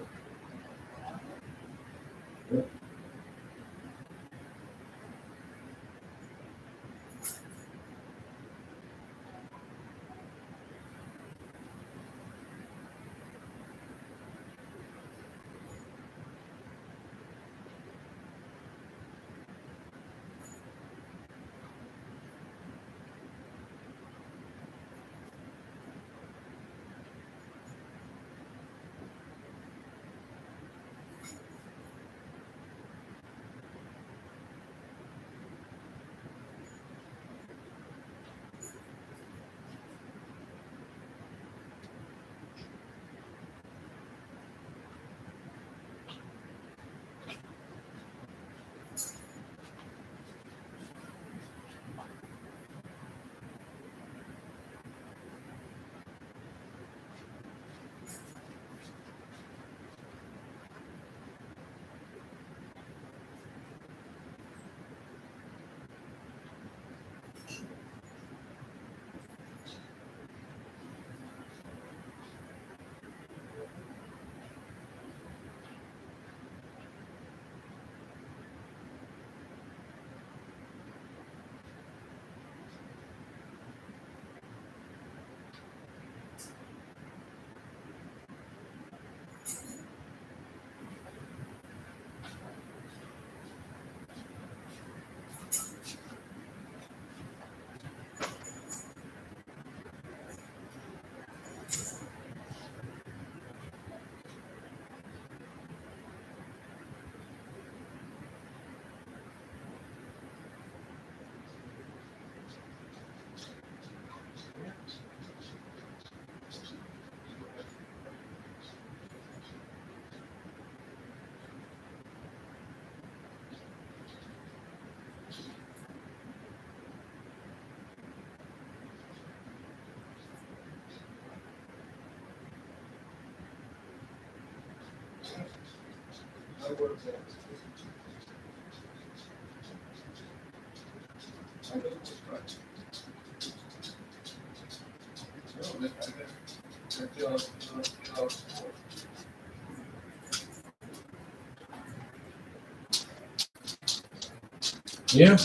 Yeah.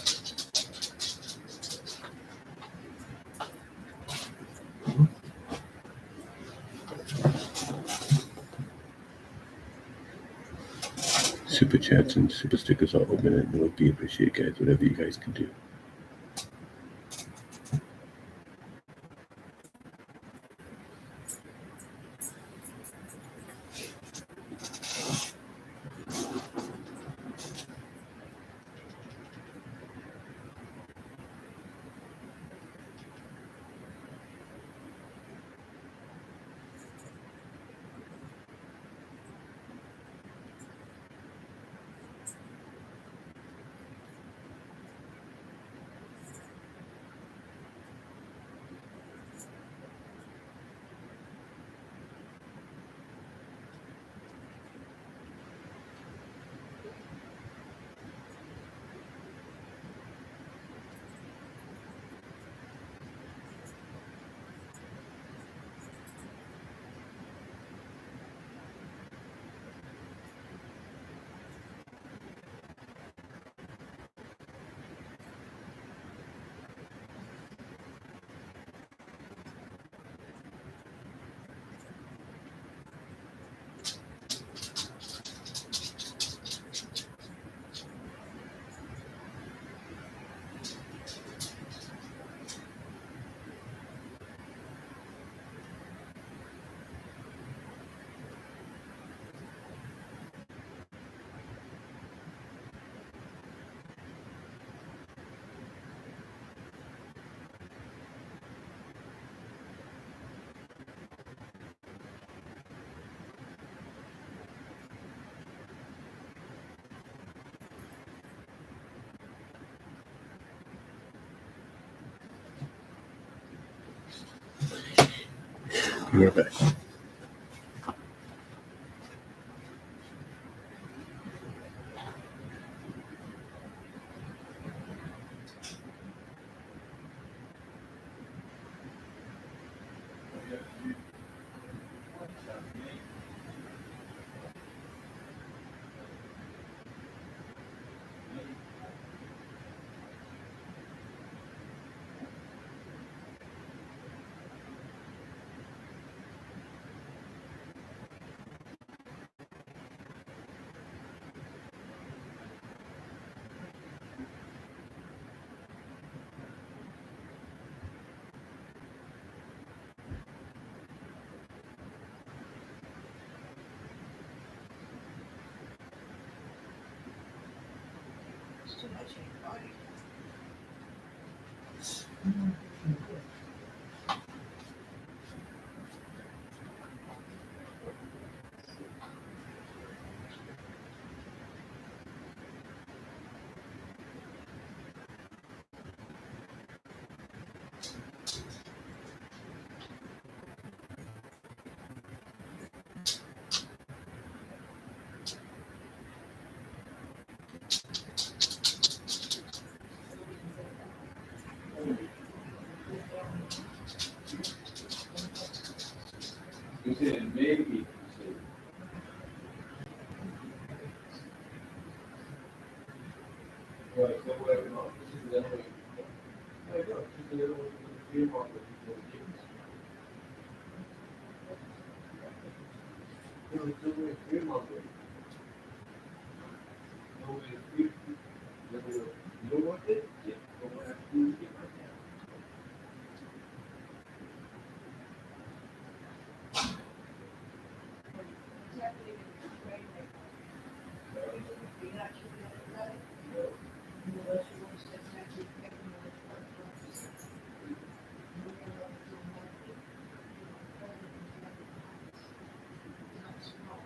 Super chats and super stickers are open and would be appreciated, guys. Whatever you guys can do. We're back. It's too much anxiety. Maybe. What's happening in your brain right now? You're not keeping it alive. Unless you want to step back and get them in the front lines. You're gonna have to do nothing. You're not small.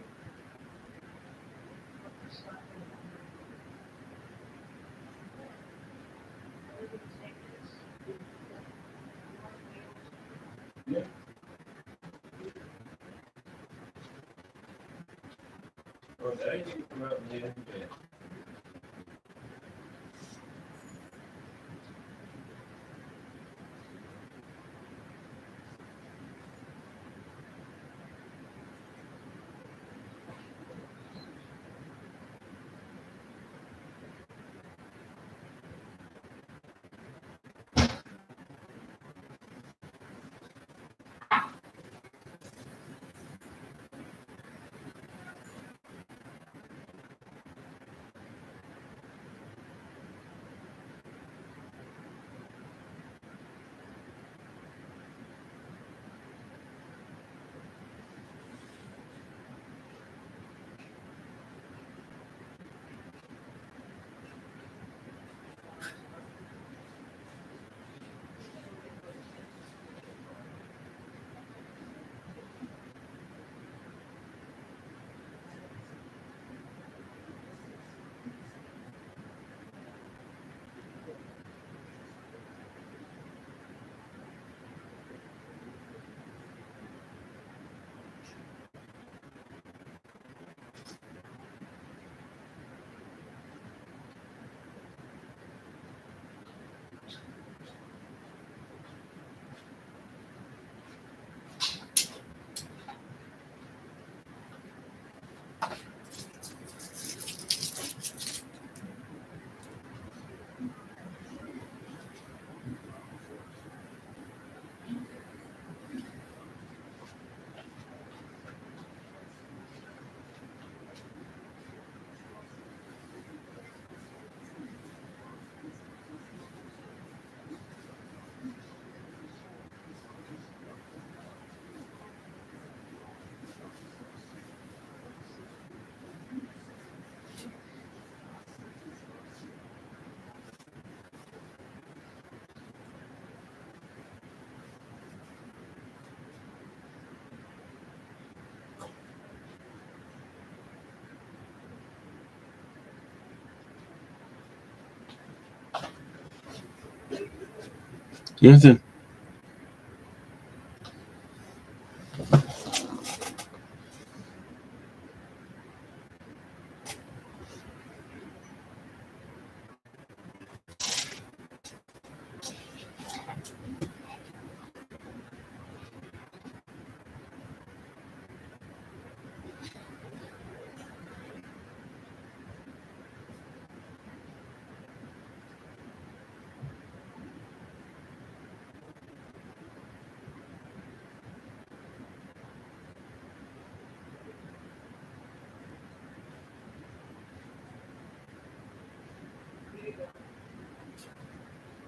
Listen.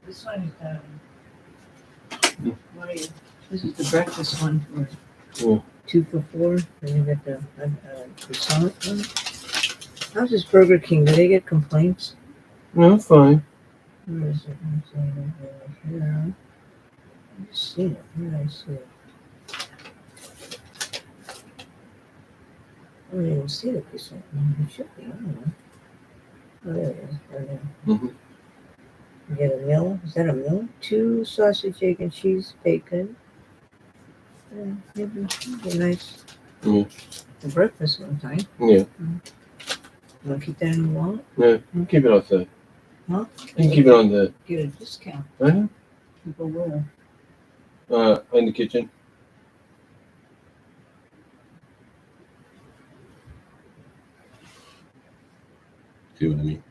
This one, what are you? This is the breakfast one for Cool. 2 for $4. And you got the croissant one. How's this Burger King? Do they get complaints? No, it's fine. Where is it? I'm saying it over here. I just seen it. Where did I see it? I don't even see the croissant. It should be. I don't know. Oh, there it is. Right there. Mhm. You get a meal. Is that a meal? 2 sausage, egg, and cheese, bacon. Maybe be nice Yeah. for breakfast one time. Yeah. You want to keep that in the wallet? Yeah. You can keep it outside. Huh? You can keep it on the Get a discount. People will. in the kitchen. See what I mean?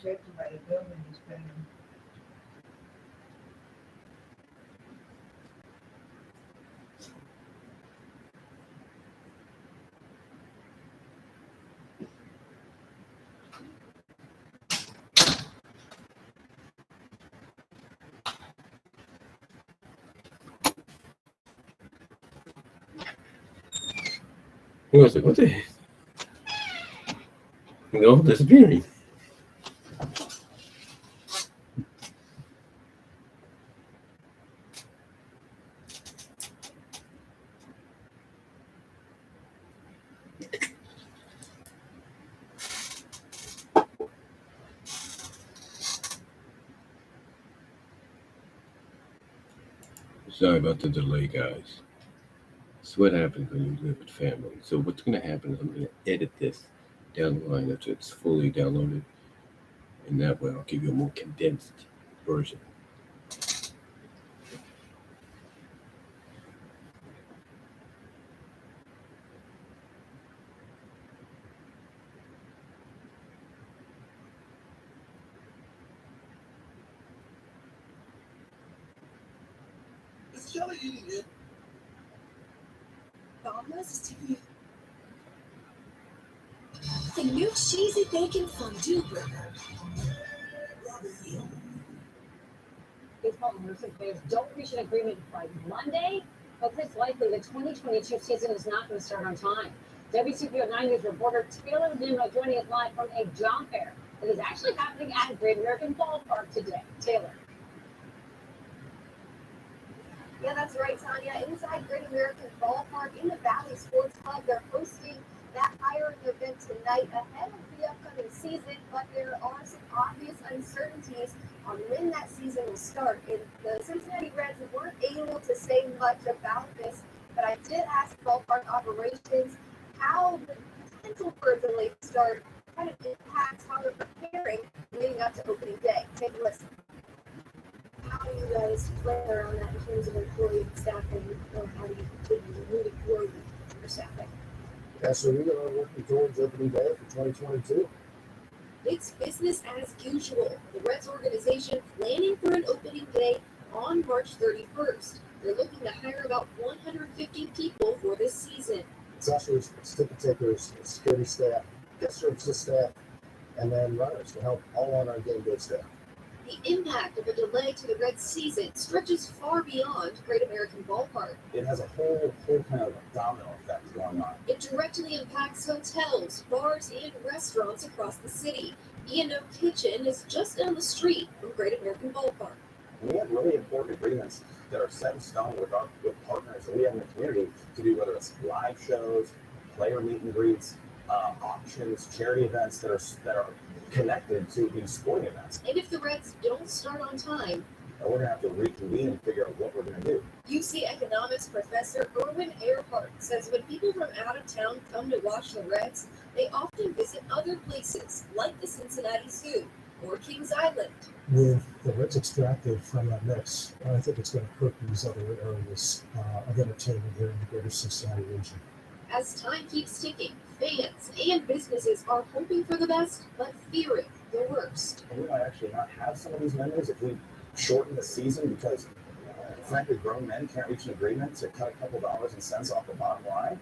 protected by the building he's paying. He was like, what the heck? No, disappearing. Sorry about the delay, guys. It's what happens when you live with family. So what's going to happen is I'm going to edit this down the line after it's fully downloaded. And that way I'll give you a more condensed version. It's jelly eating it. Almost. The new cheesy bacon fondue burger. Baseball and nursing players don't reach an agreement by Monday, but it's likely the 2022 season is not going to start on time. WCPO9 News reporter Taylor VENMO joining us live from a job fair that is actually happening at Great American Ballpark today. Taylor. Yeah, that's right, Tanya. Inside Great American Ballpark in the Valley Sports Club, they're hosting that hiring event tonight ahead of the upcoming season, but there are some obvious uncertainties on when that season will start. And the Cincinnati Reds weren't able to say much about this, but I did ask ballpark operations how the potential for a delayed start kind of impacts how they're preparing leading up to opening day. Take a listen. How do you guys play around that in terms of employee and staffing, or how do you continue moving forward with your staffing? Yeah, so we are working towards opening day for 2022. It's business as usual. The Reds organization planning for an opening day on March 31st. They're looking to hire about 150 people for this season. It's ushers, it's ticket takers, it's security staff, guest services staff, and then runners to help all on our game day staff. The impact of a delay to the Reds season stretches far beyond Great American Ballpark. It has a whole kind of domino effect going on. It directly impacts hotels, bars, and restaurants across the city. E&O Kitchen is just down the street from Great American Ballpark. We have really important agreements that are set in stone with partners that we have in the community to do, whether it's live shows, player meet and greets, auctions, charity events that are connected to these sporting events. And if the Reds don't start on time, we're going to have to reconvene and figure out what we're going to do. UC economics professor Erwin Earhart says when people from out of town come to watch the Reds, they often visit other places like the Cincinnati Zoo or Kings Island. With the Reds extracted from that mix, I think it's going to hurt these other areas of entertainment here in the greater Cincinnati region. As time keeps ticking, fans and businesses are hoping for the best, but fearing the worst. And we might actually not have some of these members if we shorten the season because, frankly, grown men can't reach an agreement to cut a couple dollars and cents off the bottom line.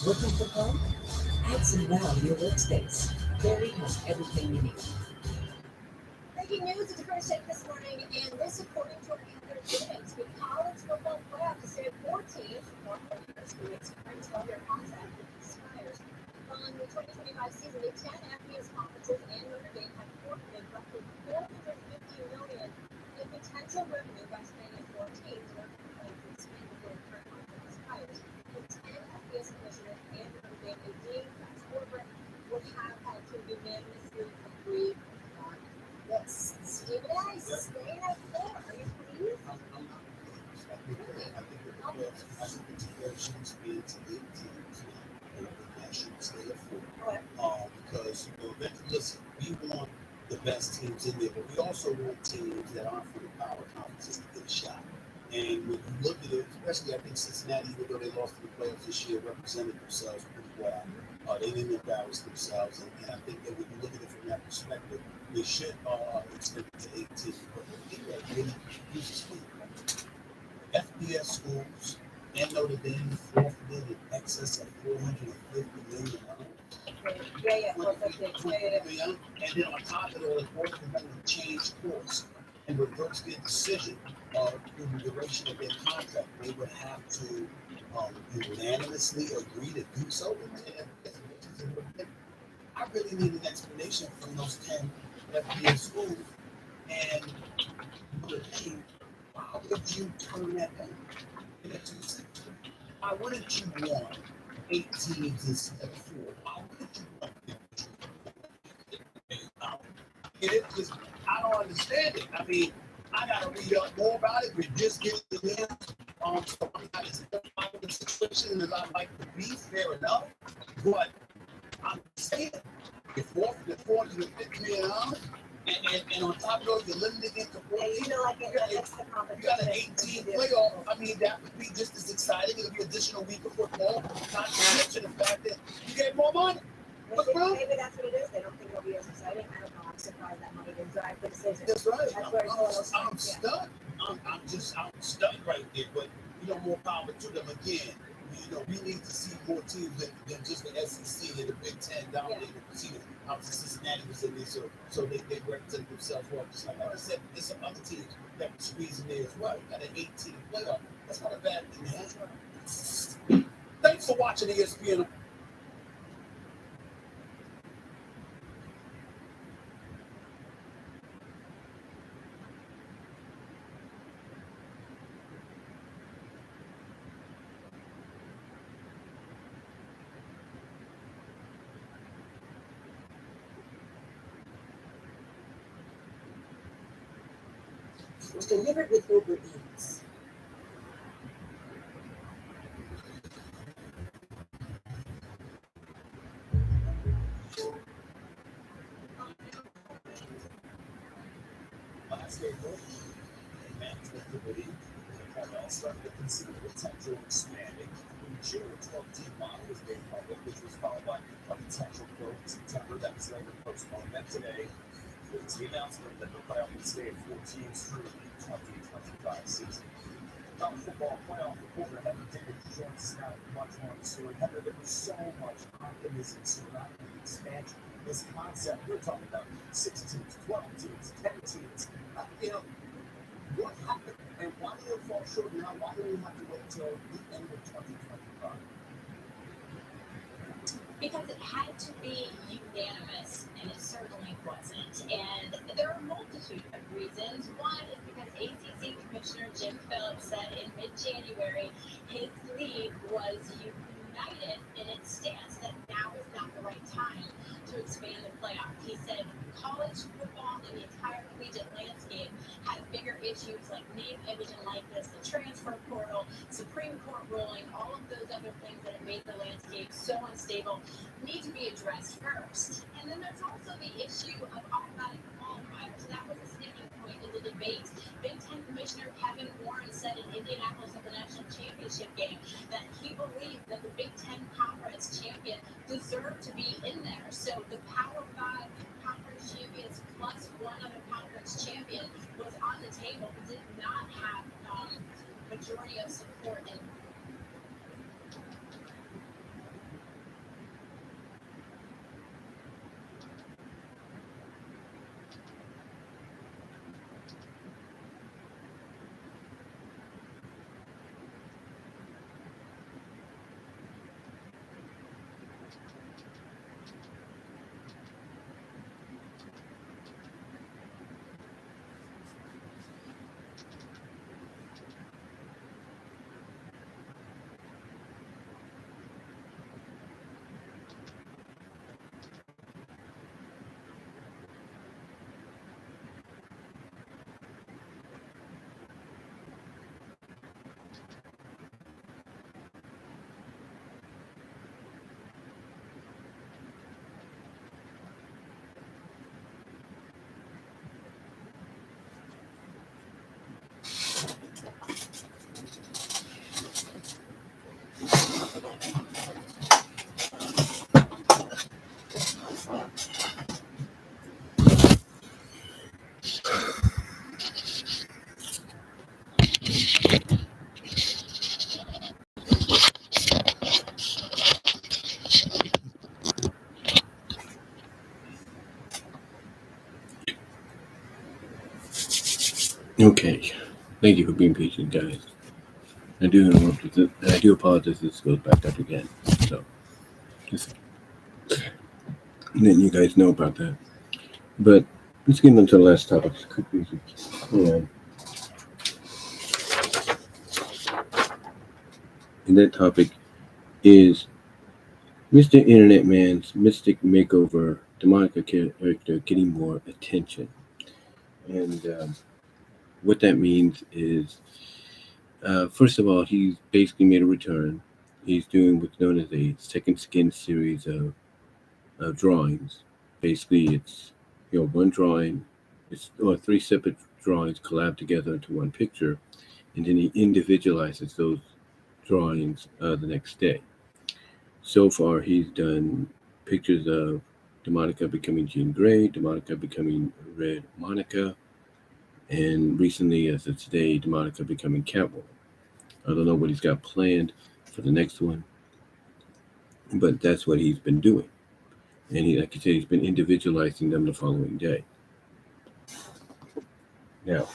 Looking for home? Add some wow to your workspace. There we have everything you need. Breaking news at the first take this morning, and this according to our entertainment. The college football playoff to stay 14 more players who experience all their contact with expires. On the 2025 season, the 10 FBS conferences and Notre Dame have forfeited roughly $450 million in potential revenue by staying at 14. have had to unanimously agree on this. Stephen A. Stay at 4. Are you pleased? I'm not pleased. I think it's fair should be to 8 teams. And I think that should stay at 4. Because, listen, we want the best teams in there, but we also want teams that aren't from the power conferences to get a shot. And when you look at it, especially I think Cincinnati, even though they lost to the playoffs this year, represented themselves pretty well. They didn't embarrass themselves, and I think that when you look at it from that perspective, they should extend it to 18. But the thing that really confuses me, FBS schools and Notre Dame forfeited in excess of $450 million. Yeah, 450. And then on top of it, the board can only change course and reverse their decision through the duration of their contract. They would have to unanimously agree to do so. I really need an explanation from those 10 FBS schools. And the thing, why would you turn that down? Why wouldn't you want 8 teams instead of 4? Why wouldn't you want it? Because I don't understand it. I mean, I gotta read up more about it. We're just getting there. So I'm not as in the situation as I like to be, fair enough. But I'm saying the $450 million, and on top of those, you're limited into 4. You know, like you got an 18 playoff. I mean, that would be just as exciting. It'll be additional week of football. Not to mention the fact that you get more money. Maybe that's what it is. They don't think it'll be as exciting. I don't know. I'm surprised that money didn't drive the decision. That's right. That's where I'm stuck. I'm stuck right there. But more power to them again. We need to see more teams than just the SEC and the Big Ten dominating the season. Obviously, Cincinnati was in there, so they represent themselves well. Just like I said, there's some other teams that were squeezing there as well. You got an 18 playoff. That's not a bad thing to have. Thanks for watching ESPN. Was delivered with Uber Eats. Last day of management committee has started to consider potential expanding. In June, a 12-team model was made public, which was followed by a potential vote in September that was later postponed. And today, it's the announcement that the playoff will stay at 4 teams through the 2025 season. College football playoff reporter Heather David joins us now with much more on the story. Heather, there was so much optimism surrounding the expansion. This concept, we're talking about 6 teams, 12 teams, 10 teams. What happened? And why did it fall short now? Why do we have to wait until the end of 2025? Because it had to be unanimous, and it certainly wasn't. And there are a multitude of reasons. One is because ACC Commissioner Jim Phillips said in mid-January his league was united in its stance that now is not the right time to expand the playoff. He said college football and the entire collegiate landscape had bigger issues like name, image, and likeness, the transfer portal, Supreme Court ruling, all of those other things that have made the landscape so unstable need to be addressed first. And then there's also the issue of automatic qualifiers. That was a sticking point in the debate. Big Ten Commissioner Kevin Warren said in Indianapolis at the national championship game that he believed that the Big Ten conference champion deserved to be in there. So the Power 5 conference champions plus one other conference champion was on the table, but did not have majority of support in. Okay. Thank you for being patient, guys. I do interrupt this. I do apologize. This goes back up again. So, just letting you guys know about that. But let's get into the last topic as quickly as we can. And that topic is Mr. Internet Man's Mystic Makeover Demonica character getting more attention. And what that means is, first of all, he's basically made a return. He's doing what's known as a second skin series of drawings. Basically, it's one drawing, or 3 separate drawings collab together into one picture, and then he individualizes those drawings the next day. So far, he's done pictures of Demonica becoming Jean Grey, Demonica becoming Red Monica, and recently, as of today, Demonica becoming Catwoman. I don't know what he's got planned for the next one, but that's what he's been doing. And he, like I said, he's been individualizing them the following day. Now,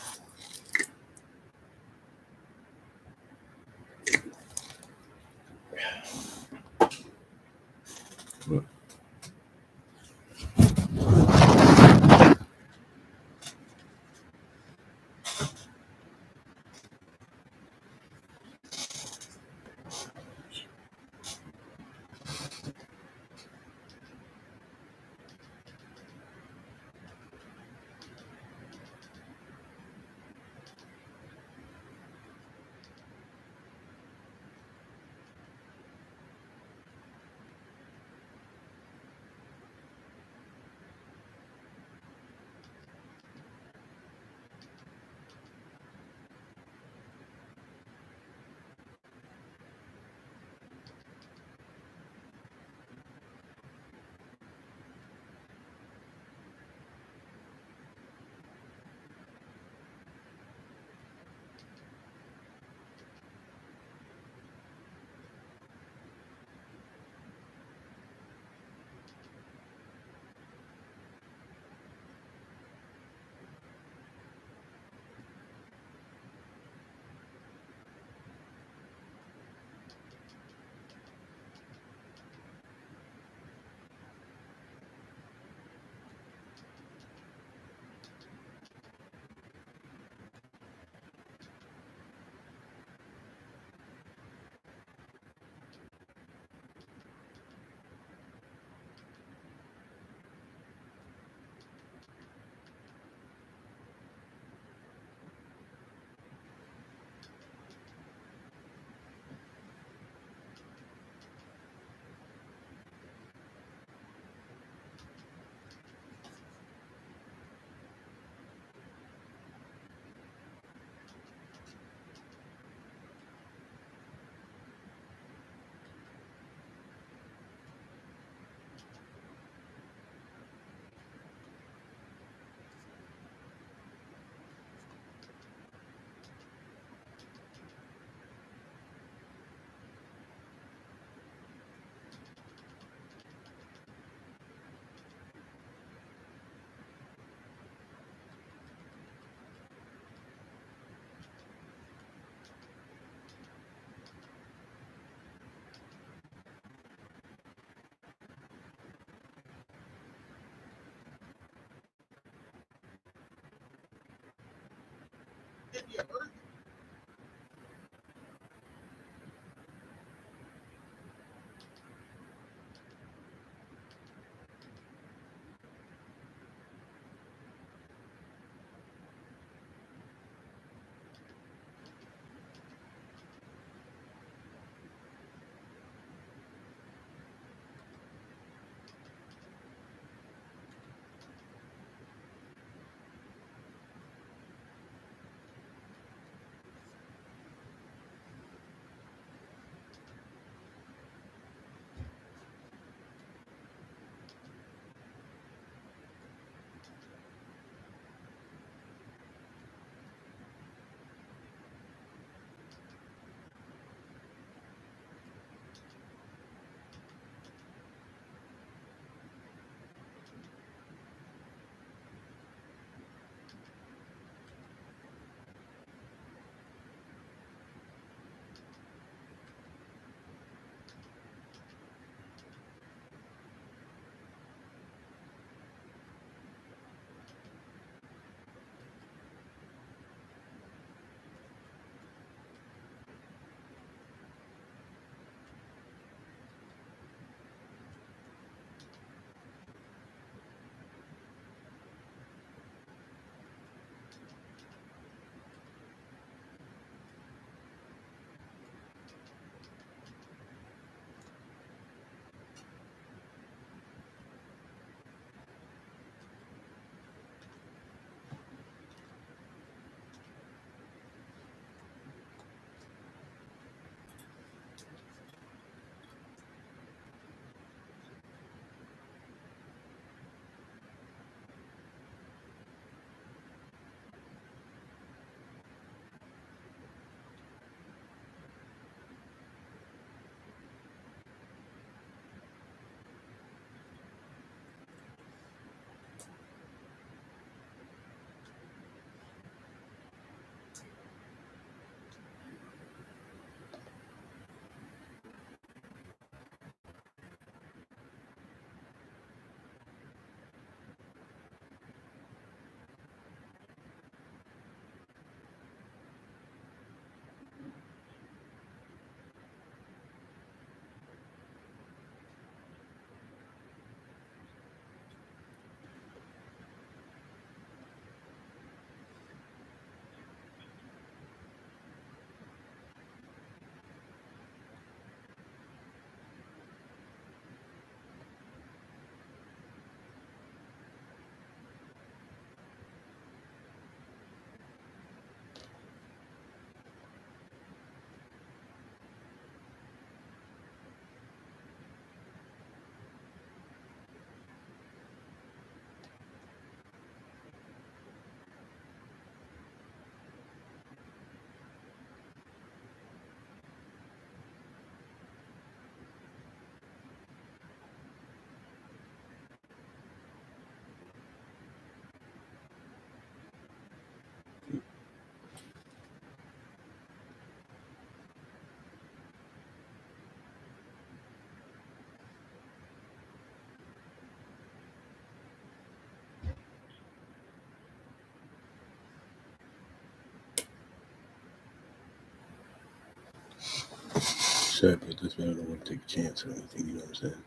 separate. That's why I don't want to take a chance or anything. You know what I'm saying?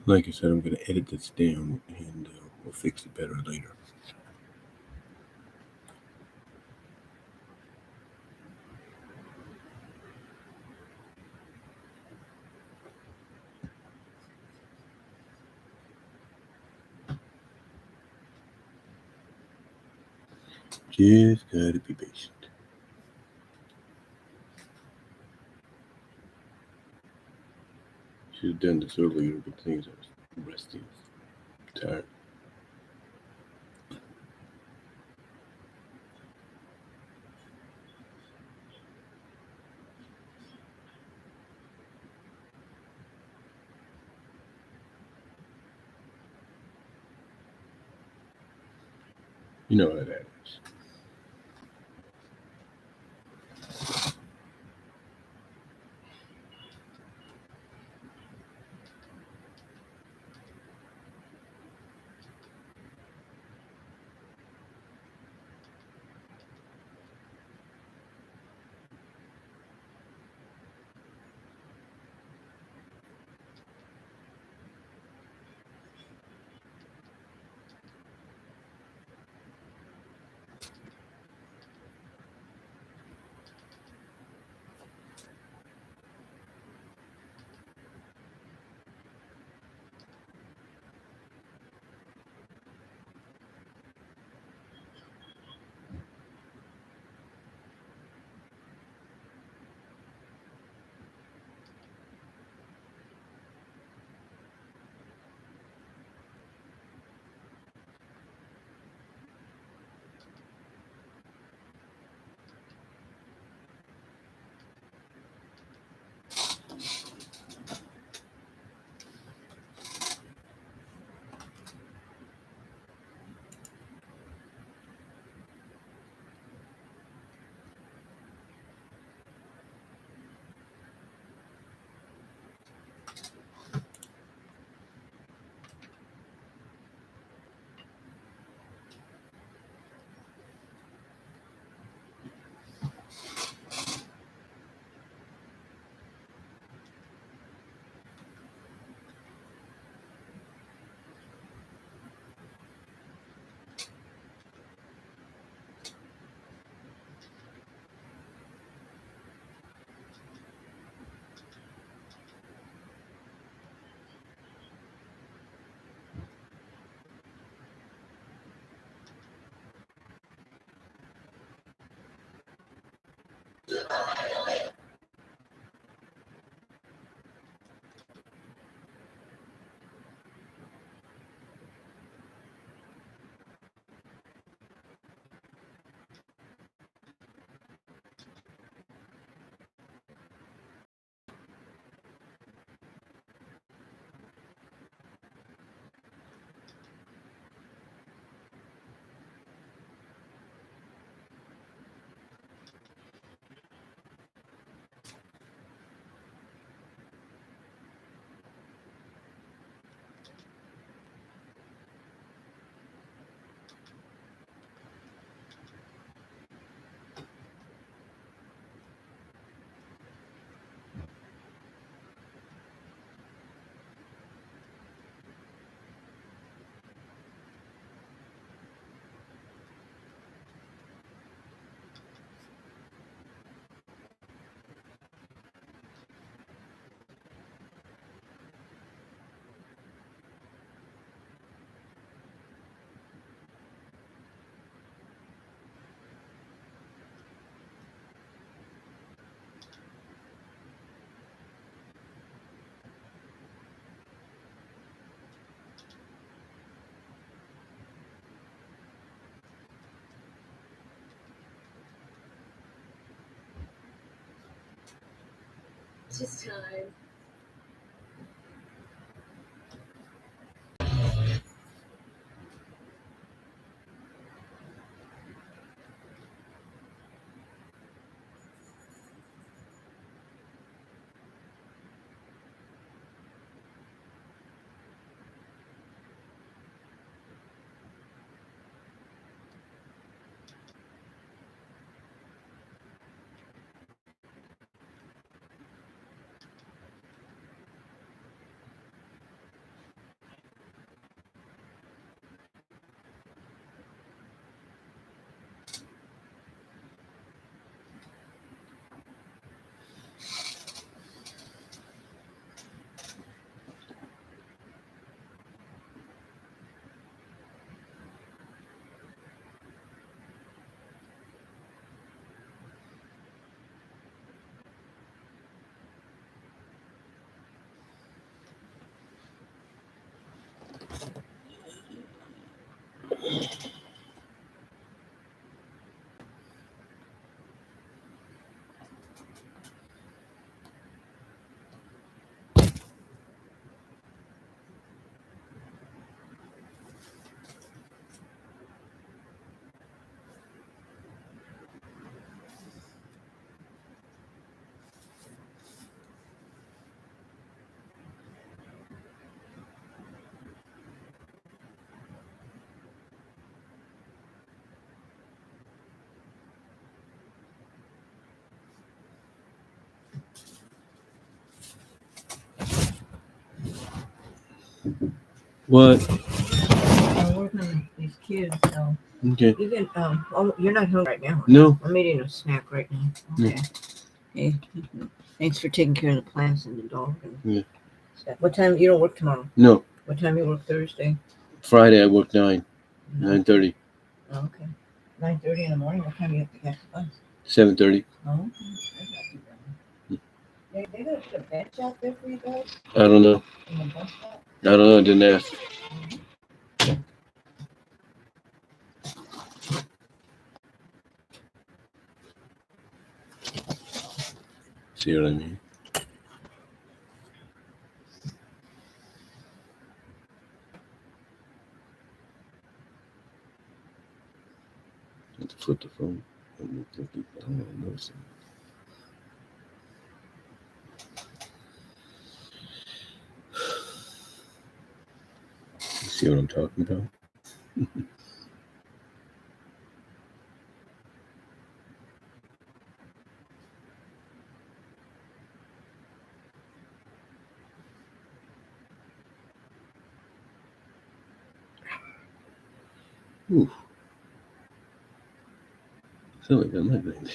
Like I said, I'm going to edit this down and we'll fix it better later. Just gotta be patient. Should have done this earlier, but things I was resting, tired. You know how that is. Just time. What? I'm working on these kids, so Okay. you can. Oh, you're not home right now. No. I'm eating a snack right now. Okay. Hey, thanks for taking care of the plants and the dog. And Yeah. stuff. What time? You don't work tomorrow? No. What time you work Thursday? Friday I work 9:30. Oh, okay. 9:30 in the morning. What time do you have to catch the bus? 7:30. Oh, okay. That's not too bad. They gonna put a bench out there for you guys I don't know. in the bus stop? I don't know. I didn't ask. See what I mean? I have to flip the phone. I don't know. You see what I'm talking about? Ooh. So like I'm not doing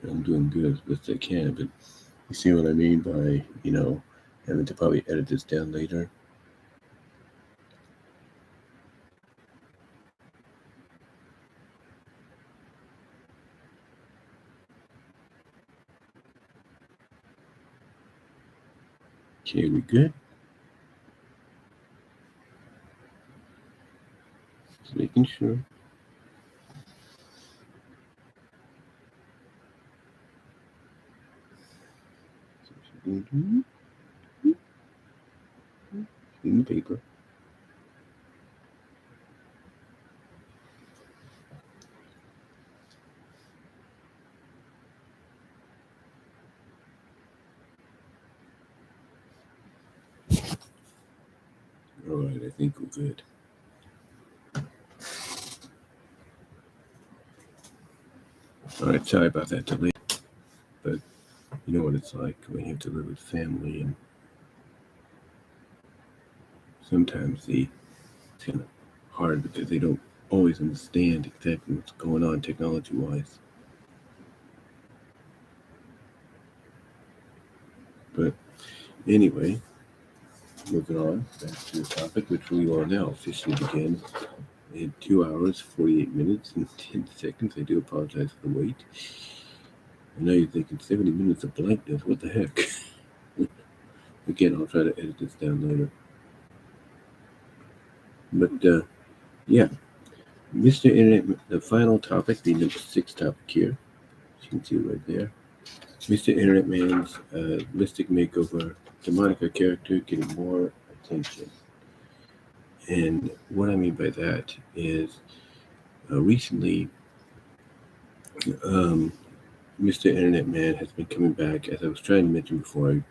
I'm doing good as best I can, but you see what I mean by, having to probably edit this down later. Okay, we good? Just making sure. In the paper. All right, I think we're good. All right, sorry about that delay, but you know what it's like when you have to live with family, and sometimes it's kind of hard because they don't always understand exactly what's going on technology-wise. But anyway, moving on back to the topic, which we will now officially begin in 2 hours, 48 minutes, and 10 seconds. I do apologize for the wait. I know you're thinking 70 minutes of blankness. What the heck? Again, I'll try to edit this down later. But, yeah. Mr. Internet, the final topic, the number 6 topic here. You can see it right there. Mr. Internet Man's Mystic Makeover Demonica character getting more attention. And what I mean by that is recently, Mr. Internet Man has been coming back, as I was trying to mention before I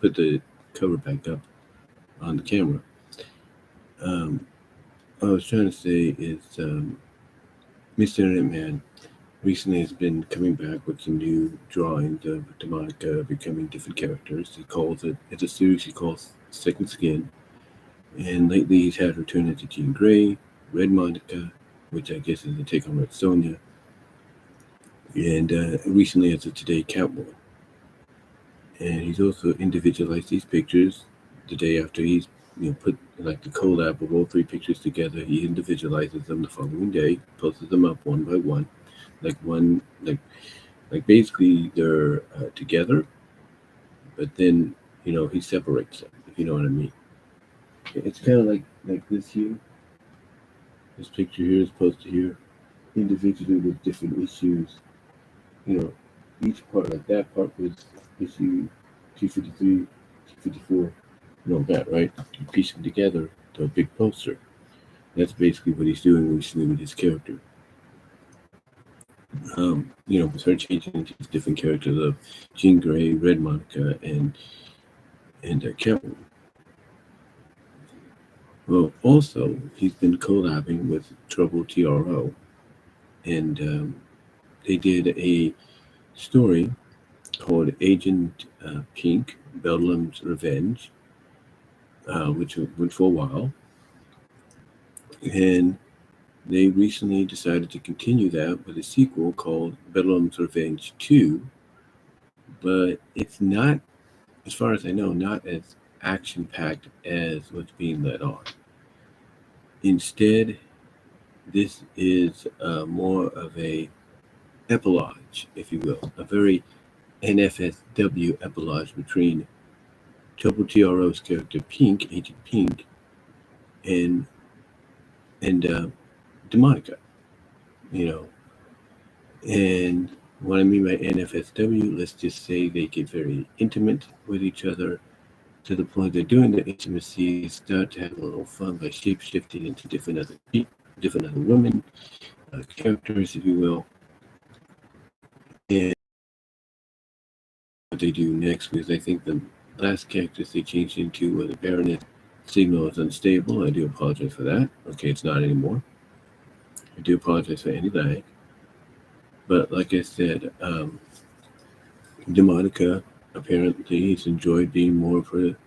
put the cover back up on the camera. I was trying to say is Mr. Internet Man recently has been coming back with some new drawings of Demonica becoming different characters. He calls it's a series he calls Second Skin. And lately he's had her turn into Jean Grey, Red Monica, which I guess is a take on Red Sonja, and recently as of today, Catwoman. And he's also individualized these pictures the day after he's put like the collab of all three pictures together. He individualizes them the following day, posts them up one by one, like basically they're together, but then he separates them, if you know what I mean. It's kind of like this here. This picture here is posted here individually with different issues. Each part, like that part was issue 253, 254, that, right? You piece them together to a big poster. That's basically what he's doing recently with his character. With her changing into these different characters of Jean Grey, Red Monica, and Catwoman. Well, also, he's been collabing with Trouble TRO, and they did a story called Agent Pink, Bedlam's Revenge, which went for a while. And they recently decided to continue that with a sequel called Bedlam's Revenge 2, but it's not, as far as I know, not as action-packed as what's being led on. Instead, this is more of a epilogue, if you will, a very NFSW epilogue between Trouble TRO's character Pink, Agent Pink, and Demonica, And what I mean by NFSW, let's just say they get very intimate with each other to the point that during the intimacy, they start to have a little fun by shape-shifting into different other people, different other women, characters, if you will. And what they do next, because I think the last characters they changed into were the Baroness. Signal is unstable. I do apologize for that. Okay, it's not anymore. I do apologize for any lag. But like I said, Demonica apparently has enjoyed being more of her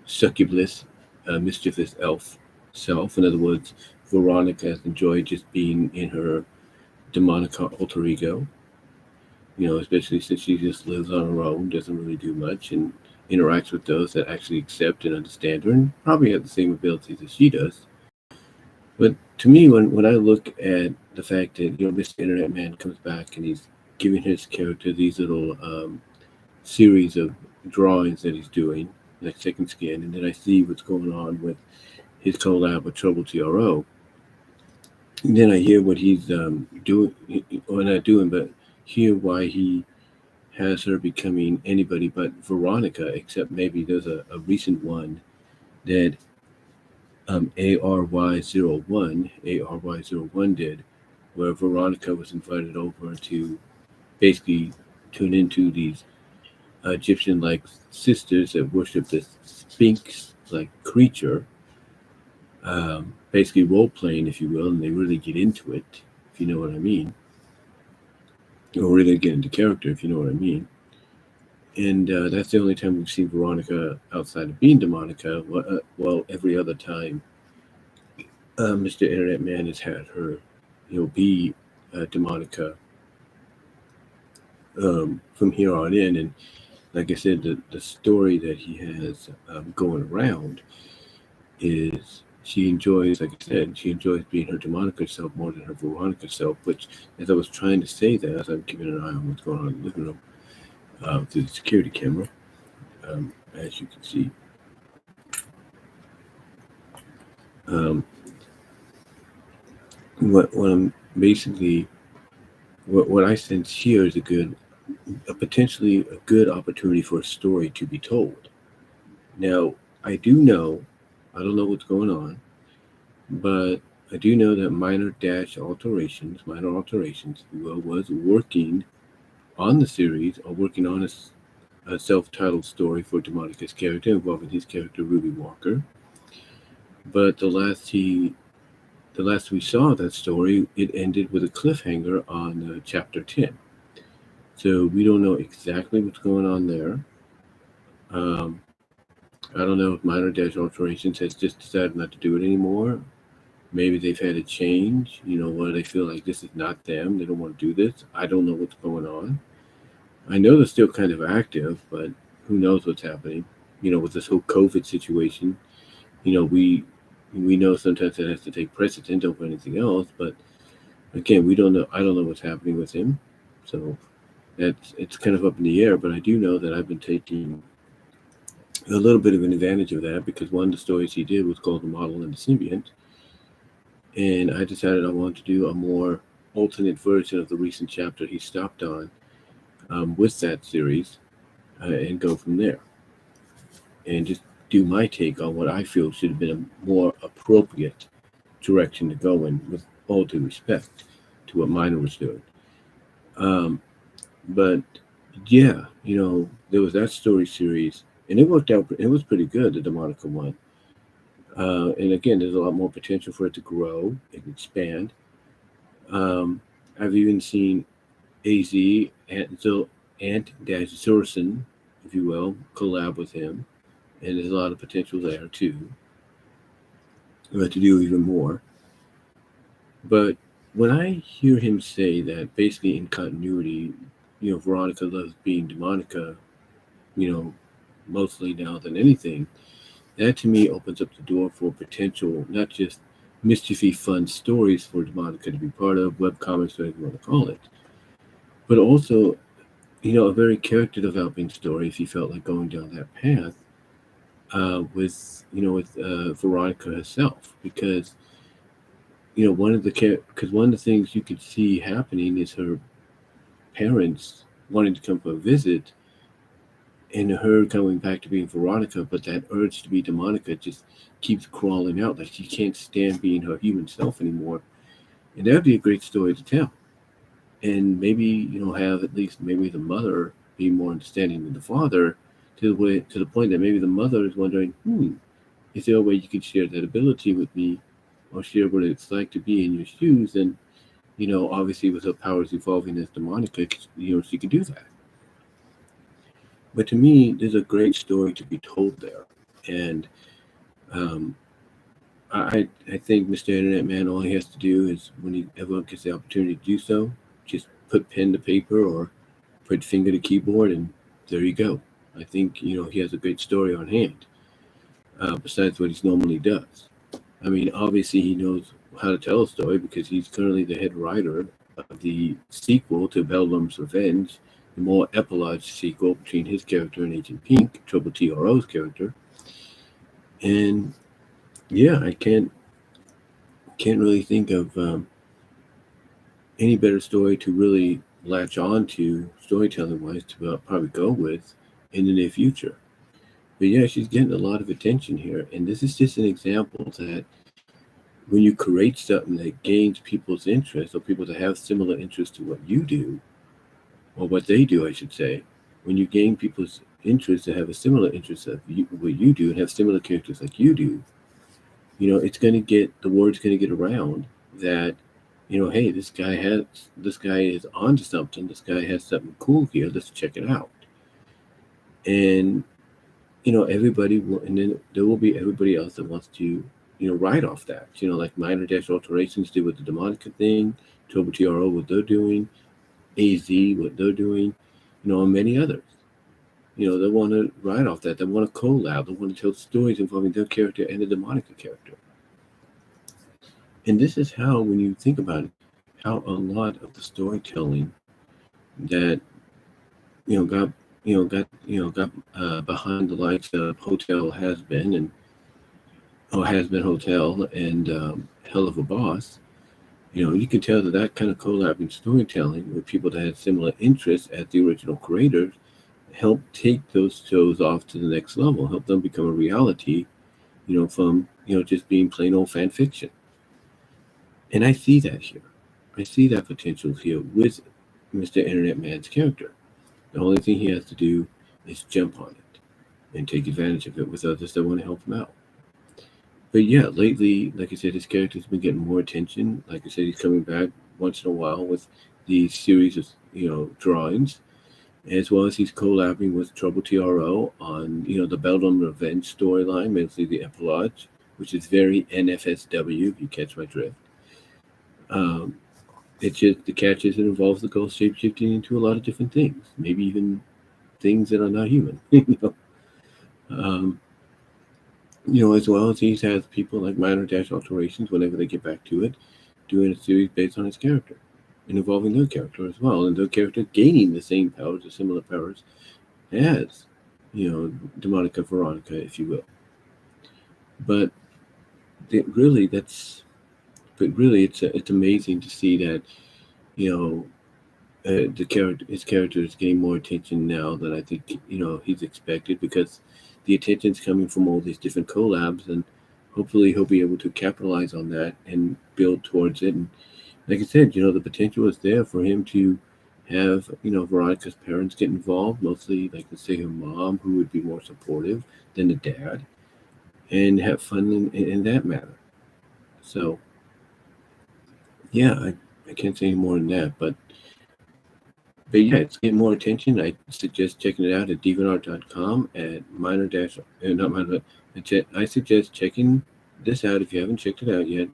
succubus, mischievous elf self. In other words, Veronica has enjoyed just being in her Demonica alter ego. Especially since she just lives on her own, doesn't really do much, and interacts with those that actually accept and understand her, and probably have the same abilities as she does. But to me, when I look at the fact that Mr. Internet Man comes back and he's giving his character these little series of drawings that he's doing, like Second Skin, and then I see what's going on with his collab with Trouble TRO, and then I hear what he's doing, or not doing, but hear why he has her becoming anybody but Veronica, except maybe there's a recent one that ARY01 did, where Veronica was invited over to basically tune into these Egyptian-like sisters that worship this Sphinx-like creature, basically role-playing, if you will, and they really get into it, if you know what I mean. Or really get into character, if you know what I mean. And that's the only time we've seen Veronica outside of being Demonica. Well, every other time Mr. Internet Man has had her, be Demonica from here on in. And like I said, the story that he has going around is she enjoys, like I said, she enjoys being her Demonica self more than her Veronica self, which, as I was trying to say that, as I'm keeping an eye on what's going on in the living room through the security camera, as you can see. What I'm basically, what I sense here is a good potentially a good opportunity for a story to be told. Now, I do know, I don't know what's going on, but I do know that minor alterations, if you will, was working on the series or working on a self-titled story for Demonica's character involving his character Ruby Walker. But the last we saw that story, it ended with a cliffhanger on chapter 10. So we don't know exactly what's going on there. I don't know if minor alterations has just decided not to do it anymore. Maybe they've had a change, where they feel like this is not them. They don't want to do this. I don't know what's going on. I know they're still kind of active, but who knows what's happening, with this whole COVID situation. We know sometimes it has to take precedent over anything else, but again, we don't know. I don't know what's happening with him. So it's kind of up in the air, but I do know that I've been taking a little bit of an advantage of that because one of the stories he did was called The Model and the Symbiont. And I decided I wanted to do a more alternate version of the recent chapter he stopped on with that series and go from there. And just do my take on what I feel should have been a more appropriate direction to go in, with all due respect to what Minor was doing. But yeah, there was that story series, and it worked out. It was pretty good, the Demonica one. And again, there's a lot more potential for it to grow and expand. I've even seen AZ Ant Zorson, if you will, collab with him, and there's a lot of potential there too. To do even more. But when I hear him say that basically in continuity, Veronica loves being Demonica, mostly now than anything, that to me opens up the door for potential, not just mischiefy fun stories for Demonica to be part of, webcomics, whatever you want to call it, but also, a very character developing story if he felt like going down that path with Veronica herself, because one of the things you could see happening is her parents wanting to come for a visit and her coming back to being Veronica, but that urge to be Demonica just keeps crawling out, like she can't stand being her human self anymore. And that'd be a great story to tell. And maybe, have at least maybe the mother be more understanding than the father, to the point that maybe the mother is wondering, is there a way you can share that ability with me, or share what it's like to be in your shoes? And, obviously with her powers evolving as Demonica, she can do that. But to me, there's a great story to be told there. And I think Mr. Internet Man, all he has to do is, when everyone gets the opportunity to do so, just put pen to paper or put finger to keyboard, and there you go. I think, he has a great story on hand, besides what he normally does. I mean, obviously he knows how to tell a story because he's currently the head writer of the sequel to Bedlam's Revenge, the more epilogue sequel between his character and Agent Pink, Triple TRO's character. And yeah, I can't really think of any better story to really latch on to storytelling-wise to probably go with in the near future. But yeah, she's getting a lot of attention here, and this is just an example that when you create something that gains people's interest, or people that have similar interests to what you do, or what they do, I should say, when you gain people's interest to have a similar interest of what you do and have similar characters like you do, it's going to get, the word's going to get around that, hey, this guy is onto something. This guy has something cool here. Let's check it out. And, everybody will, and then there will be everybody else that wants to, ride off that, like Minor Alterations did with the Demonica thing, Turbo TRO, what they're doing, AZ, what they're doing, and many others. They want to ride off that. They want to collab. They want to tell stories involving their character and the Demonica character. And this is how, when you think about it, how a lot of the storytelling that got behind the likes of Hotel Has Been Hotel and Hell of a Boss, You can tell that kind of collab in storytelling with people that had similar interests as the original creators help take those shows off to the next level, help them become a reality, from, just being plain old fan fiction. And I see that here. I see that potential here with Mr. Internet Man's character. The only thing he has to do is jump on it and take advantage of it with others that want to help him out. But yeah, lately, like I said, his character's been getting more attention. Like I said, he's coming back once in a while with these series of, drawings, as well as he's collabing with Trouble TRO on, the Beldam Revenge storyline, mostly the epilogue, which is very NFSW, if you catch my drift. It's just the catch is it involves the ghost shape-shifting into a lot of different things, maybe even things that are not human. As well as he has people like Minor Dash Alterations, whenever they get back to it, doing a series based on his character and involving their character as well, and their character gaining the same powers or similar powers as, Demonica Veronica, if you will. But really, it's amazing to see that, his character is getting more attention now than I think he's expected, because the attention's coming from all these different collabs, and hopefully he'll be able to capitalize on that and build towards it. And like I said, the potential is there for him to have Veronica's parents get involved, mostly like let's say her mom, who would be more supportive than the dad, and have fun in that manner. So yeah, I can't say any more than that, but yeah, it's getting more attention. I suggest checking it out at deviantart.com at minor dash, not minor, I suggest checking this out if you haven't checked it out yet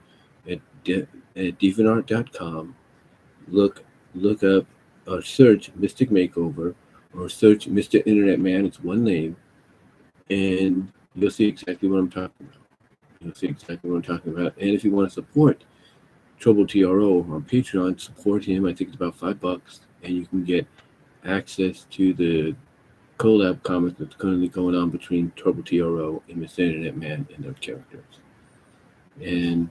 at deviantart.com. Look up or search Mystic Makeover or search Mr. Internet Man. It's one name, and you'll see exactly what I'm talking about. And if you want to support Trouble TRO on Patreon, support him. I think it's about $5, and you can get access to the collab comics that's currently going on between Trouble TRO and Mr. Internet Man and their characters. And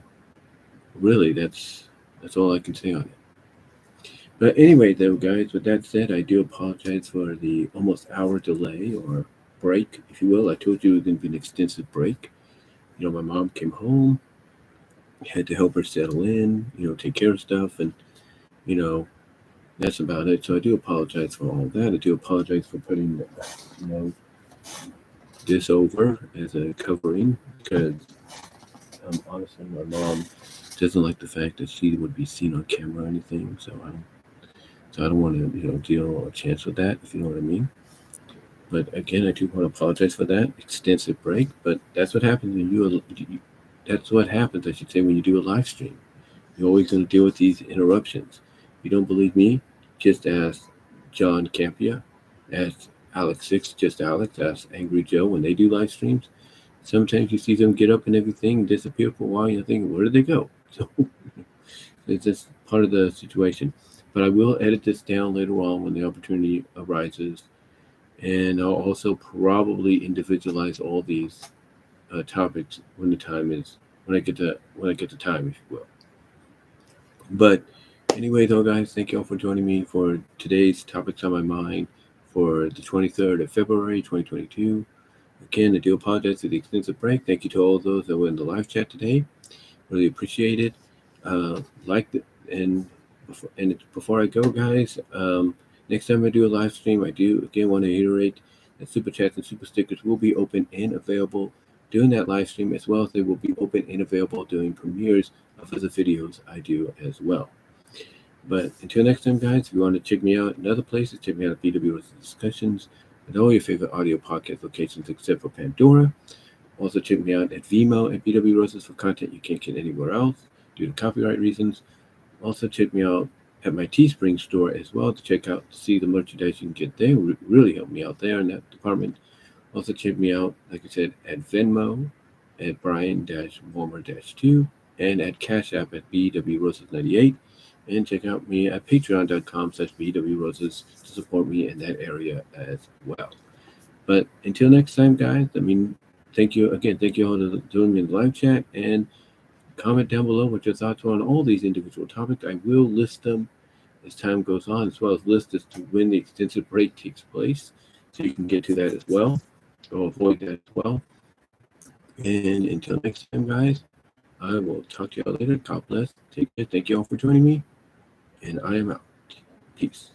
really, that's all I can say on it. But anyway, though, guys, with that said, I do apologize for the almost hour delay or break, if you will. I told you it was going to be an extensive break. My mom came home, had to help her settle in, take care of stuff, and that's about it. So I do apologize for all of that. I do apologize for putting this over as a covering, because honestly, my mom doesn't like the fact that she would be seen on camera or anything. So I don't want to deal or chance with that, if you know what I mean. But again, I do want to apologize for that extensive break. But that's what happens when that's what happens, I should say, when you do a live stream. You're always going to deal with these interruptions. If you don't believe me, just ask John Campia, ask Alex6, just Alex, ask Angry Joe when they do live streams. Sometimes you see them get up and everything, disappear for a while, and you're thinking, where did they go? So it's just part of the situation. But I will edit this down later on when the opportunity arises. And I'll also probably individualize all these topics when I get the time, if you will. But anyway, though, guys, thank you all for joining me for today's Topics on My Mind for the 23rd of February, 2022. Again, I do apologize for the extensive break. Thank you to all those that were in the live chat today. Really appreciate it. Before I go, guys, next time I do a live stream, I do again want to reiterate that Super Chats and Super Stickers will be open and available during that live stream, as well as they will be open and available during premieres of other videos I do as well. But until next time, guys, if you want to check me out in other places, check me out at BW Roses Discussions and all your favorite audio podcast locations except for Pandora. Also check me out at VENMO and BW Roses for content you can't get anywhere else due to copyright reasons. Also check me out at my Teespring store as well to see the merchandise you can get there. Really help me out there in that department. Also check me out, like I said, at Venmo at Brian-Warmer-2 and at Cash App at BWRoses98. And check out me at patreon.com/BWRoses to support me in that area as well. But until next time, guys, thank you again. Thank you all for joining me in the live chat. And comment down below what your thoughts are on all these individual topics. I will list them as time goes on, as well as list as to when the extensive break takes place, so you can get to that as well, or avoid that as well. And until next time, guys, I will talk to y'all later. God bless. Take care. Thank you all for joining me, and I am out. Peace.